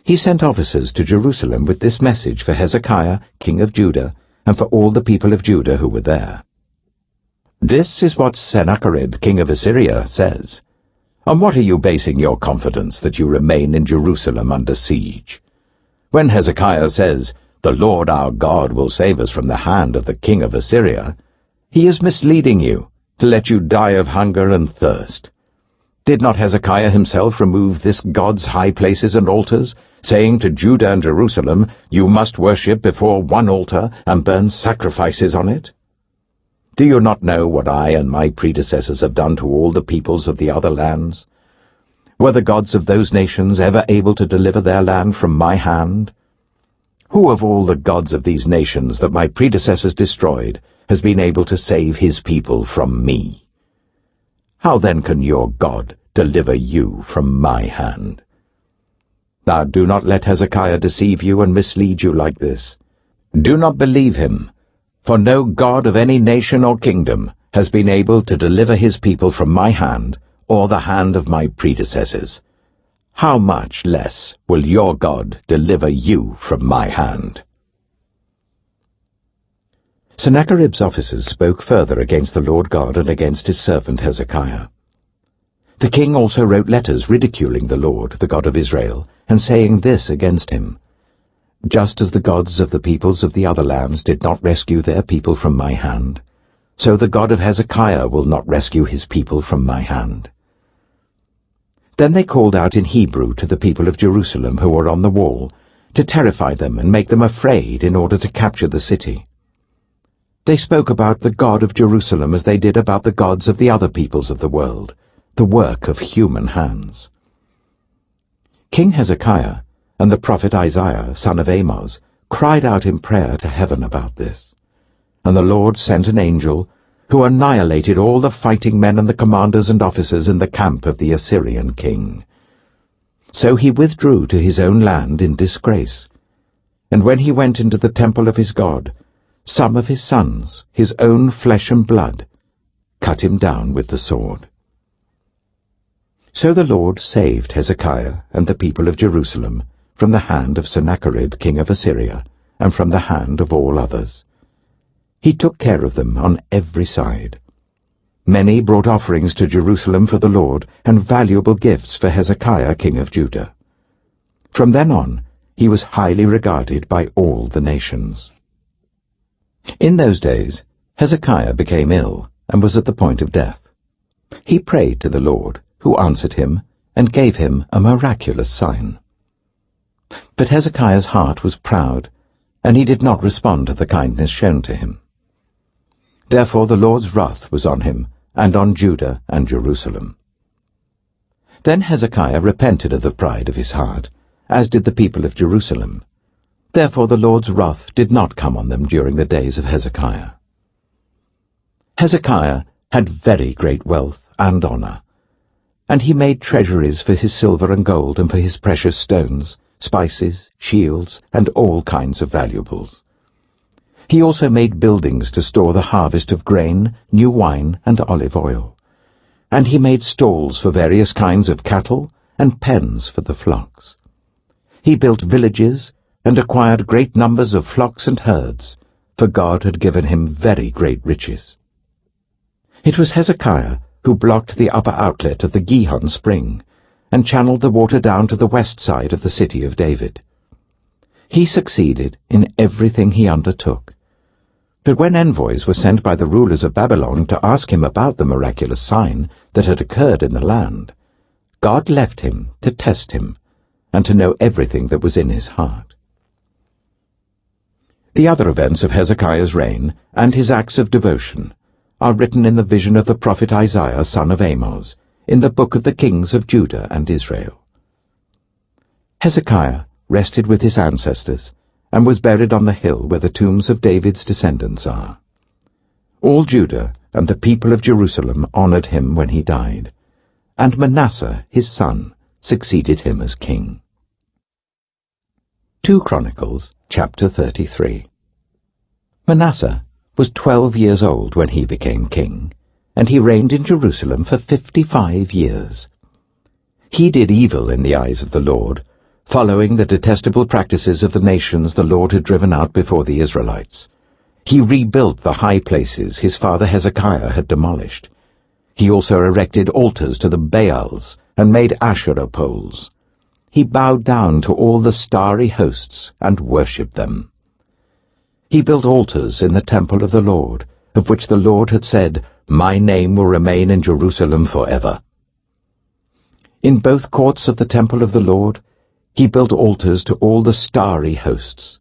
he sent officers to Jerusalem with this message for Hezekiah, king of Judah, and for all the people of Judah who were there. "This is what Sennacherib, king of Assyria, says. On what are you basing your confidence that you remain in Jerusalem under siege? When Hezekiah says, 'The Lord our God will save us from the hand of the king of Assyria,' he is misleading you to let you die of hunger and thirst. Did not Hezekiah himself remove this God's high places and altars, saying to Judah and Jerusalem, 'You must worship before one altar and burn sacrifices on it'? Do you not know what I and my predecessors have done to all the peoples of the other lands? Were the gods of those nations ever able to deliver their land from my hand? Who of all the gods of these nations that my predecessors destroyed has been able to save his people from me? How then can your God deliver you from my hand. Now do not let Hezekiah deceive you and mislead you like this. Do not believe him, for no God of any nation or kingdom has been able to deliver his people from my hand or the hand of my predecessors. How much less will your God deliver you from my hand?" Sennacherib's officers spoke further against the Lord God and against his servant Hezekiah. The king also wrote letters ridiculing the Lord, the God of Israel, and saying this against him: "Just as the gods of the peoples of the other lands did not rescue their people from my hand, so the God of Hezekiah will not rescue his people from my hand." Then they called out in Hebrew to the people of Jerusalem who were on the wall, to terrify them and make them afraid in order to capture the city. They spoke about the God of Jerusalem as they did about the gods of the other peoples of the world, the work of human hands. King Hezekiah and the prophet Isaiah, son of Amoz, cried out in prayer to heaven about this. And the Lord sent an angel who annihilated all the fighting men and the commanders and officers in the camp of the Assyrian king. So he withdrew to his own land in disgrace. And when he went into the temple of his God, some of his sons, his own flesh and blood, cut him down with the sword. So the Lord saved Hezekiah and the people of Jerusalem from the hand of Sennacherib king of Assyria, and from the hand of all others. He took care of them on every side. Many brought offerings to Jerusalem for the Lord, and valuable gifts for Hezekiah king of Judah. From then on, he was highly regarded by all the nations. In those days, Hezekiah became ill, and was at the point of death. He prayed to the Lord, who answered him, and gave him a miraculous sign. But Hezekiah's heart was proud, and he did not respond to the kindness shown to him. Therefore the Lord's wrath was on him, and on Judah and Jerusalem. Then Hezekiah repented of the pride of his heart, as did the people of Jerusalem. Therefore the Lord's wrath did not come on them during the days of Hezekiah. Hezekiah had very great wealth and honor, and he made treasuries for his silver and gold and for his precious stones, spices, shields, and all kinds of valuables. He also made buildings to store the harvest of grain, new wine, and olive oil. And he made stalls for various kinds of cattle and pens for the flocks. He built villages and acquired great numbers of flocks and herds, for God had given him very great riches. It was Hezekiah who blocked the upper outlet of the Gihon spring, and channeled the water down to the west side of the city of David. He succeeded in everything he undertook. But when envoys were sent by the rulers of Babylon to ask him about the miraculous sign that had occurred in the land, God left him to test him, and to know everything that was in his heart. The other events of Hezekiah's reign, and his acts of devotion, are written in the vision of the prophet Isaiah son of Amoz, in the book of the kings of Judah and Israel. Hezekiah rested with his ancestors, and was buried on the hill where the tombs of David's descendants are. All Judah and the people of Jerusalem honored him when he died, and Manasseh, his son, succeeded him as king. 2 Chronicles, chapter 33. Manasseh was 12 years old when he became king, and he reigned in Jerusalem for 55 years. He did evil in the eyes of the Lord, following the detestable practices of the nations the Lord had driven out before the Israelites. He rebuilt the high places his father Hezekiah had demolished. He also erected altars to the Baals and made Asherah poles. He bowed down to all the starry hosts and worshipped them. He built altars in the temple of the Lord, of which the Lord had said, "My name will remain in Jerusalem forever." In both courts of the temple of the Lord, he built altars to all the starry hosts.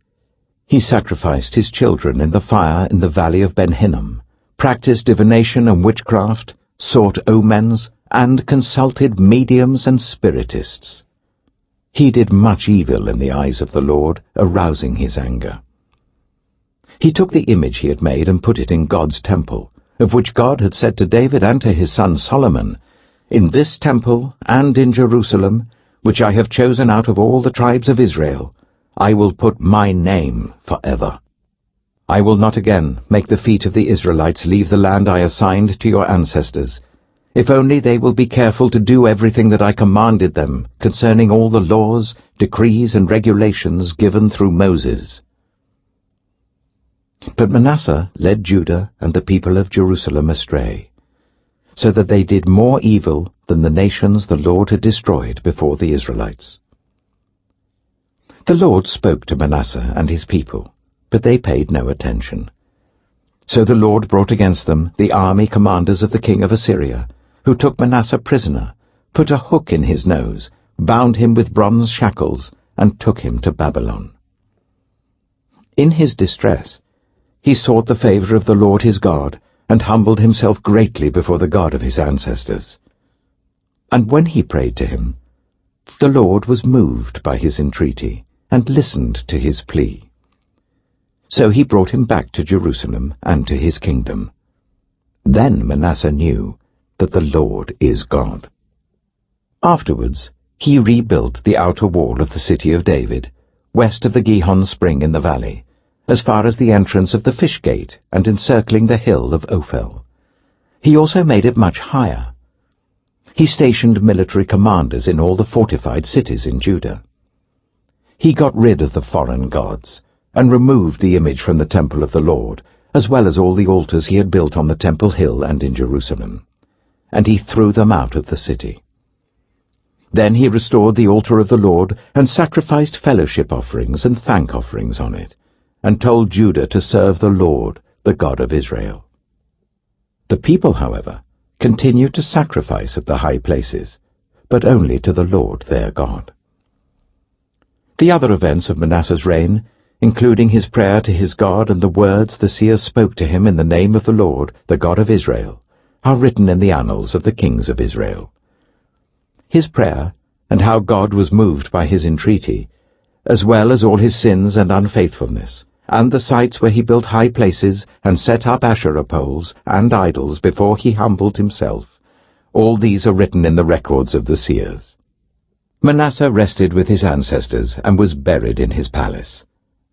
He sacrificed his children in the fire in the valley of Ben Hinnom, practiced divination and witchcraft, sought omens, and consulted mediums and spiritists. He did much evil in the eyes of the Lord, arousing his anger. He took the image he had made and put it in God's temple, of which God had said to David and to his son Solomon, In this temple and in Jerusalem, which I have chosen out of all the tribes of Israel, I will put my name forever. I will not again make the feet of the Israelites leave the land I assigned to your ancestors, if only they will be careful to do everything that I commanded them concerning all the laws, decrees, and regulations given through Moses. But Manasseh led Judah and the people of Jerusalem astray, so that they did more evil than the nations the Lord had destroyed before the Israelites. The Lord spoke to Manasseh and his people, but they paid no attention. So the Lord brought against them the army commanders of the king of Assyria, who took Manasseh prisoner, put a hook in his nose, bound him with bronze shackles, and took him to Babylon. In his distress, he sought the favor of the Lord his God, and humbled himself greatly before the God of his ancestors. And when he prayed to him, the Lord was moved by his entreaty, and listened to his plea. So he brought him back to Jerusalem and to his kingdom. Then Manasseh knew that the Lord is God. Afterwards, he rebuilt the outer wall of the city of David, west of the Gihon spring in the valley, as far as the entrance of the fish gate and encircling the hill of Ophel. He also made it much higher. He stationed military commanders in all the fortified cities in Judah. He got rid of the foreign gods, and removed the image from the temple of the Lord, as well as all the altars he had built on the temple hill and in Jerusalem. And he threw them out of the city. Then he restored the altar of the Lord, and sacrificed fellowship offerings and thank offerings on it, and told Judah to serve the Lord, the God of Israel. The people, however, continued to sacrifice at the high places, but only to the Lord their God. The other events of Manasseh's reign, including his prayer to his God and the words the seers spoke to him in the name of the Lord, the God of Israel, are written in the annals of the kings of Israel. His prayer, and how God was moved by his entreaty, as well as all his sins and unfaithfulness, and the sites where he built high places and set up Asherah poles and idols before he humbled himself, all these are written in the records of the seers. Manasseh rested with his ancestors and was buried in his palace,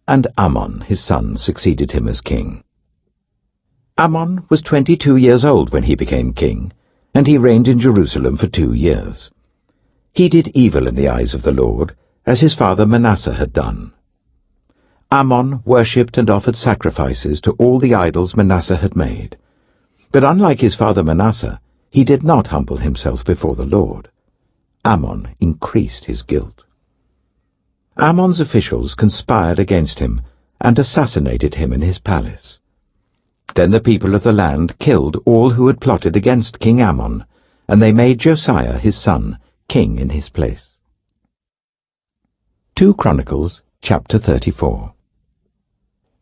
and Amon his son succeeded him as king. Amon was 22 years old when he became king, and he reigned in Jerusalem for 2 years. He did evil in the eyes of the Lord, as his father Manasseh had done. Amon worshipped and offered sacrifices to all the idols Manasseh had made. But unlike his father Manasseh, he did not humble himself before the Lord. Amon increased his guilt. Amon's officials conspired against him and assassinated him in his palace. Then the people of the land killed all who had plotted against King Amon, and they made Josiah his son king in his place. 2 Chronicles chapter 34.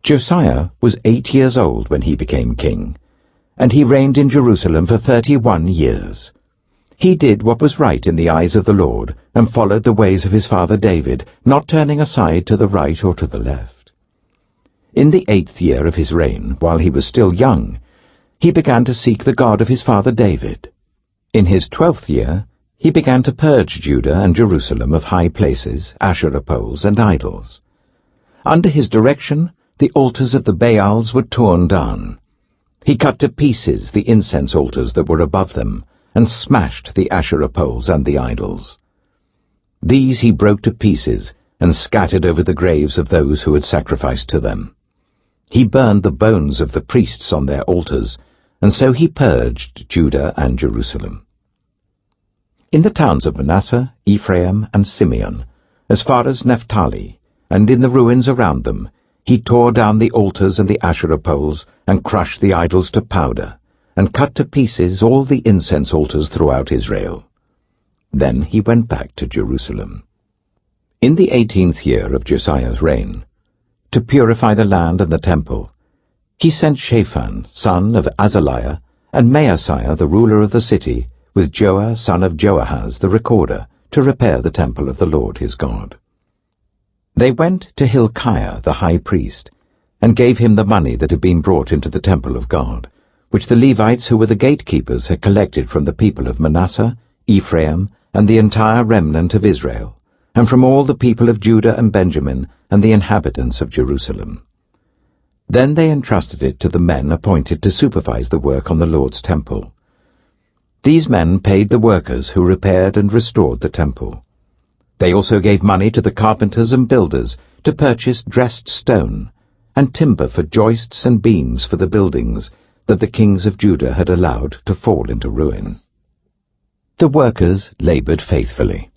Josiah was 8 years old when he became king, and he reigned in Jerusalem for 31 years. He did what was right in the eyes of the Lord, and followed the ways of his father David, not turning aside to the right or to the left. In the 8th year of his reign, while he was still young, he began to seek the God of his father David. In his 12th year, he began to purge Judah and Jerusalem of high places, Asherah poles, and idols. Under his direction, the altars of the Baals were torn down. He cut to pieces the incense altars that were above them, and smashed the Asherah poles and the idols. These he broke to pieces, and scattered over the graves of those who had sacrificed to them. He burned the bones of the priests on their altars, and so he purged Judah and Jerusalem. In the towns of Manasseh, Ephraim, and Simeon, as far as Naphtali, and in the ruins around them, he tore down the altars and the Asherah poles, and crushed the idols to powder, and cut to pieces all the incense altars throughout Israel. Then he went back to Jerusalem. In the 18th year of Josiah's reign, to purify the land and the temple, he sent Shaphan, son of Azaliah, and Maaseiah, the ruler of the city, with Joah, son of Joahaz, the recorder, to repair the temple of the Lord his God. They went to Hilkiah, the high priest, and gave him the money that had been brought into the temple of God, which the Levites who were the gatekeepers had collected from the people of Manasseh, Ephraim, and the entire remnant of Israel, and from all the people of Judah and Benjamin, and the inhabitants of Jerusalem. Then they entrusted it to the men appointed to supervise the work on the Lord's temple. These men paid the workers who repaired and restored the temple. They also gave money to the carpenters and builders to purchase dressed stone and timber for joists and beams for the buildings that the kings of Judah had allowed to fall into ruin. The workers labored faithfully.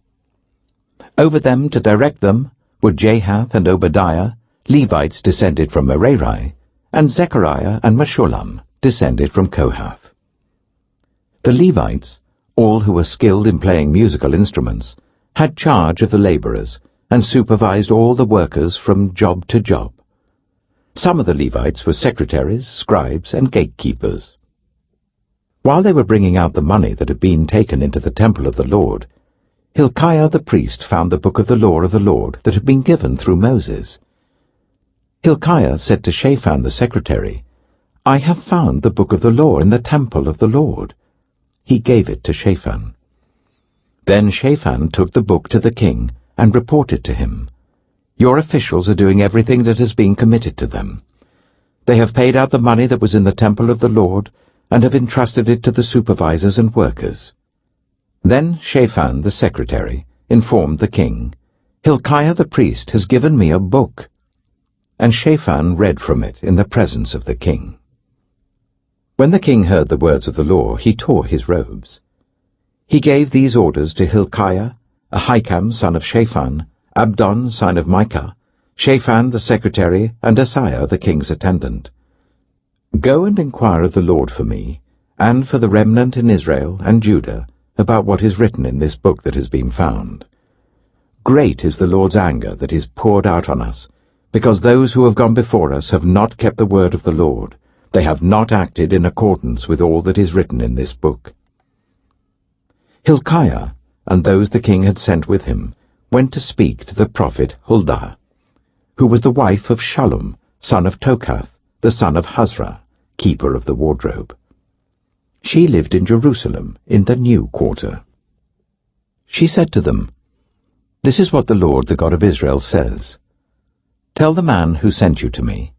Over them to direct them were Jahath and Obadiah, Levites descended from Merari, and Zechariah and Meshullam, descended from Kohath. The Levites, all who were skilled in playing musical instruments, had charge of the laborers and supervised all the workers from job to job. Some of the Levites were secretaries, scribes, and gatekeepers. While they were bringing out the money that had been taken into the temple of the Lord, Hilkiah the priest found the book of the law of the Lord that had been given through Moses. Hilkiah said to Shaphan the secretary, "I have found the book of the law in the temple of the Lord." He gave it to Shaphan. Then Shaphan took the book to the king and reported to him, "Your officials are doing everything that has been committed to them. They have paid out the money that was in the temple of the Lord and have entrusted it to the supervisors and workers." Then Shaphan the secretary informed the king, "Hilkiah the priest has given me a book." And Shaphan read from it in the presence of the king. When the king heard the words of the law, he tore his robes. He gave these orders to Hilkiah, Ahikam son of Shaphan, Abdon son of Micah, Shaphan the secretary, and Asaiah the king's attendant. "Go and inquire of the Lord for me, and for the remnant in Israel and Judah, about what is written in this book that has been found. Great is the Lord's anger that is poured out on us, because those who have gone before us have not kept the word of the Lord. They have not acted in accordance with all that is written in this book." Hilkiah, and those the king had sent with him, went to speak to the prophet Huldah, who was the wife of Shallum, son of Tokath, the son of Hazra, keeper of the wardrobe. She lived in Jerusalem, in the new quarter. She said to them, "This is what the Lord, the God of Israel, says. Tell the man who sent you to me,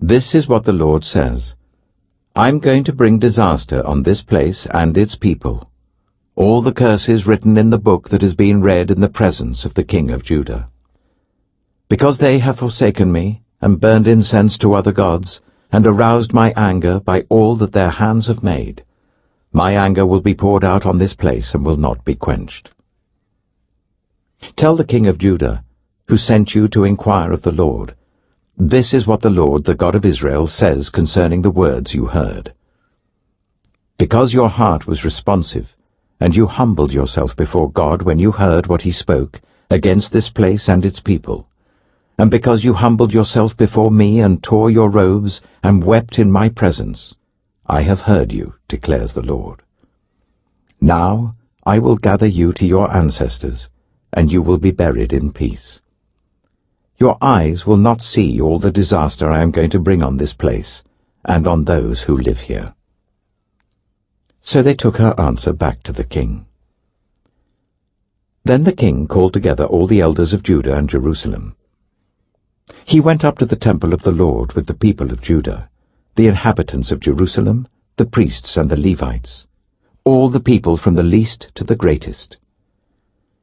this is what the Lord says. I'm going to bring disaster on this place and its people, all the curses written in the book that has been read in the presence of the king of Judah. Because they have forsaken me, and burned incense to other gods, and aroused my anger by all that their hands have made, my anger will be poured out on this place and will not be quenched. Tell the king of Judah, who sent you to inquire of the Lord, this is what the Lord, the God of Israel, says concerning the words you heard. Because your heart was responsive, and you humbled yourself before God when you heard what he spoke against this place and its people, and because you humbled yourself before me and tore your robes and wept in my presence, I have heard you, declares the Lord. Now I will gather you to your ancestors, and you will be buried in peace. Your eyes will not see all the disaster I am going to bring on this place and on those who live here." So they took her answer back to the king. Then the king called together all the elders of Judah and Jerusalem. He went up to the temple of the Lord with the people of Judah, the inhabitants of Jerusalem, the priests and the Levites, all the people from the least to the greatest.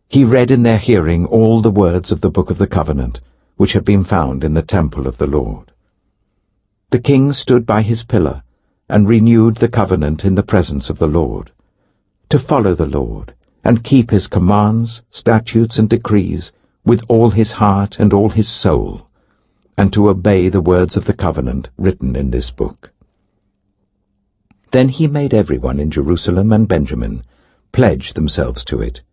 He read in their hearing all the words of the book of the covenant, which had been found in the temple of the Lord. The king stood by his pillar and renewed the covenant in the presence of the Lord, to follow the Lord and keep his commands, statutes, and decrees with all his heart and all his soul, and to obey the words of the covenant written in this book. Then he made everyone in Jerusalem and Benjamin pledge themselves to it.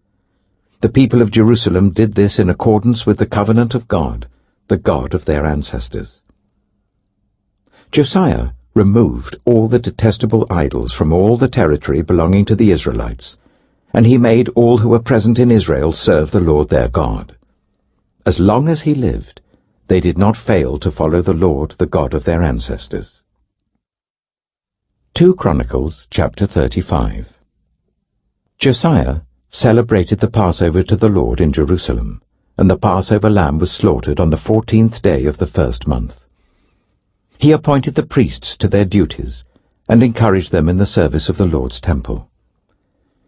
The people of Jerusalem did this in accordance with the covenant of God, the God of their ancestors. Josiah removed all the detestable idols from all the territory belonging to the Israelites, and he made all who were present in Israel serve the Lord their God. As long as he lived, they did not fail to follow the Lord, the God of their ancestors. 2 Chronicles chapter 35. Josiah celebrated the Passover to the Lord in Jerusalem, and the Passover lamb was slaughtered on the 14th day of the first month. He appointed the priests to their duties and encouraged them in the service of the Lord's temple.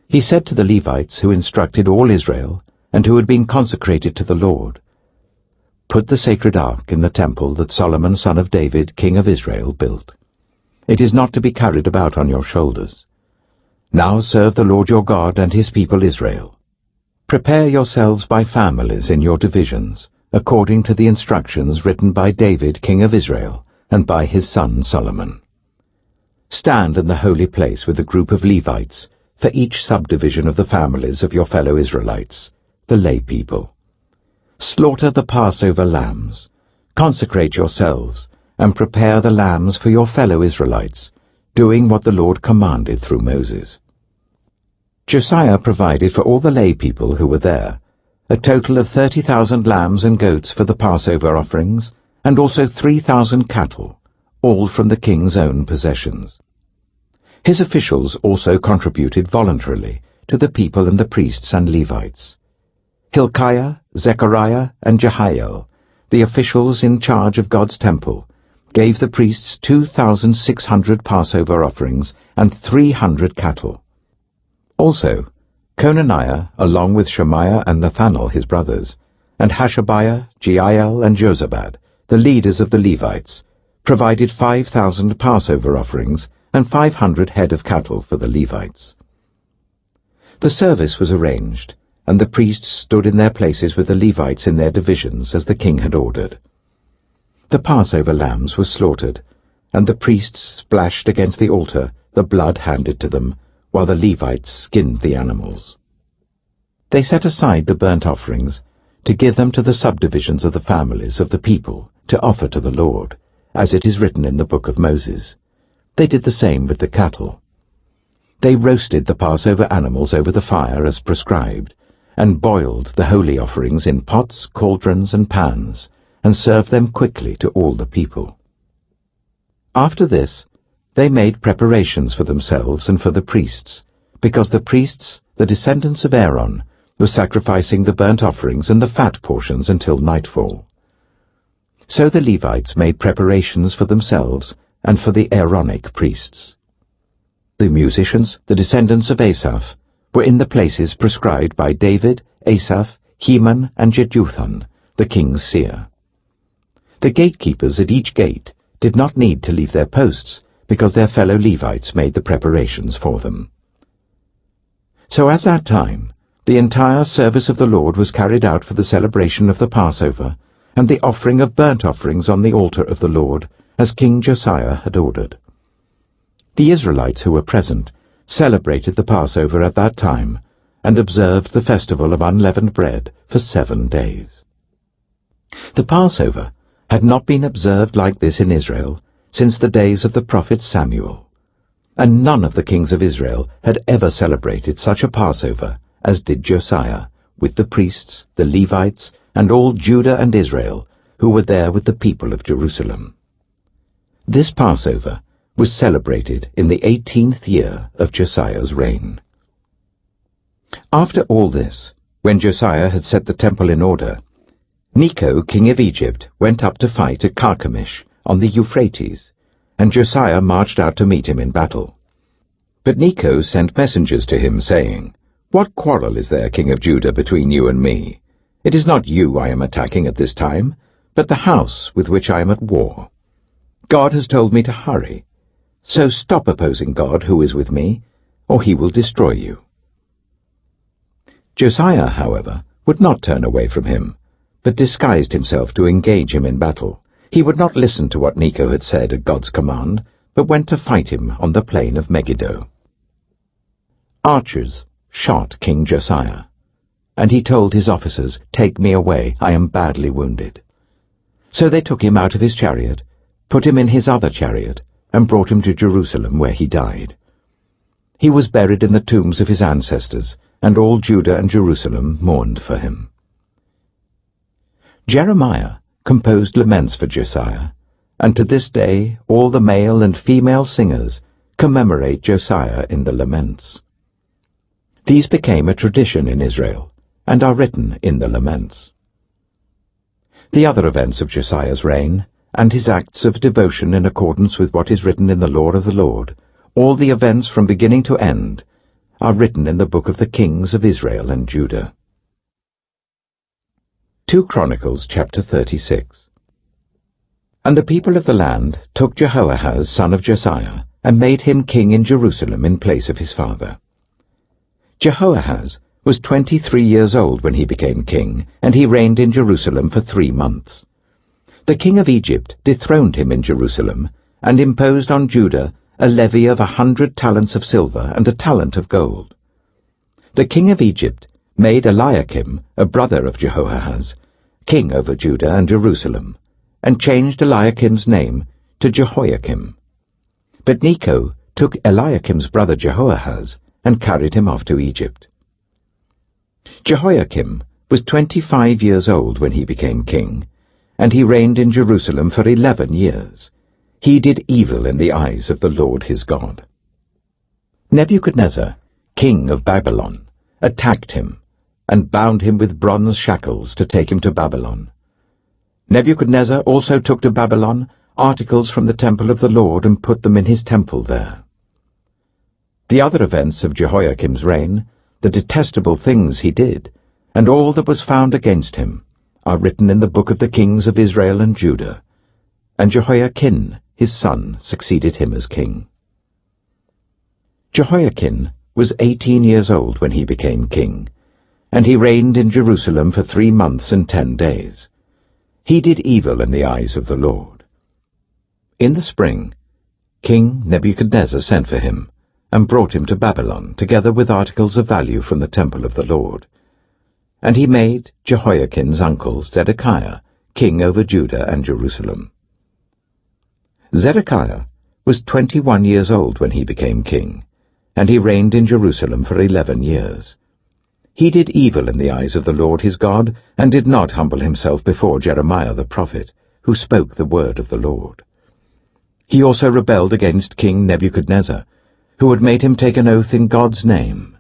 He said to the Levites who instructed all Israel and who had been consecrated to the Lord, "Put the sacred ark in the temple that Solomon son of David, king of Israel, built. It is not to be carried about on your shoulders. Now serve the Lord your God and his people Israel. Prepare yourselves by families in your divisions, according to the instructions written by David, king of Israel, and by his son Solomon. Stand in the holy place with a group of Levites for each subdivision of the families of your fellow Israelites, the lay people. Slaughter the Passover lambs, consecrate yourselves, and prepare the lambs for your fellow Israelites, doing what the Lord commanded through Moses." Josiah provided for all the lay people who were there a total of 30,000 lambs and goats for the Passover offerings, and also 3,000 cattle, all from the king's own possessions. His officials also contributed voluntarily to the people and the priests and Levites. Hilkiah, Zechariah, and Jehiel, the officials in charge of God's temple, gave the priests 2,600 Passover offerings and 300 cattle. Also, Conaniah, along with Shemaiah and Nathanael his brothers, and Hashabiah, Jeiel, and Jozabad, the leaders of the Levites, provided 5,000 Passover offerings and 500 head of cattle for the Levites. The service was arranged, and the priests stood in their places with the Levites in their divisions as the king had ordered. The Passover lambs were slaughtered, and the priests splashed against the altar the blood handed to them, while the Levites skinned the animals. They set aside the burnt offerings to give them to the subdivisions of the families of the people to offer to the Lord, as it is written in the book of Moses. They did the same with the cattle. They roasted the Passover animals over the fire as prescribed, and boiled the holy offerings in pots, cauldrons, and pans, and served them quickly to all the people. After this, they made preparations for themselves and for the priests, because the priests, the descendants of Aaron, were sacrificing the burnt offerings and the fat portions until nightfall. So the Levites made preparations for themselves and for the Aaronic priests. The musicians, the descendants of Asaph, were in the places prescribed by David, Asaph, Heman, and Jeduthun, the king's seer. The gatekeepers at each gate did not need to leave their posts, because their fellow Levites made the preparations for them. So at that time, the entire service of the Lord was carried out for the celebration of the Passover, and the offering of burnt offerings on the altar of the Lord, as King Josiah had ordered. The Israelites who were present celebrated the Passover at that time, and observed the festival of unleavened bread for 7 days. The Passover had not been observed like this in Israel since the days of the prophet Samuel, and none of the kings of Israel had ever celebrated such a Passover as did Josiah, with the priests, the Levites, and all Judah and Israel, who were there with the people of Jerusalem. This Passover was celebrated in the 18th year of Josiah's reign. After all this, when Josiah had set the temple in order, Necho, king of Egypt, went up to fight at Carchemish on the Euphrates, and Josiah marched out to meet him in battle. But Necho sent messengers to him, saying, "What quarrel is there, king of Judah, between you and me? It is not you I am attacking at this time, but the house with which I am at war. God has told me to hurry. So stop opposing God, who is with me, or he will destroy you." Josiah, however, would not turn away from him, but disguised himself to engage him in battle. He would not listen to what Necho had said at God's command, but went to fight him on the plain of Megiddo. Archers shot King Josiah, and he told his officers, "Take me away, I am badly wounded." So they took him out of his chariot, put him in his other chariot, and brought him to Jerusalem, where he died. He was buried in the tombs of his ancestors, and all Judah and Jerusalem mourned for him. Jeremiah composed laments for Josiah, and to this day all the male and female singers commemorate Josiah in the laments. These became a tradition in Israel, and are written in the Laments. The other events of Josiah's reign, and his acts of devotion in accordance with what is written in the law of the Lord, all the events from beginning to end, are written in the book of the kings of Israel and Judah. 2 Chronicles chapter 36. And the people of the land took Jehoahaz son of Josiah, and made him king in Jerusalem in place of his father. Jehoahaz was 23 years old when he became king, and he reigned in Jerusalem for 3 months. The king of Egypt dethroned him in Jerusalem, and imposed on Judah a levy of 100 talents of silver and a talent of gold. The king of Egypt made Eliakim, a brother of Jehoahaz, king over Judah and Jerusalem, and changed Eliakim's name to Jehoiakim. But Necho took Eliakim's brother Jehoahaz and carried him off to Egypt. Jehoiakim was 25 years old when he became king, and he reigned in Jerusalem for 11 years. He did evil in the eyes of the Lord his God. Nebuchadnezzar, king of Babylon, attacked him, and bound him with bronze shackles to take him to Babylon. Nebuchadnezzar also took to Babylon articles from the temple of the Lord and put them in his temple there. The other events of Jehoiakim's reign, the detestable things he did, and all that was found against him, are written in the book of the kings of Israel and Judah, and Jehoiachin, his son, succeeded him as king. Jehoiachin was 18 years old when he became king, and he reigned in Jerusalem for 3 months and 10 days. He did evil in the eyes of the Lord. In the spring, King Nebuchadnezzar sent for him, and brought him to Babylon, together with articles of value from the temple of the Lord. And he made Jehoiachin's uncle Zedekiah king over Judah and Jerusalem. Zedekiah was 21 years old when he became king, and he reigned in Jerusalem for 11 years. He did evil in the eyes of the Lord his God, and did not humble himself before Jeremiah the prophet, who spoke the word of the Lord. He also rebelled against King Nebuchadnezzar, who had made him take an oath in God's name.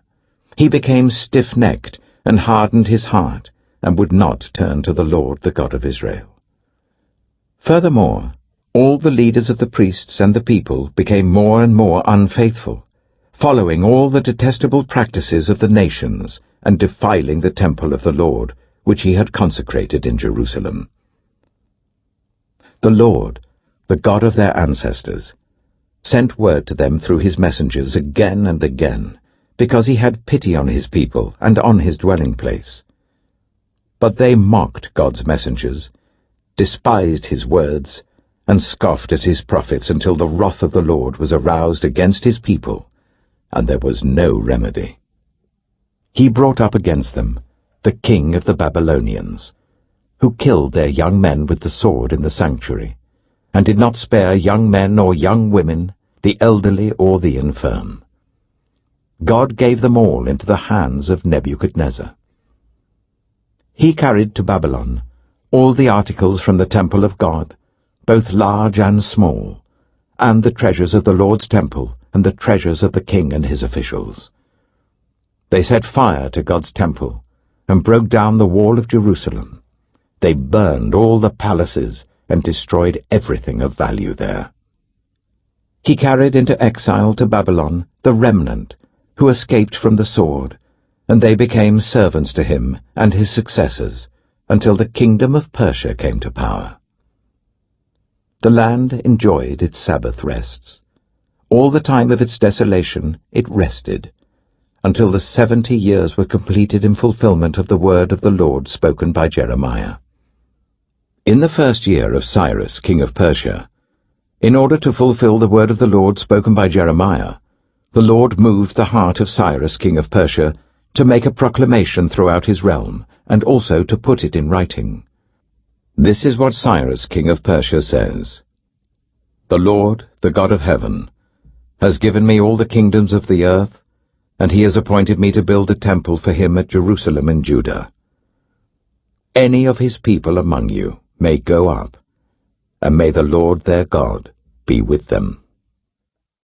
He became stiff-necked and hardened his heart, and would not turn to the Lord, the God of Israel. Furthermore, all the leaders of the priests and the people became more and more unfaithful, following all the detestable practices of the nations and defiling the temple of the Lord, which he had consecrated in Jerusalem. The Lord, the God of their ancestors, sent word to them through his messengers again and again, because he had pity on his people and on his dwelling place. But they mocked God's messengers, despised his words, and scoffed at his prophets until the wrath of the Lord was aroused against his people, and there was no remedy. He brought up against them the king of the Babylonians, who killed their young men with the sword in the sanctuary, and did not spare young men or young women, the elderly or the infirm. God gave them all into the hands of Nebuchadnezzar. He carried to Babylon all the articles from the temple of God, both large and small, and the treasures of the Lord's temple and the treasures of the king and his officials. They set fire to God's temple and broke down the wall of Jerusalem. They burned all the palaces and destroyed everything of value there. He carried into exile to Babylon the remnant who escaped from the sword, and they became servants to him and his successors until the kingdom of Persia came to power. The land enjoyed its Sabbath rests. All the time of its desolation it rested, until the 70 years were completed in fulfillment of the word of the Lord spoken by Jeremiah. In the first year of Cyrus, king of Persia, in order to fulfill the word of the Lord spoken by Jeremiah, the Lord moved the heart of Cyrus, king of Persia, to make a proclamation throughout his realm, and also to put it in writing. This is what Cyrus, king of Persia, says: The Lord, the God of heaven, has given me all the kingdoms of the earth, and he has appointed me to build a temple for him at Jerusalem in Judah. Any of his people among you may go up, and may the Lord their God be with them.